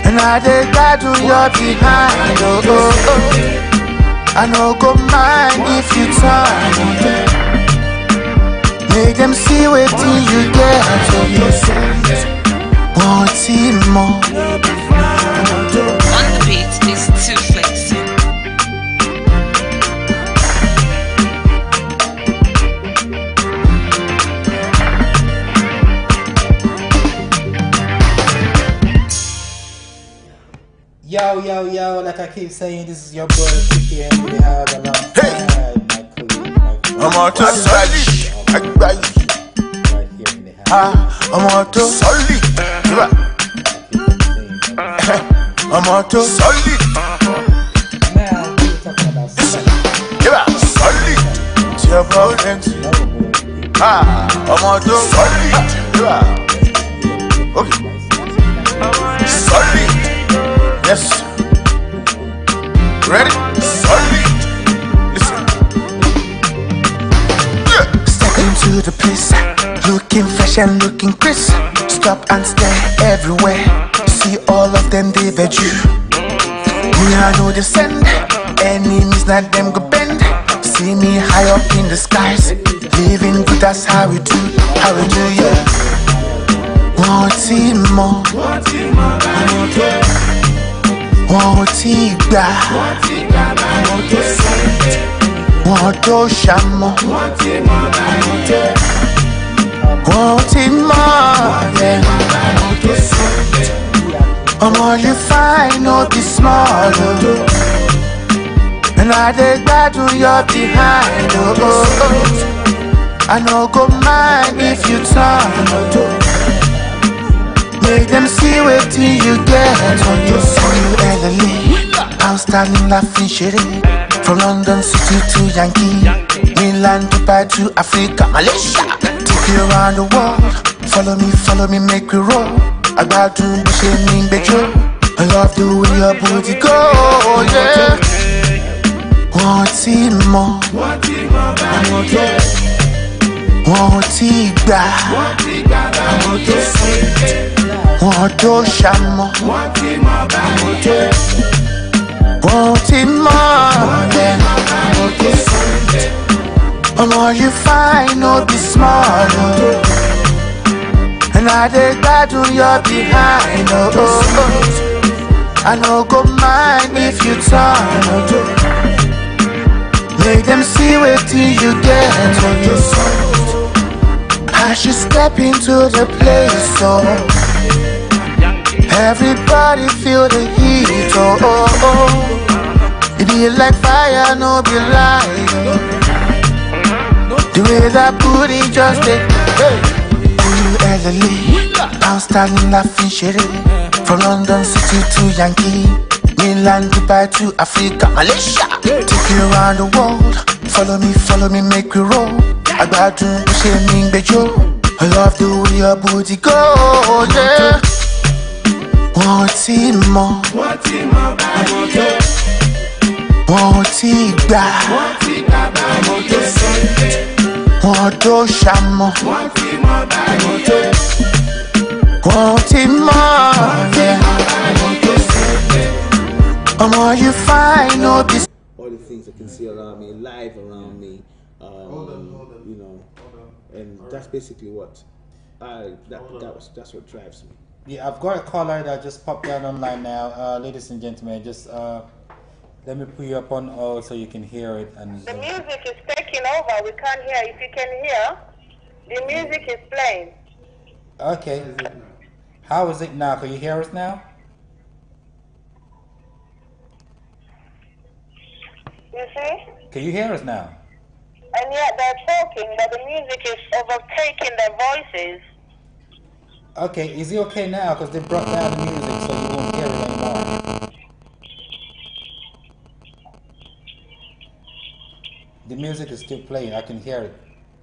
Speaker 1: And I dey glad you're behind, oh, oh, oh. I no go mind if you turn, oh. Make them see what you get, oh. Want it more.
Speaker 2: On the beat is Too Flexy.
Speaker 4: Yo, like I keep saying, this is your boy Tricky and we have a long time.
Speaker 1: I'm out to solid.
Speaker 4: Right here in the house.
Speaker 1: I'm out to solid. I'm out to solid.
Speaker 4: Now, we're talking about
Speaker 1: Solid. It's your problem. I'm out to solid. Okay. Solid. Yes. Ready? Solid. Listen. Yeah. Step into the place, looking fresh and looking crisp. Stop and stare everywhere. See all of them, they beg you. Me, I know they send. Enemies, not them go bend. See me high up in the skies. Living good, that's how we do. How we do, yeah. Want it more. wọ́n ti gbà wọ́n tó ṣàmọ́ wọ́n ti mọ̀ ọmọ you fine no be small and I dey gbadun your behind I no go mind if you turn make them see wetin you get on your LLA. Outstanding laughing shitty from London City to Yankee, Milan, Dubai to Africa, Malaysia. Take you around the world. Follow me, make we roll. I got to be shaming, bejo. I love the way your booty go, yeah. Want it more, want it back, want to shamo, want it more, yeah. You fine, no be small, and I dey gbadun your behind, I no go mind if you turn, make them see wetin you get on your soul. As you step into the place, everybody feel the heat, it be like fire, no be lie. The way that booty just take, LLA, outstanding laughing shitty from London City to Yankee, Milan, Dubai to Africa, Malaysia. Take you around the world. Follow me, make we roll. I got to be shaming, bejo. I love the way your booty go, yeah. Want it more, want it back, want to shamo, want it more, yeah. You fine, no be.
Speaker 5: All the things I can see around me, live around me, you know, and that's basically what that's what drives me.
Speaker 4: Yeah, I've got a caller that just popped down online now. Ladies and gentlemen, just let me put you up on hold so you can hear it. And
Speaker 6: the music is taking over. We can't hear. If you can hear, the music is playing.
Speaker 4: Okay. How is it now? Can you hear us now?
Speaker 6: You see?
Speaker 4: Can you hear us now?
Speaker 6: And yet they're talking, but the music is overtaking their voices.
Speaker 4: Okay, is it okay now? Because they brought down the music so you won't hear it anymore. The music is still playing. I can hear it.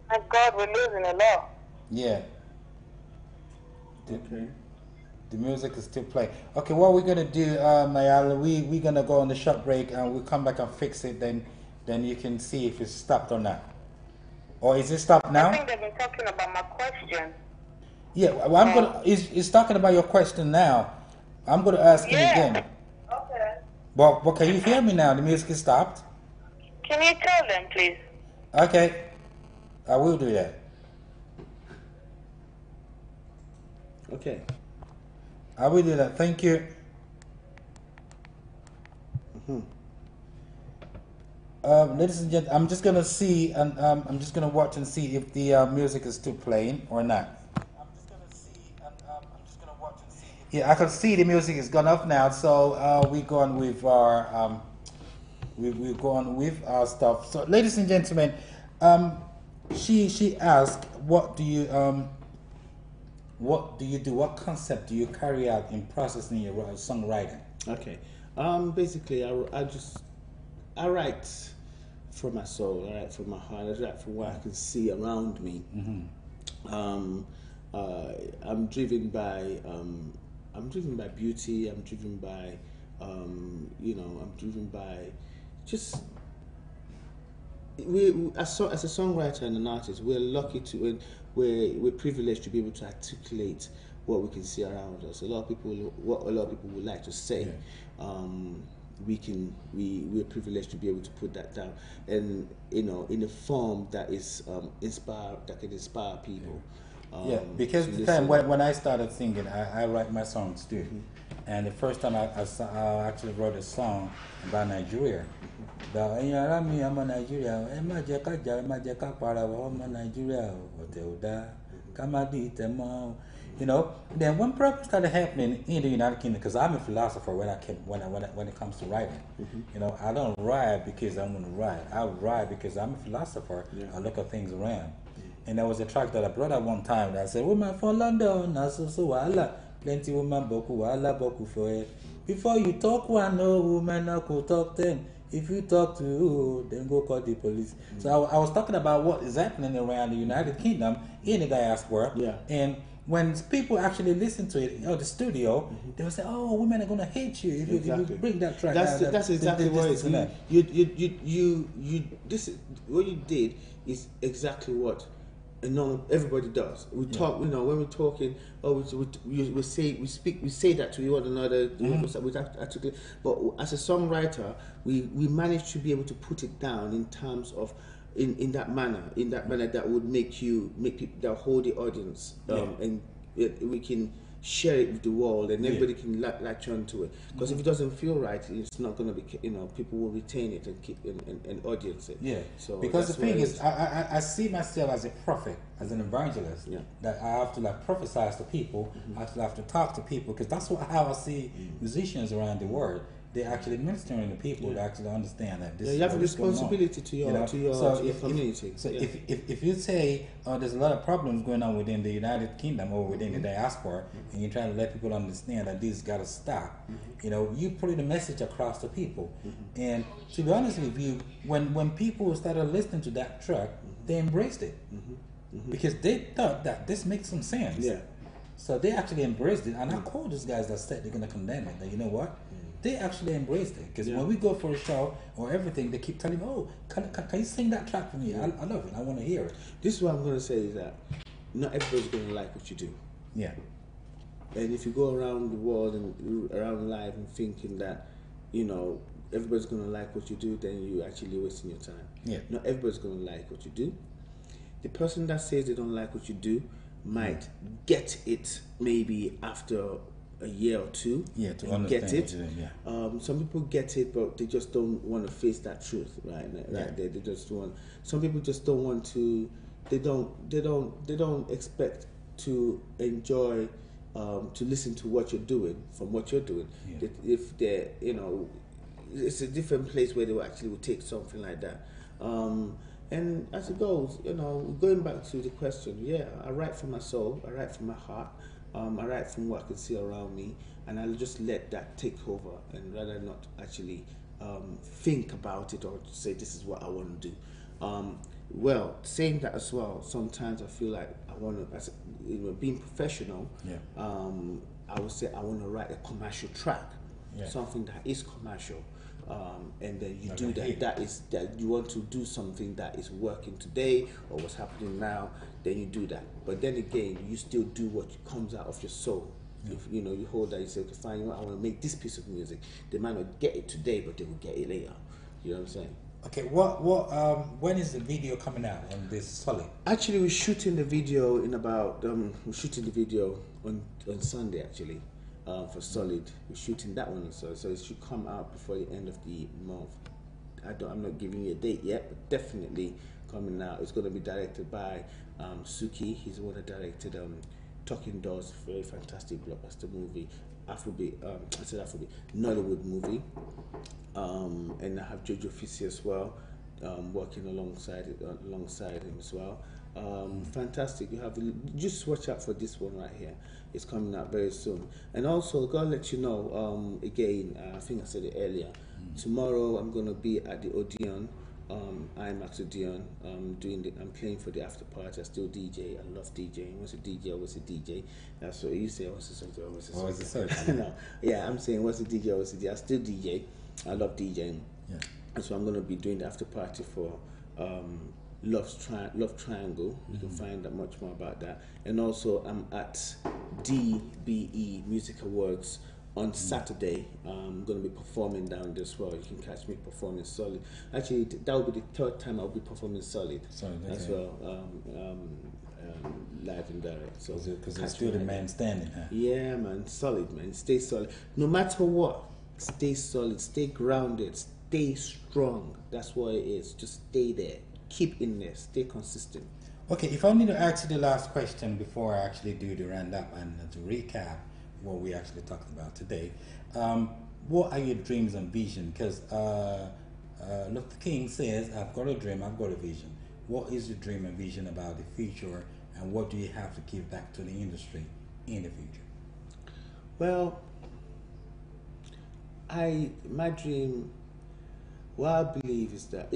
Speaker 6: My God, we're losing a lot.
Speaker 4: Yeah. The music is still playing. Okay, what we're gonna do, Mayala, we're gonna go on the short break and we'll come back and fix it. Then you can see if it's stopped or not. Or is it stopped now?
Speaker 6: I think they've been talking about my question.
Speaker 4: Yeah, well, I'm gonna. It's talking about your question now. I'm gonna ask it again.
Speaker 6: Okay.
Speaker 4: But can you hear me now? The music is stopped.
Speaker 6: Can you tell them, please?
Speaker 4: Okay, I will do that.
Speaker 5: Okay.
Speaker 4: I will do that. Thank you. Ladies and gentlemen, I'm just gonna see and I'm just gonna watch and see if the music is still playing or not. Yeah, I can see the music is gone off now, so we go on with our we go on with our stuff. So, ladies and gentlemen, she asked, what do you do? What concept do you carry out in processing your songwriting?
Speaker 5: Okay, basically, I write from my soul, I write from my heart, I write from what I can see around me. I'm driven by beauty. I'm driven by I'm driven by just as a songwriter and an artist, we're lucky to we're privileged to be able to articulate what we can see around us. A lot of people would like to say. We're privileged to be able to put that down, and in a form that is can inspire people.
Speaker 4: Because the time when I started singing, I write my songs too. And the first time I actually wrote a song about Nigeria. About I'm a Nigeria. You know, then when problems started happening in the United Kingdom, because I'm a philosopher when it comes to writing. You know, I don't write because I'm going to write. I write because I'm a philosopher. I look at things around. And there was a track that I brought up one time that I said, "Woman from London, so plenty woman boku for it. Before you talk one, no woman I could talk 10. If you talk to who, then go call the police." So I was talking about what is happening around the United Kingdom in the diaspora. And when people actually listen to it at the studio, they will say, "Oh, women are gonna hate you if you bring that track."
Speaker 5: That's exactly what it is. What you did is exactly what everybody does. We talk, you know, when we're talking, we say that to one another. But as a songwriter, we manage to be able to put it down in terms of in that manner that would make people that hold the audience, and we can share it with the world, and everybody can latch on to it. Because if it doesn't feel right, it's not going to be, you know, people will retain it and keep and audience it. So
Speaker 4: because the thing is, I see myself as a prophet, as an evangelist. That I have to like prophesize to people. I have to talk to people, because that's how I see musicians around the world. They're actually ministering to people to actually understand that this.
Speaker 5: You have a responsibility to your community.
Speaker 4: If you say, "Oh, there's a lot of problems going on within the United Kingdom or within the diaspora," and you're trying to let people understand that this got to stop, you know, you put the message across to people. And to be honest with you, when people started listening to that track, they embraced it because they thought that this makes some sense. So they actually embraced it, and I call those guys that said they're going to condemn it. That, you know what? They actually embraced it, because when we go for a show or everything, they keep telling me, "Oh, can you sing that track for me? I love it. I want to hear it."
Speaker 5: This is what I'm going to say, is that not everybody's going to like what you do. And if you go around the world and around life and thinking that, you know, everybody's going to like what you do, then you're actually wasting your time. Not everybody's going to like what you do. The person that says they don't like what you do might get it maybe after a year or two, to get it. Some people get it, but they just don't want to face that truth, right? They just want. Some people just don't want to. They don't expect to enjoy, to listen to what you're doing from what you're doing. If they're, you know, it's a different place where they actually will take something like that. And as it goes, you know, going back to the question, I write from my soul, I write from my heart. I write from what I can see around me, and I'll just let that take over, and rather not actually think about it or say this is what I want to do. Well, saying that as well, sometimes I feel like I want to, as being professional, I would say I want to write a commercial track, something that is commercial. And then you do that. That you want to do something that is working today or what's happening now. Then you do that. But then again, you still do what comes out of your soul. If you know, you hold that, you say, "Okay, fine. You know, I want to make this piece of music." They might not get it today, but they will get it later. You know what I'm saying?
Speaker 4: Okay. When is the video coming out on this Solid?
Speaker 5: Actually, we're shooting the video in about. We're shooting the video on Sunday actually. For Solid, we're shooting that one, so it should come out before the end of the month. I'm not giving you a date yet, but definitely coming out. It's going to be directed by Suki. He's the one that directed Talking Doors, very fantastic blockbuster movie, Afrobeat. Nollywood movie. And I have Jojo Fissi as well, working alongside him as well. Fantastic. You have just watch out for this one right here. It's coming out very soon. And also, gotta let you know, again, I think I said it earlier. Tomorrow I'm gonna be at the Odeon, IMAX Odeon. I'm playing for the after party. I still DJ. I love DJing. What's a DJ? Always a DJ. That's what you say. What's a search? Always a search. No, I'm saying what's a DJ? Always a DJ. I still DJ. I love DJing. And so I'm gonna be doing the after party for Love Triangle. You can find out much more about that. And also I'm at DBE Music Awards on Saturday. I'm going to be performing down there as well. You can catch me performing Solid. Actually, that will be the third time I'll be performing Solid as well. live and direct. So
Speaker 4: Because it's still the man standing, huh?
Speaker 5: Yeah, man, solid, man. Stay solid. No matter what, stay solid, stay grounded, stay strong. That's what it is. Just stay there. Keep in there. Stay consistent.
Speaker 4: Okay, if I need to ask you the last question before I actually do the roundup and to recap what we actually talked about today, what are your dreams and vision? Because Luther King says, I've got a dream, I've got a vision. What is your dream and vision about the future, and what do you have to give back to the industry in the future?
Speaker 5: Well, my dream, what I believe is that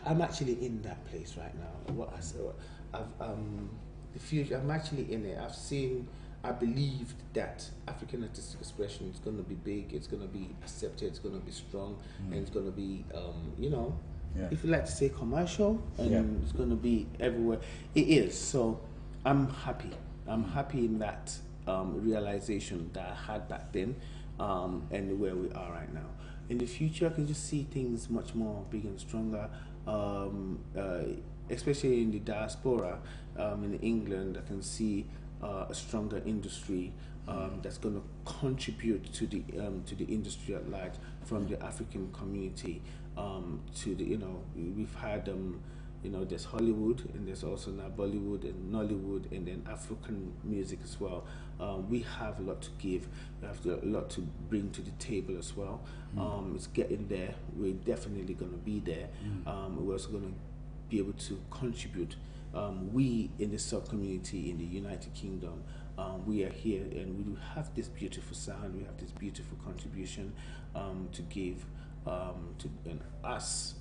Speaker 5: I'm actually in that place right now. What I said, the future, I'm actually in it. I believe that African artistic expression is going to be big. It's going to be accepted. It's going to be strong, and it's going to be, if you like to say commercial, and it's going to be everywhere. It is. So I'm happy. I'm happy in that realization that I had back then, and where we are right now. In the future, I can just see things much more big and stronger, especially in the diaspora. In England, I can see a stronger industry that's going to contribute to the industry at large, from the African community to the, we've had there's Hollywood, and there's also now Bollywood and Nollywood, and then African music as well. We have a lot to give. We have a lot to bring to the table as well. It's getting there. We're definitely going to be there. We're also going to be able to contribute. We in the sub-community in the United Kingdom, we are here, and we have this beautiful sound. We have this beautiful contribution to give to us.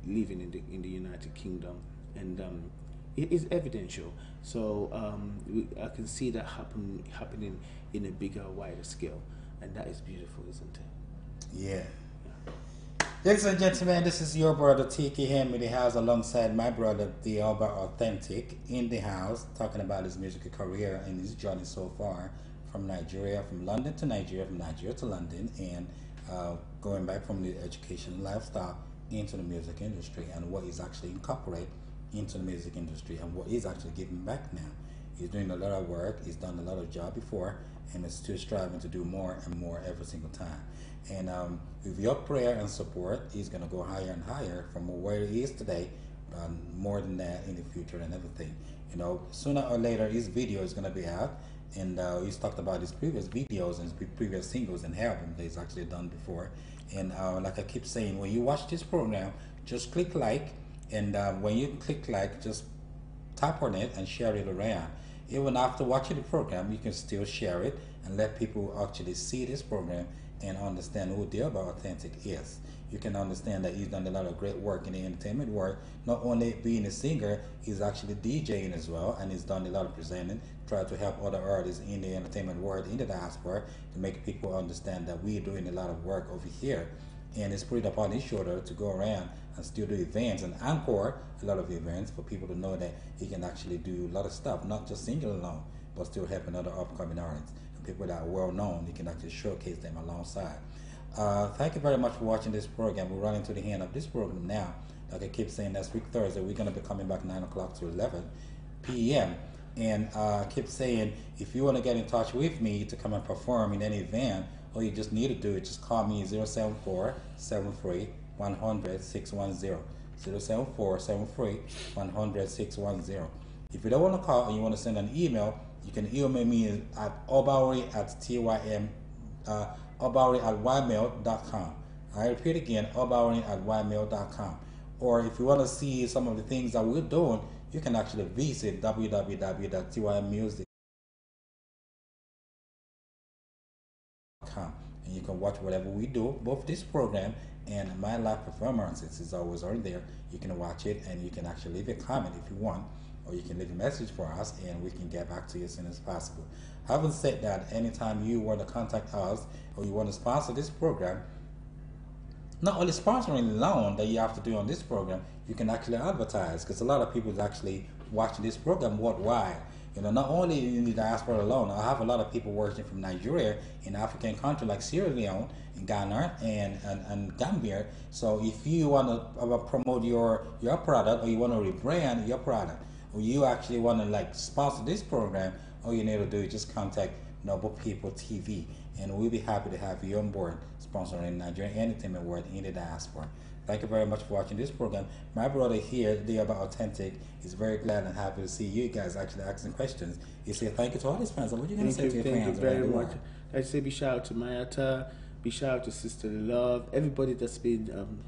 Speaker 5: Living in the United Kingdom, and it is evidential. So I can see that happening in a bigger, wider scale, and that is beautiful, isn't it?
Speaker 4: Yeah. Ladies and gentlemen, this is your brother Tiki Ham in the house, alongside my brother The Alba Authentic in the house, talking about his musical career and his journey so far from Nigeria, from London to Nigeria, from Nigeria to London, and going back from the education lifestyle into the music industry, and what he's actually incorporated into the music industry, and what he's actually giving back now. He's doing a lot of work, he's done a lot of job before, and is still striving to do more and more every single time. And with your prayer and support, he's going to go higher and higher from where he is today, more than that in the future and everything. Sooner or later his video is going to be out, and he's talked about his previous videos and his previous singles and albums that he's actually done before. And like I keep saying, when you watch this program, just click like, and when you click like, just tap on it and share it around. Even after watching the program, you can still share it and let people actually see this program and understand who The Alba Authentic is. You can understand that he's done a lot of great work in the entertainment world. Not only being a singer, he's actually DJing as well, and he's done a lot of presenting, try to help other artists in the entertainment world, in the diaspora, to make people understand that we're doing a lot of work over here. And it's put it upon his shoulder to go around and still do events and encore a lot of events for people to know that he can actually do a lot of stuff, not just singing alone, but still helping other upcoming artists and people that are well known. He can actually showcase them alongside. Thank you very much for watching this program. We're running to the end of this program now. Like I keep saying, next week Thursday we're going to be coming back 9 o'clock to 11 p.m. And I keep saying, if you want to get in touch with me to come and perform in any event, all you just need to do is just call me 074-73-100-610. 074-73-100-610. If you don't want to call and you want to send an email, you can email me at obauri@ymail.com. I repeat again, obauri@ymail.com. Or if you want to see some of the things that we're doing, you can actually visit www.tymmusic.com, and you can watch whatever we do. Both this program and my live performances is always on there. You can watch it, and you can actually leave a comment if you want, or you can leave a message for us, and we can get back to you as soon as possible. Having said that, anytime you want to contact us or you want to sponsor this program, not only sponsoring alone that you have to do on this program, you can actually advertise, because a lot of people is actually watching this program worldwide. Not only in the diaspora alone. I have a lot of people watching from Nigeria, in African countries like Sierra Leone, in Ghana, and Gambia. So if you want to promote your product, or you want to rebrand your product, or you actually want to like sponsor this program, all you need to do is just contact Noble People TV, and we'll be happy to have you on board sponsoring Nigerian entertainment world in the diaspora. Thank you very much for watching this program. My brother here, the About Authentic, is very glad and happy to see you guys actually asking questions. He said thank you to all his fans. What are you going to say to your fans?
Speaker 5: Thank you very much. I'd say big shout out to Mayata, big shout out to Sister Love, everybody that's been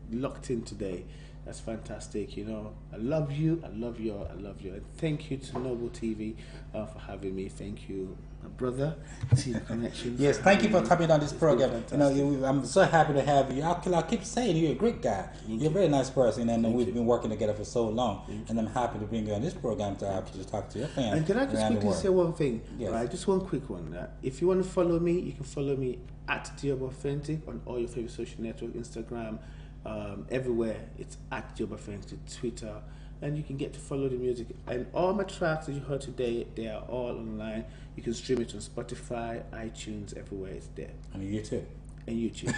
Speaker 5: locked in today. That's fantastic, you know. I love you, I love you, I love you. And thank you to Noble TV for having me. Thank you, my brother, Team Connection.
Speaker 4: Yes, thank you for coming on this program. You know, I'm so happy to have you. I keep saying you're a great guy. You're a very nice person, and we've been working together for so long. And I'm happy to bring you on this program to actually talk to your fans.
Speaker 5: And can I just quickly say one thing?
Speaker 4: Yes.
Speaker 5: Right, just one quick one. If you want to follow me, you can follow me at Job Authentic on all your favorite social networks, Instagram. Everywhere it's at Job Authentic, Twitter, and you can get to follow the music. And all my tracks that you heard today, they are all online. You can stream it on Spotify, iTunes, everywhere it's there.
Speaker 4: And YouTube.
Speaker 5: And YouTube.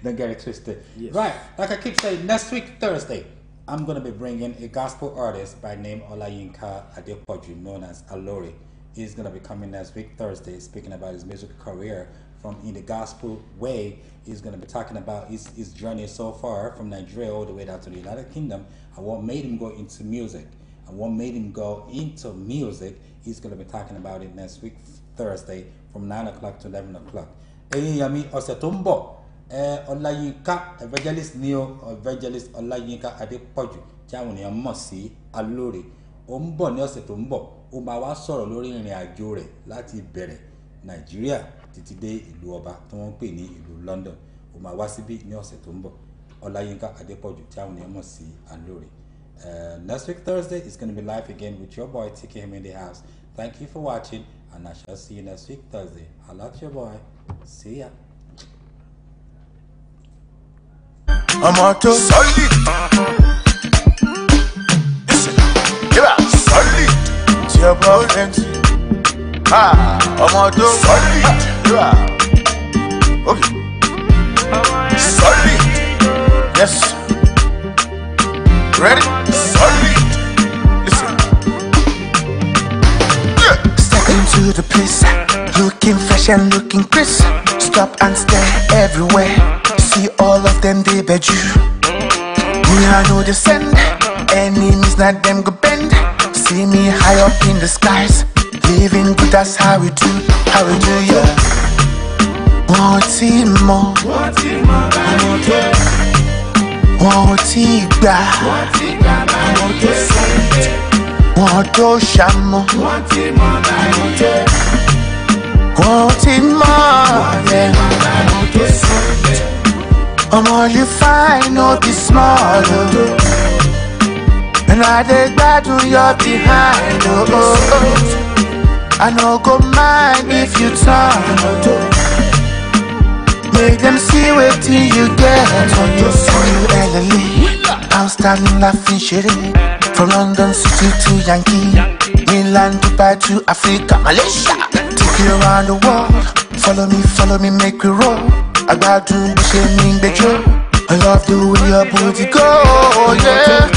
Speaker 4: Don't get it twisted.
Speaker 5: Yes.
Speaker 4: Right, like I keep saying, next week Thursday, I'm gonna be bringing a gospel artist by name Olayinka Adepoju, known as Alori. He's gonna be coming next week Thursday, speaking about his musical career from in the gospel way. He's going to be talking about his journey so far from Nigeria all the way down to the United Kingdom, and what made him go into music. And what made him go into music, he's going to be talking about it next week Thursday from 9 o'clock to 11 o'clock. Yami Osetumbo, Olayinka, evangelist Neo, evangelist Olayinka Adepoju, Jawuni Amosi Alori, Ombo ni Osetumbo, ó máa wá sọ̀rọ̀ lórí ìrìn àjò rẹ̀ láti bẹ̀rẹ̀ Nàìjíríà títí dé ìlú ọba tí wọ́n ń pè ní ìlú London. Ó máa wá síbí ní ọ̀sẹ̀ tó ń bọ̀. Olayinka Adepoju tí àwọn èèyàn mọ̀ sí Alori. Next week Thursday is going to be live again with your boy TK him in the house. Thank you for watching, and I shall see you next week Thursday. I love your boy. See ya.
Speaker 1: I'm auto solid. Listen, yeah, solid. Job Authentic. I'm auto solid. Yeah. Okay. Solid. Yes. Ready? Solid. Listen. Yeah. Step into the place, looking fresh and looking crisp. Stop and stare everywhere. See all of them, they bet you. Me, I know they send. Enemies, not them go bend. See me high up in the skies. Living good, that's how we do. How we do, yeah. One team more. One team more. One team back. One team back. One do shamo. One team more. One team more. I'm all you find, no be small. And I dey glad you're behind. I no go mind if you turn. Make them see what you get. I'm standing laughing shitty. From London City to Yankee, Milan, Dubai to Africa, Malaysia. Take you around the world. Follow me, make we roll. I got to be shaming the joke. I love the way your booty go, yeah.